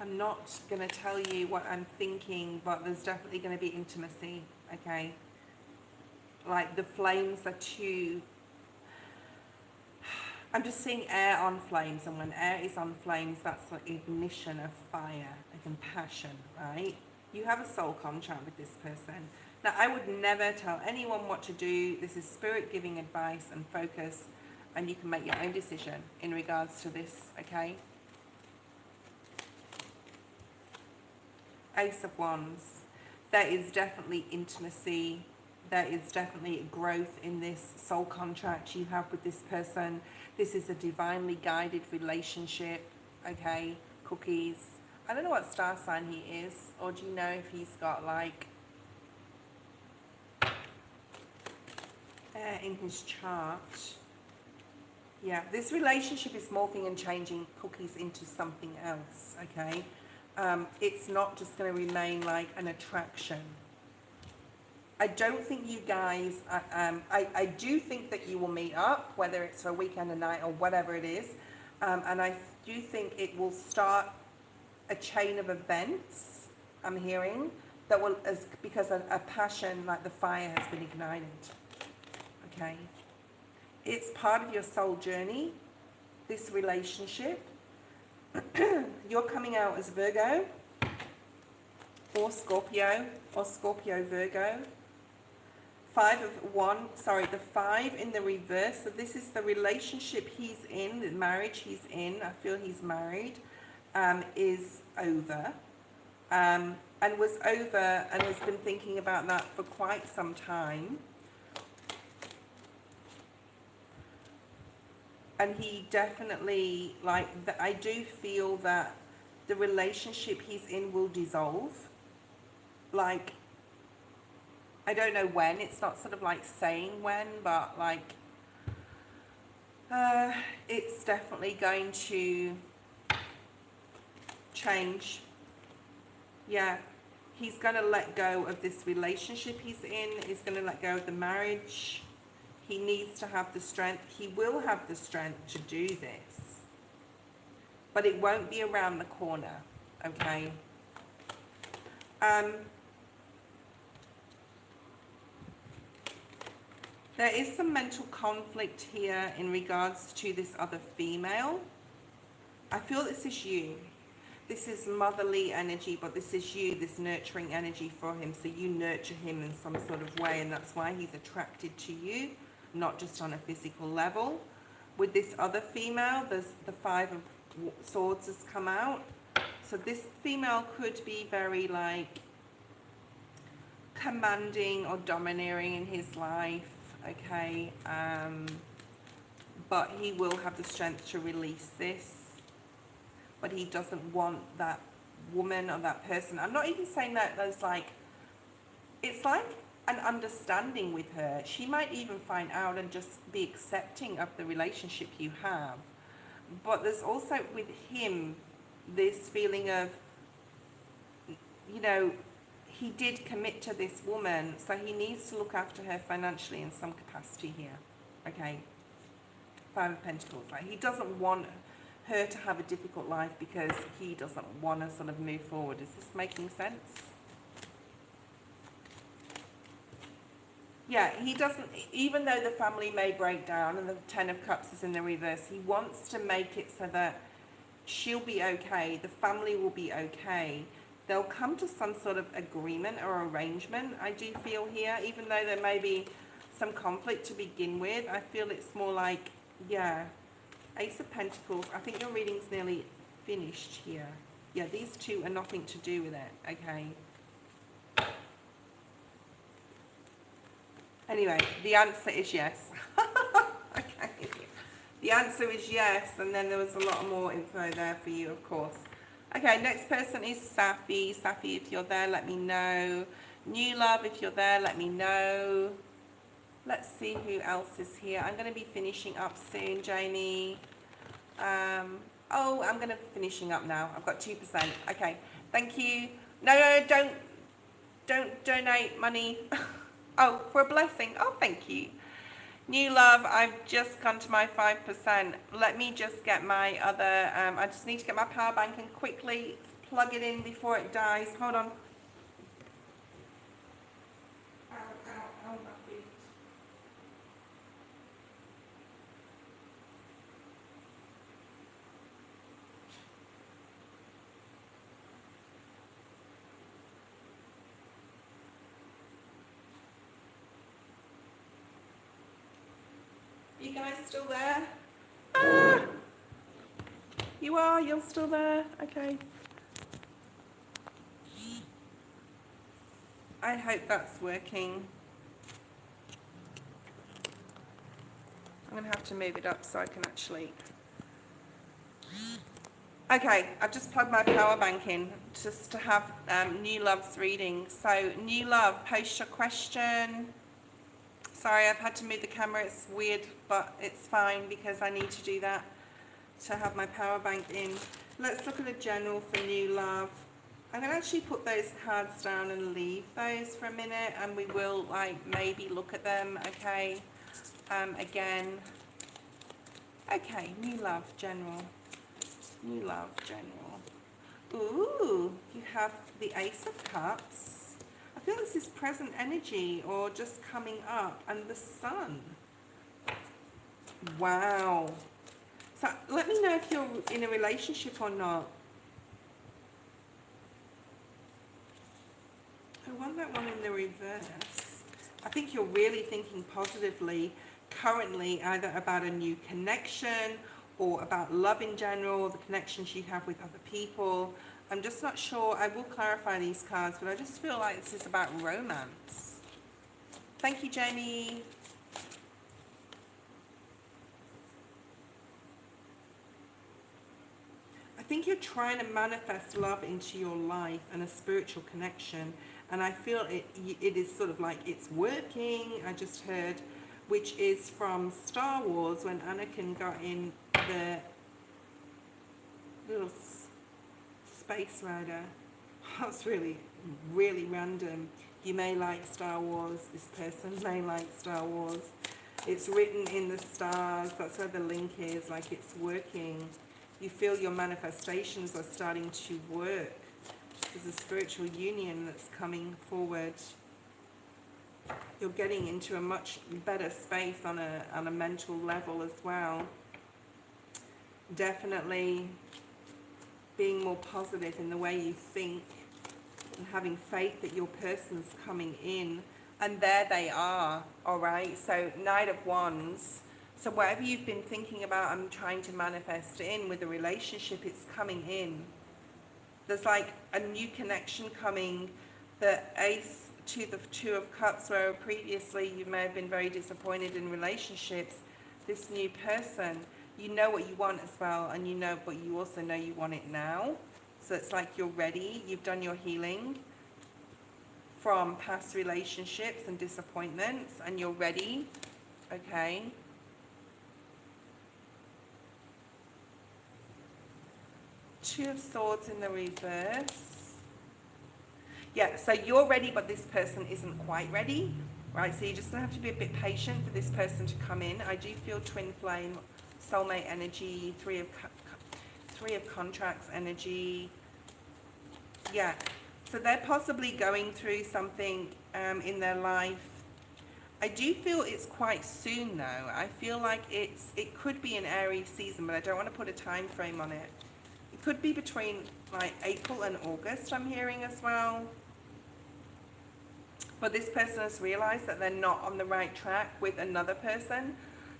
I'm not going to tell you what I'm thinking, but there's definitely going to be intimacy, okay? Like the flames are too... I'm just seeing air on flames, and when air is on flames, that's like ignition of fire and passion, right? You have a soul contract with this person. Now, I would never tell anyone what to do. This is spirit giving advice and focus, and you can make your own decision in regards to this, okay? Ace of Wands. There is definitely intimacy. There is definitely growth in this soul contract you have with this person. This is a divinely guided relationship. Okay, cookies. I don't know what star sign he is, or do you know if he's got like air in his chart? Yeah, this relationship is morphing and changing, cookies, into something else, okay? It's not just going to remain like an attraction. I don't think you guys, I do think that you will meet up, whether it's for a weekend, a night, or whatever it is. And I do think it will start a chain of events I'm hearing, that will, as because a passion like the fire has been ignited. Okay, it's part of your soul journey, this relationship. You're coming out as Virgo or Scorpio Virgo. The 5 in the reverse. So this is the relationship he's in, the marriage he's in. I feel he's married, is over. And was over and has been thinking about that for quite some time. And he definitely, I do feel that the relationship he's in will dissolve. Like, I don't know when, it's not sort of like saying when, but like, it's definitely going to change. Yeah, he's going to let go of this relationship he's in. He's going to let go of the marriage. He needs to have the strength. He will have the strength to do this. But it won't be around the corner, okay? There is some mental conflict here in regards to this other female. I feel this is you. This is motherly energy, but this is you, this nurturing energy for him. So you nurture him in some sort of way, and that's why he's attracted to you, not just on a physical level. With this other female, there's the 5 of Swords has come out. So this female could be very like commanding or domineering in his life, okay? But he will have the strength to release this. But he doesn't want that woman or that person. I'm not even saying that there's like, it's like an understanding with her. She might even find out and just be accepting of the relationship you have. But there's also with him this feeling of, you know, he did commit to this woman, so he needs to look after her financially in some capacity here, okay? 5 of Pentacles. Like, he doesn't want her to have a difficult life because he doesn't want to sort of move forward. Is this making sense? Yeah, he doesn't, even though the family may break down and the 10 of Cups is in the reverse, he wants to make it so that she'll be okay, the family will be okay. They'll come to some sort of agreement or arrangement, I do feel here, even though there may be some conflict to begin with. I feel it's more like, yeah, Ace of Pentacles. I think your reading's nearly finished here. Yeah, these two are nothing to do with it, okay? Anyway, the answer is yes. Okay. The answer is yes, and then there was a lot more info there for you, of course. Okay, next person is Safi. Safi, if you're there, let me know. New love, if you're there, let me know. Let's see who else is here. I'm going to be finishing up soon, Jamie. Oh, I'm going to be finishing up now. I've got 2%. Okay, thank you. No, don't donate money. Oh, for a blessing. Oh, thank you. New love, I've just gone to my 5%. Let me just get my other, I just need to get my power bank and quickly plug it in before it dies. Hold on. Ow, my feet. You guys still there? Ah! You are? You're still there? Okay. I hope that's working. I'm going to have to move it up so I can actually... Okay, I've just plugged my power bank in just to have New Love's reading. So, New Love, post your question. Sorry, I've had to move the camera. It's weird, but it's fine because I need to do that to have my power bank in. Let's look at a general for New Love. I'm going to actually put those cards down and leave those for a minute, and we will like maybe look at them, okay, again. Okay, New Love, general. New love, general. Ooh, you have the Ace of Cups. I feel this is present energy or just coming up, and the Sun. Wow. So let me know if you're in a relationship or not. I want that one in the reverse. I think you're really thinking positively currently, either about a new connection or about love in general, the connections you have with other people. I'm just not sure. I will clarify these cards, but I just feel like this is about romance. Thank you, Jamie. I think you're trying to manifest love into your life and a spiritual connection, and I feel it is sort of like it's working. I just heard, which is from Star Wars, when Anakin got in the little space rider. That's really, really random. You may like Star Wars. This person may like Star Wars. It's written in the stars. That's where the link is. Like, it's working. You feel your manifestations are starting to work. There's a spiritual union that's coming forward. You're getting into a much better space on a mental level as well. Definitely being more positive in the way you think and having faith that your person's coming in. And there they are, all right? So Knight of Wands. So whatever you've been thinking about and trying to manifest in with a relationship, it's coming in. There's like a new connection coming. The Ace to the Two of Cups, where previously you may have been very disappointed in relationships. This new person, you know what you want as well, and you know, but you also know you want it now. So it's like you're ready. You've done your healing from past relationships and disappointments, and you're ready. Okay. Two of Swords in the reverse. Yeah, so you're ready, but this person isn't quite ready, right? So you're just going to have to be a bit patient for this person to come in. I do feel twin flame, soulmate energy, three of contracts energy. Yeah, so they're possibly going through something in their life. I do feel it's quite soon though. I feel like it could be an Aries season, but I don't want to put a time frame on it. It could be between like April and August, I'm hearing as well. But this person has realized that they're not on the right track with another person.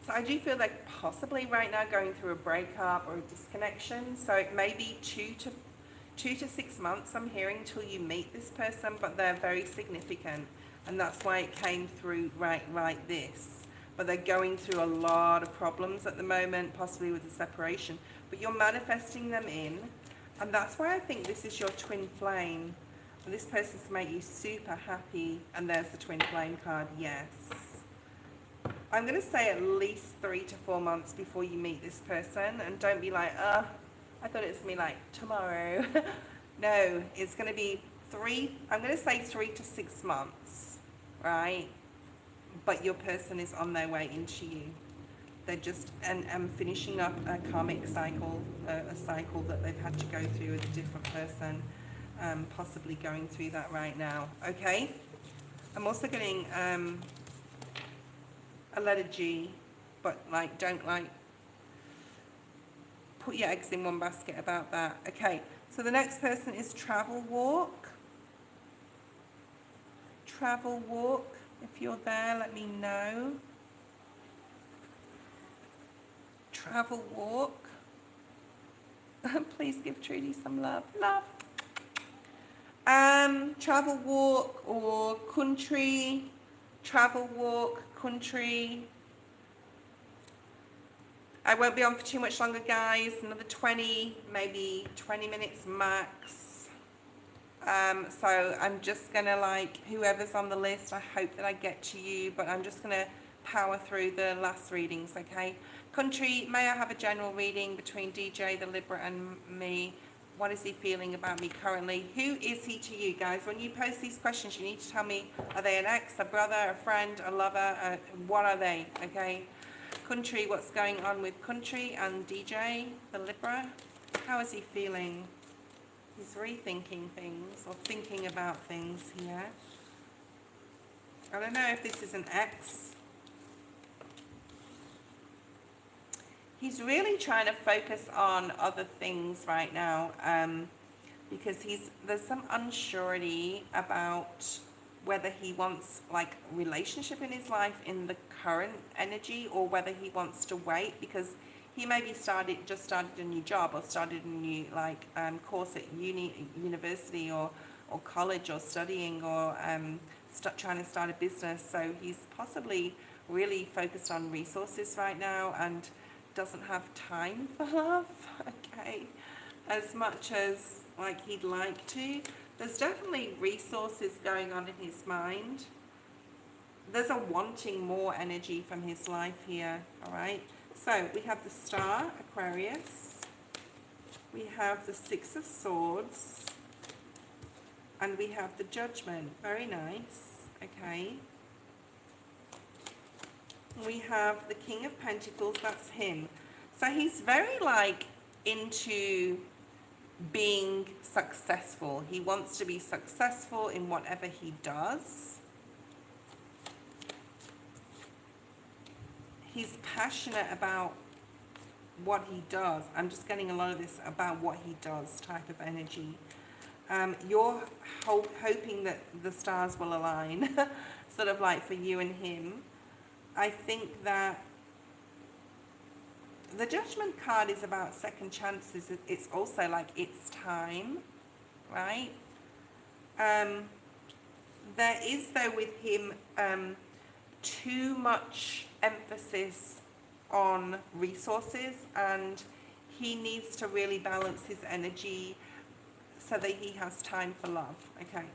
So I do feel like possibly right now going through a breakup or a disconnection. So it may be 2 to 6 months, I'm hearing, till you meet this person, but they're very significant. And that's why it came through right like this. But they're going through a lot of problems at the moment, possibly with the separation. But you're manifesting them in. And that's why I think this is your twin flame. And this person's to make you super happy. And there's the twin flame card, yes. I'm going to say at least 3 to 4 months before you meet this person. And don't be like, I thought it was going to be like tomorrow. No, it's going to be I'm going to say 3 to 6 months, right? But your person is on their way into you. They're just and finishing up a karmic cycle, a cycle that they've had to go through with a different person, possibly going through that right now. Okay? I'm also getting a letter G, but like don't like put your eggs in one basket about that. Okay, so the next person is Travel Walk. Travel Walk, if you're there, let me know. Travel Walk. Please give Trudy some love. Love. Travel Walk or Country. Travel Walk, Country. I won't be on for too much longer, guys. Another 20, maybe 20 minutes max. So I'm just gonna, like, whoever's on the list, I hope that I get to you, but I'm just gonna power through the last readings, okay? Country, may I have a general reading between DJ, the Libra, and me? What is he feeling about me currently? Who is he to you, guys? When you post these questions, you need to tell me, are they an ex, a brother, a friend, a lover? What are they, okay? Country, what's going on with Country and DJ, the Libra? How is he feeling? He's rethinking things or thinking about things here. I don't know if this is an ex. He's really trying to focus on other things right now, because there's some unsurety about whether he wants like relationship in his life in the current energy, or whether he wants to wait, because he maybe just started a new job, or started a new course at university or college, or studying, or trying to start a business. So he's possibly really focused on resources right now and doesn't have time for love, okay, as much as like he'd like to. There's definitely resources going on in his mind. There's a wanting more energy from his life here, all right? So we have the Star, Aquarius. We have the Six of Swords. And we have the Judgment. Very nice, okay. We have the King of Pentacles, that's him. So he's very like into being successful. He wants to be successful in whatever he does. He's passionate about what he does. I'm just getting a lot of this about what he does type of energy. You're hoping that the stars will align, sort of like for you and him. I think that the Judgment card is about second chances. It's also like it's time, right? There is, though, with him too much emphasis on resources, and he needs to really balance his energy so that he has time for love, okay?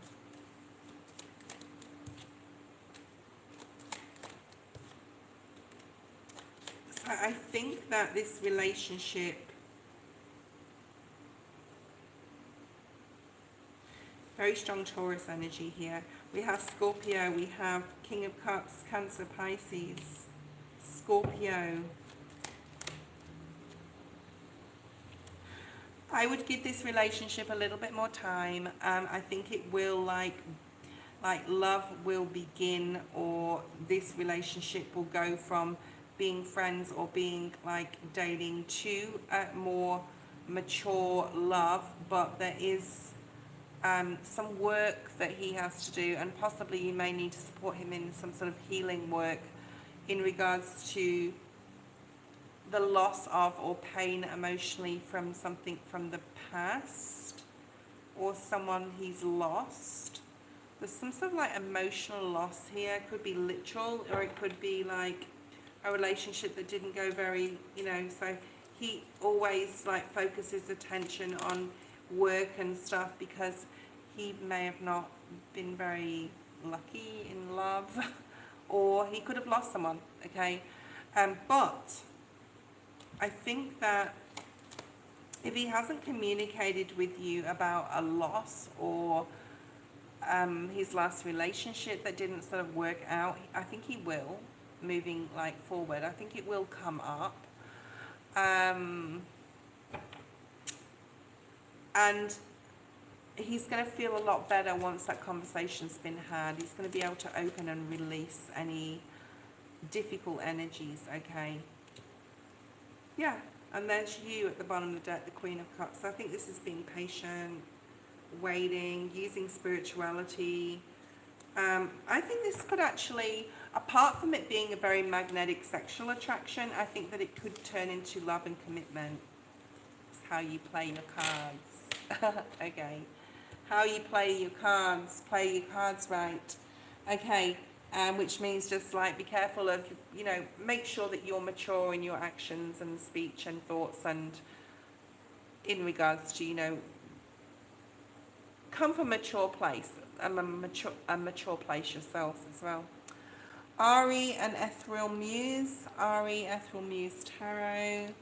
So I think that this relationship, very strong Taurus energy here. We have Scorpio, we have King of Cups, Cancer, Pisces, Scorpio. I would give this relationship a little bit more time. I think it will like love will begin, or this relationship will go from being friends or being like dating to a more mature love, but there is some work that he has to do, and possibly you may need to support him in some sort of healing work in regards to the loss of or pain emotionally from something from the past, or someone he's lost. There's some sort of like emotional loss here. It could be literal, or it could be like a relationship that didn't go very, so he always like focuses attention on work and stuff because he may have not been very lucky in love, or he could have lost someone, okay? But I think that if he hasn't communicated with you about a loss or his last relationship that didn't sort of work out, I think he will, moving like forward. I think it will come up. And he's going to feel a lot better once that conversation's been had. He's going to be able to open and release any difficult energies, okay? Yeah, and there's you at the bottom of the deck, the Queen of Cups. So I think this is being patient, waiting, using spirituality. I think this could actually, apart from it being a very magnetic sexual attraction, I think that it could turn into love and commitment. It's how you play your cards. Okay. How you play your cards right. Okay. Which means just like be careful of, make sure that you're mature in your actions and speech and thoughts, and in regards to, come from a mature place, a mature place yourself as well. Ari and Ethereal Muse. Ari, Ethereal Muse Tarot.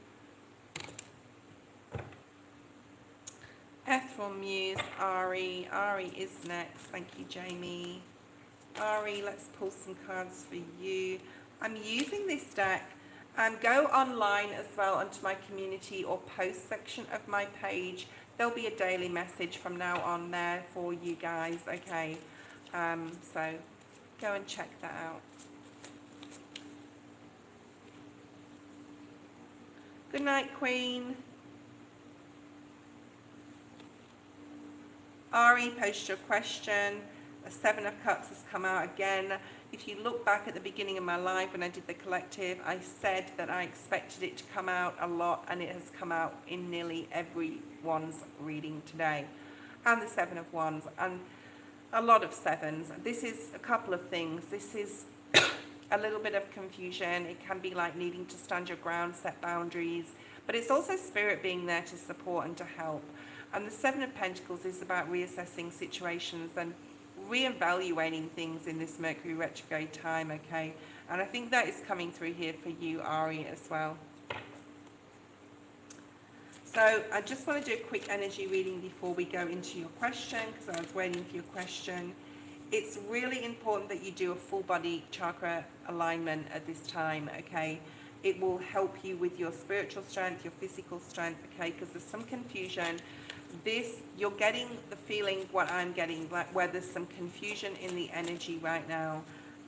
Ethereal Muse, Ari. Ari is next. Thank you, Jamie. Ari, let's pull some cards for you. I'm using this deck Go online as well onto my community or post section of my page. There'll be a daily message from now on there for you guys, okay? So go and check that out. Good night, Queen. Ari, post your question. The Seven of Cups has come out again. If you look back at the beginning of my live when I did the collective, I said that I expected it to come out a lot, and it has come out in nearly everyone's reading today. And the Seven of Wands, and a lot of sevens. This is a couple of things. This is a little bit of confusion. It can be like needing to stand your ground, set boundaries, but it's also spirit being there to support and to help. And the Seven of Pentacles is about reassessing situations and reevaluating things in this Mercury retrograde time, okay? And I think that is coming through here for you, Ari, as well. So I just want to do a quick energy reading before we go into your question, because I was waiting for your question. It's really important that you do a full body chakra alignment at this time, okay? It will help you with your spiritual strength, your physical strength, okay? Because there's some confusion. You're getting the feeling what I'm getting, like where there's some confusion in the energy right now,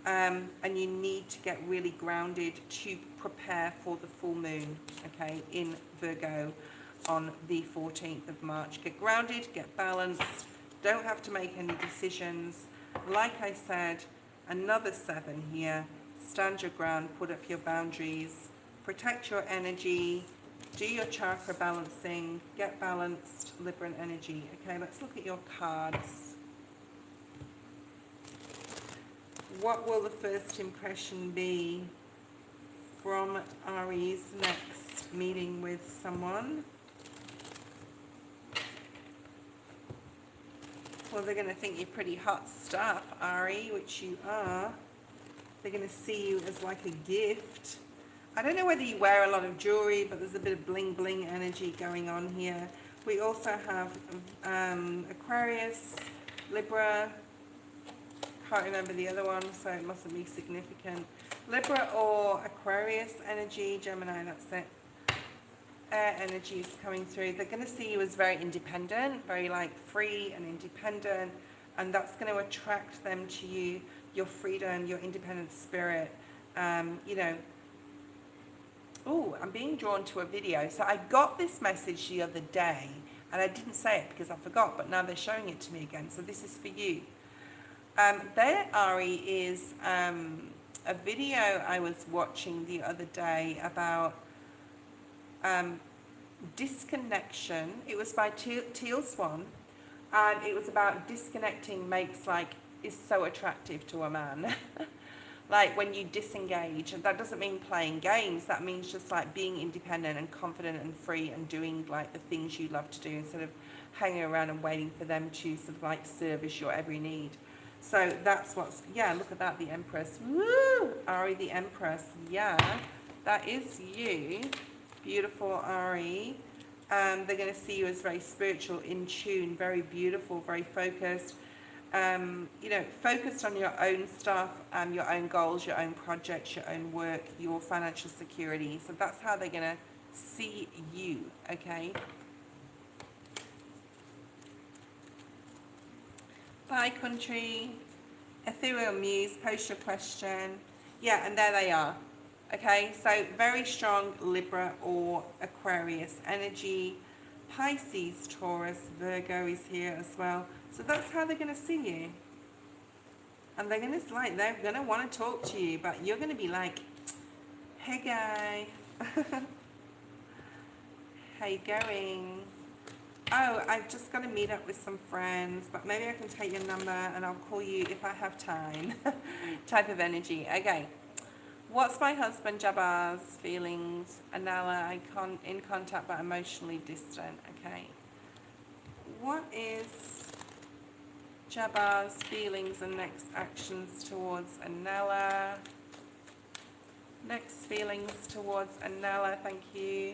and you need to get really grounded to prepare for the full moon, okay, in Virgo on the 14th of March. Get grounded, get balanced, don't have to make any decisions. Like I said, another 7 here. Stand your ground, put up your boundaries, protect your energy, do your chakra balancing, get balanced, Libran energy. Okay, let's look at your cards. What will the first impression be from Ari's next meeting with someone? Well, they're going to think you're pretty hot stuff, Ari, which you are. They're going to see you as like a gift. I don't know whether you wear a lot of jewelry, but there's a bit of bling bling energy going on here. We also have Aquarius, Libra, can't remember the other one, so it mustn't be significant. Libra or Aquarius energy, Gemini, that's it. Air energy is coming through. They're going to see you as very independent, very like free and independent, and that's going to attract them to you, your freedom, your independent spirit, you know. Oh, I'm being drawn to a video. So I got this message the other day, and I didn't say it because I forgot, but now they're showing it to me again. So this is for you. There, Ari, is a video I was watching the other day about disconnection. It was by Teal Swan, and it was about disconnecting is so attractive to a man. Like when you disengage, and that doesn't mean playing games, that means just like being independent and confident and free and doing like the things you love to do instead of hanging around and waiting for them to sort of like service your every need. So that's yeah, look at that, the Empress. Woo! Ari the Empress, yeah, that is you. Beautiful, Ari. They're going to see you as very spiritual, in tune, very beautiful, very focused. You know, focused on your own stuff, your own goals, your own projects, your own work, your financial security. So that's how they're going to see you, okay? Bye, country. Ethereal Muse, post your question. Yeah, and there they are. Okay, so very strong Libra or Aquarius energy. Pisces, Taurus, Virgo is here as well. So that's how they're going to see you. And they're going to want to talk to you, but you're going to be like, hey guy, how you going? Oh, I've just got to meet up with some friends, but maybe I can take your number and I'll call you if I have time. Type of energy. Okay. What's my husband Jabbar's feelings? Anala, in contact but emotionally distant. Okay. What is Jabbar's feelings and next actions towards Anala? Next feelings towards Anala, thank you.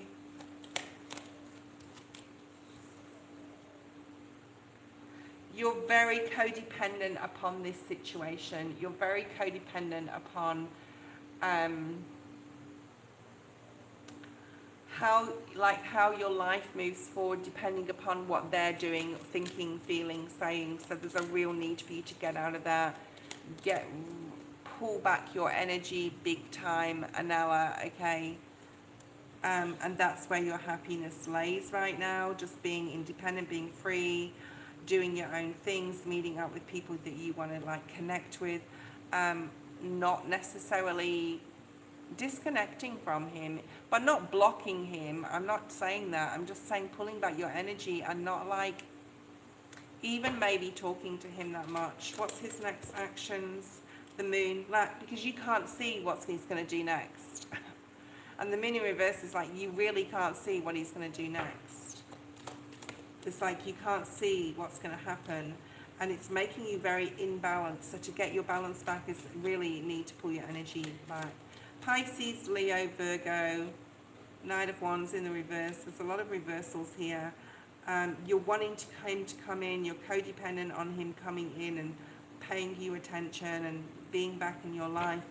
You're very codependent upon this situation. You're very codependent upon how your life moves forward depending upon what they're doing, thinking, feeling, saying. So there's a real need for you to get out of that, pull back your energy big time, Anella, okay? And that's where your happiness lays right now, just being independent, being free, doing your own things, meeting up with people that you want to like connect with, not necessarily disconnecting from him, but not blocking him. I'm not saying that. I'm just saying pulling back your energy and not like even maybe talking to him that much. What's his next actions? The moon, like, because you can't see what he's going to do next. And the moon in reverse is like you really can't see what he's going to do next. It's like you can't see what's going to happen, and it's making you very imbalanced. So to get your balance back is really need to pull your energy back. Pisces, Leo, Virgo, Knight of Wands in the reverse. There's a lot of reversals here. You're wanting him to come in. You're codependent on him coming in and paying you attention and being back in your life.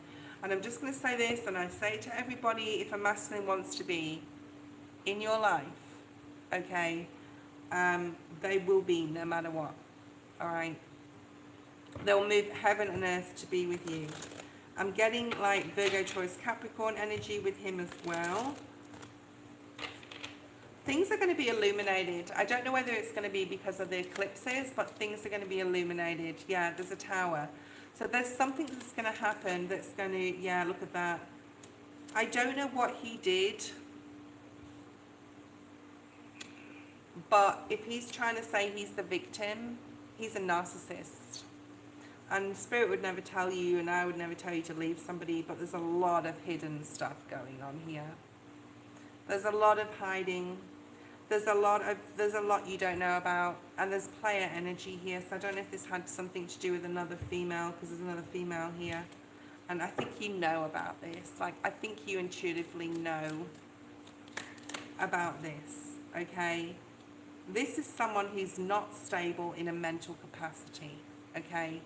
And I'm just going to say this, and I say it to everybody, if a masculine wants to be in your life, okay, they will be no matter what, all right? They'll move heaven and earth to be with you. I'm getting like Virgo, Taurus, Capricorn energy with him as well. Things are going to be illuminated. I don't know whether it's going to be because of the eclipses, but things are going to be illuminated. Yeah, there's a tower. So there's something that's going to happen that's going to, yeah, look at that. I don't know what he did, but if he's trying to say he's the victim, he's a narcissist. And Spirit would never tell you, and I would never tell you to leave somebody, but there's a lot of hidden stuff going on here. There's a lot of hiding. There's a lot you don't know about, and there's player energy here. So I don't know if this had something to do with another female, because there's another female here, and I think you know about this. Like, I think you intuitively know about this. Okay, this is someone who's not stable in a mental capacity. Okay,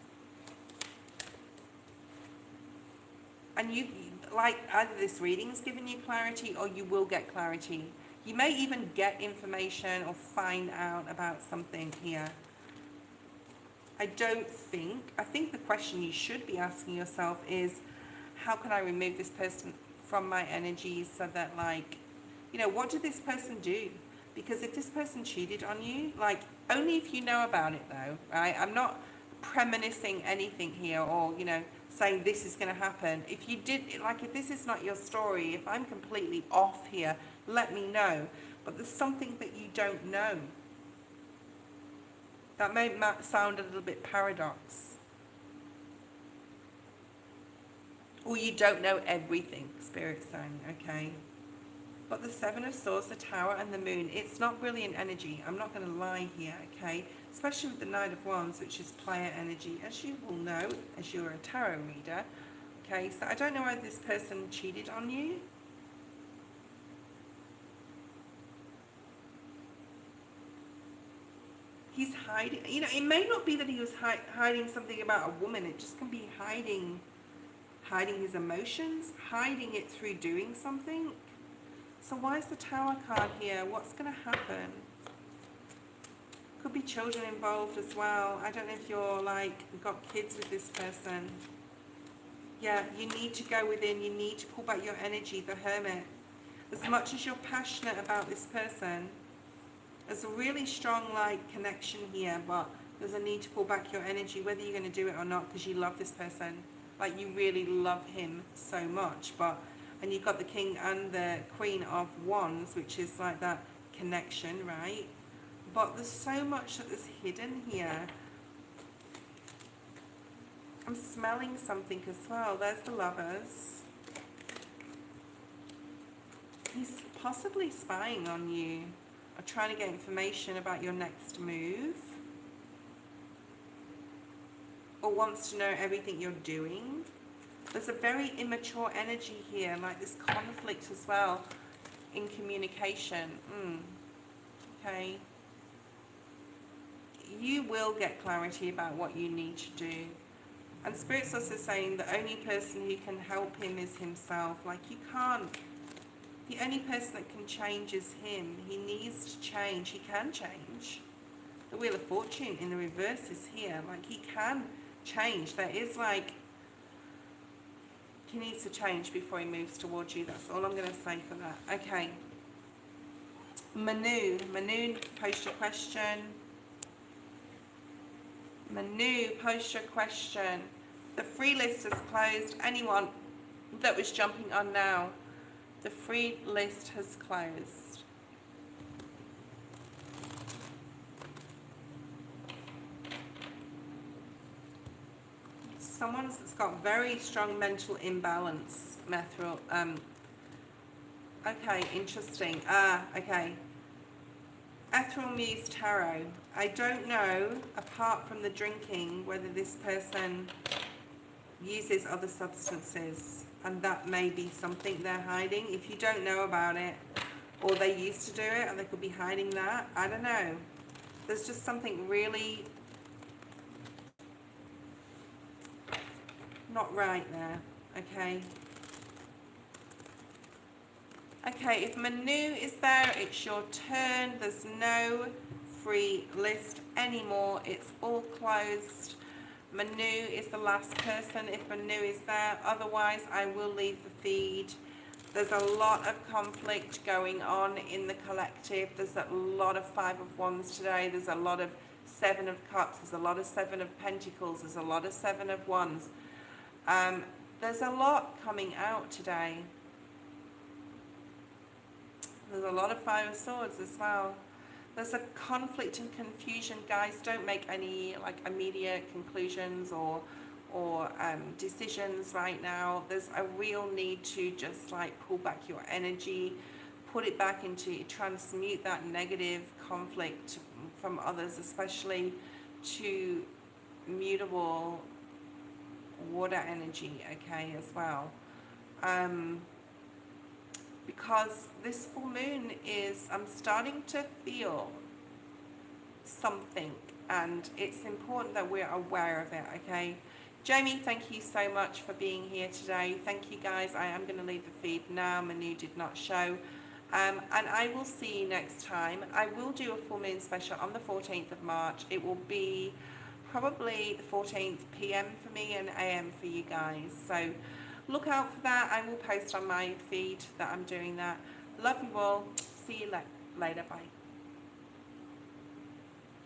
and you like either this reading's giving you clarity, or you will get clarity. You may even get information or find out about something here. I think the question you should be asking yourself is, how can I remove this person from my energy so that, like, you know, what did this person do? Because if this person cheated on you, like, only if you know about it though, right? I'm not premonishing anything here, or, you know, saying this is going to happen. If you did, like, if this is not your story, if I'm completely off here, let me know. But there's something that you don't know. That may sound a little bit paradox. Or you don't know everything, Spirit's saying, okay? But the Seven of Swords, the Tower, and the Moon, it's not brilliant energy. I'm not going to lie here, okay? Especially with the Knight of Wands, which is player energy, as you will know, as you're a tarot reader. Okay, so I don't know whether this person cheated on you. He's hiding, you know, it may not be that he was hiding something about a woman. It just can be hiding his emotions, hiding it through doing something. So why is the Tower card here? What's going to happen? Could be children involved as well. I don't know if you're like got kids with this person. Yeah, you need to go within. You need to pull back your energy, the Hermit. As much as you're passionate about this person, there's a really strong like connection here, but there's a need to pull back your energy, whether you're going to do it or not, because you love this person. Like, you really love him so much. And you've got the King and the Queen of Wands, which is like that connection, right? But there's so much that is hidden here. I'm smelling something as well. There's the Lovers. He's possibly spying on you, or trying to get information about your next move, or wants to know everything you're doing. There's a very immature energy here, like this conflict as well in communication. Okay. You will get clarity about what you need to do. And Spirit's also saying the only person who can help him is himself. Like, you can't The only person that can change is him. He needs to change. He can change. The Wheel of Fortune in the reverse is here. Like, he can change. There is like, he needs to change before he moves towards you. That's all I'm going to say for that. Okay. Manu, post your question. Manu, post your question. The free list is closed. Anyone that was jumping on now, the free list has closed. Someone's got very strong mental imbalance, Methril. Okay, interesting. Okay. Ethereal Muse Tarot. I don't know, apart from the drinking, whether this person uses other substances, and that may be something they're hiding. If you don't know about it, or they used to do it, and they could be hiding that, I don't know. There's just something really not right there, okay? Okay, if Manu is there, it's your turn. There's no free list anymore. It's all closed. Manu is the last person if Manu is there. Otherwise, I will leave the feed. There's a lot of conflict going on in the collective. There's a lot of Five of Wands today. There's a lot of Seven of Cups. There's a lot of Seven of Pentacles. There's a lot of Seven of Wands. There's a lot coming out today. There's a lot of Five of Swords as well. There's a conflict and confusion, guys. Don't make any like immediate conclusions or decisions right now. There's a real need to just like pull back your energy, put it back into, transmute that negative conflict from others, especially to mutable water energy, okay, as well. Because this full moon is, I'm starting to feel something, and it's important that we're aware of it, okay? Jamie, thank you so much for being here today. Thank you, guys. I am going to leave the feed now. Manu did not show. And I will see you next time. I will do a full moon special on the 14th of March. It will be probably the 14th PM for me and AM for you guys. So look out for that. I will post on my feed that I'm doing that. Love you all. See you later. Bye.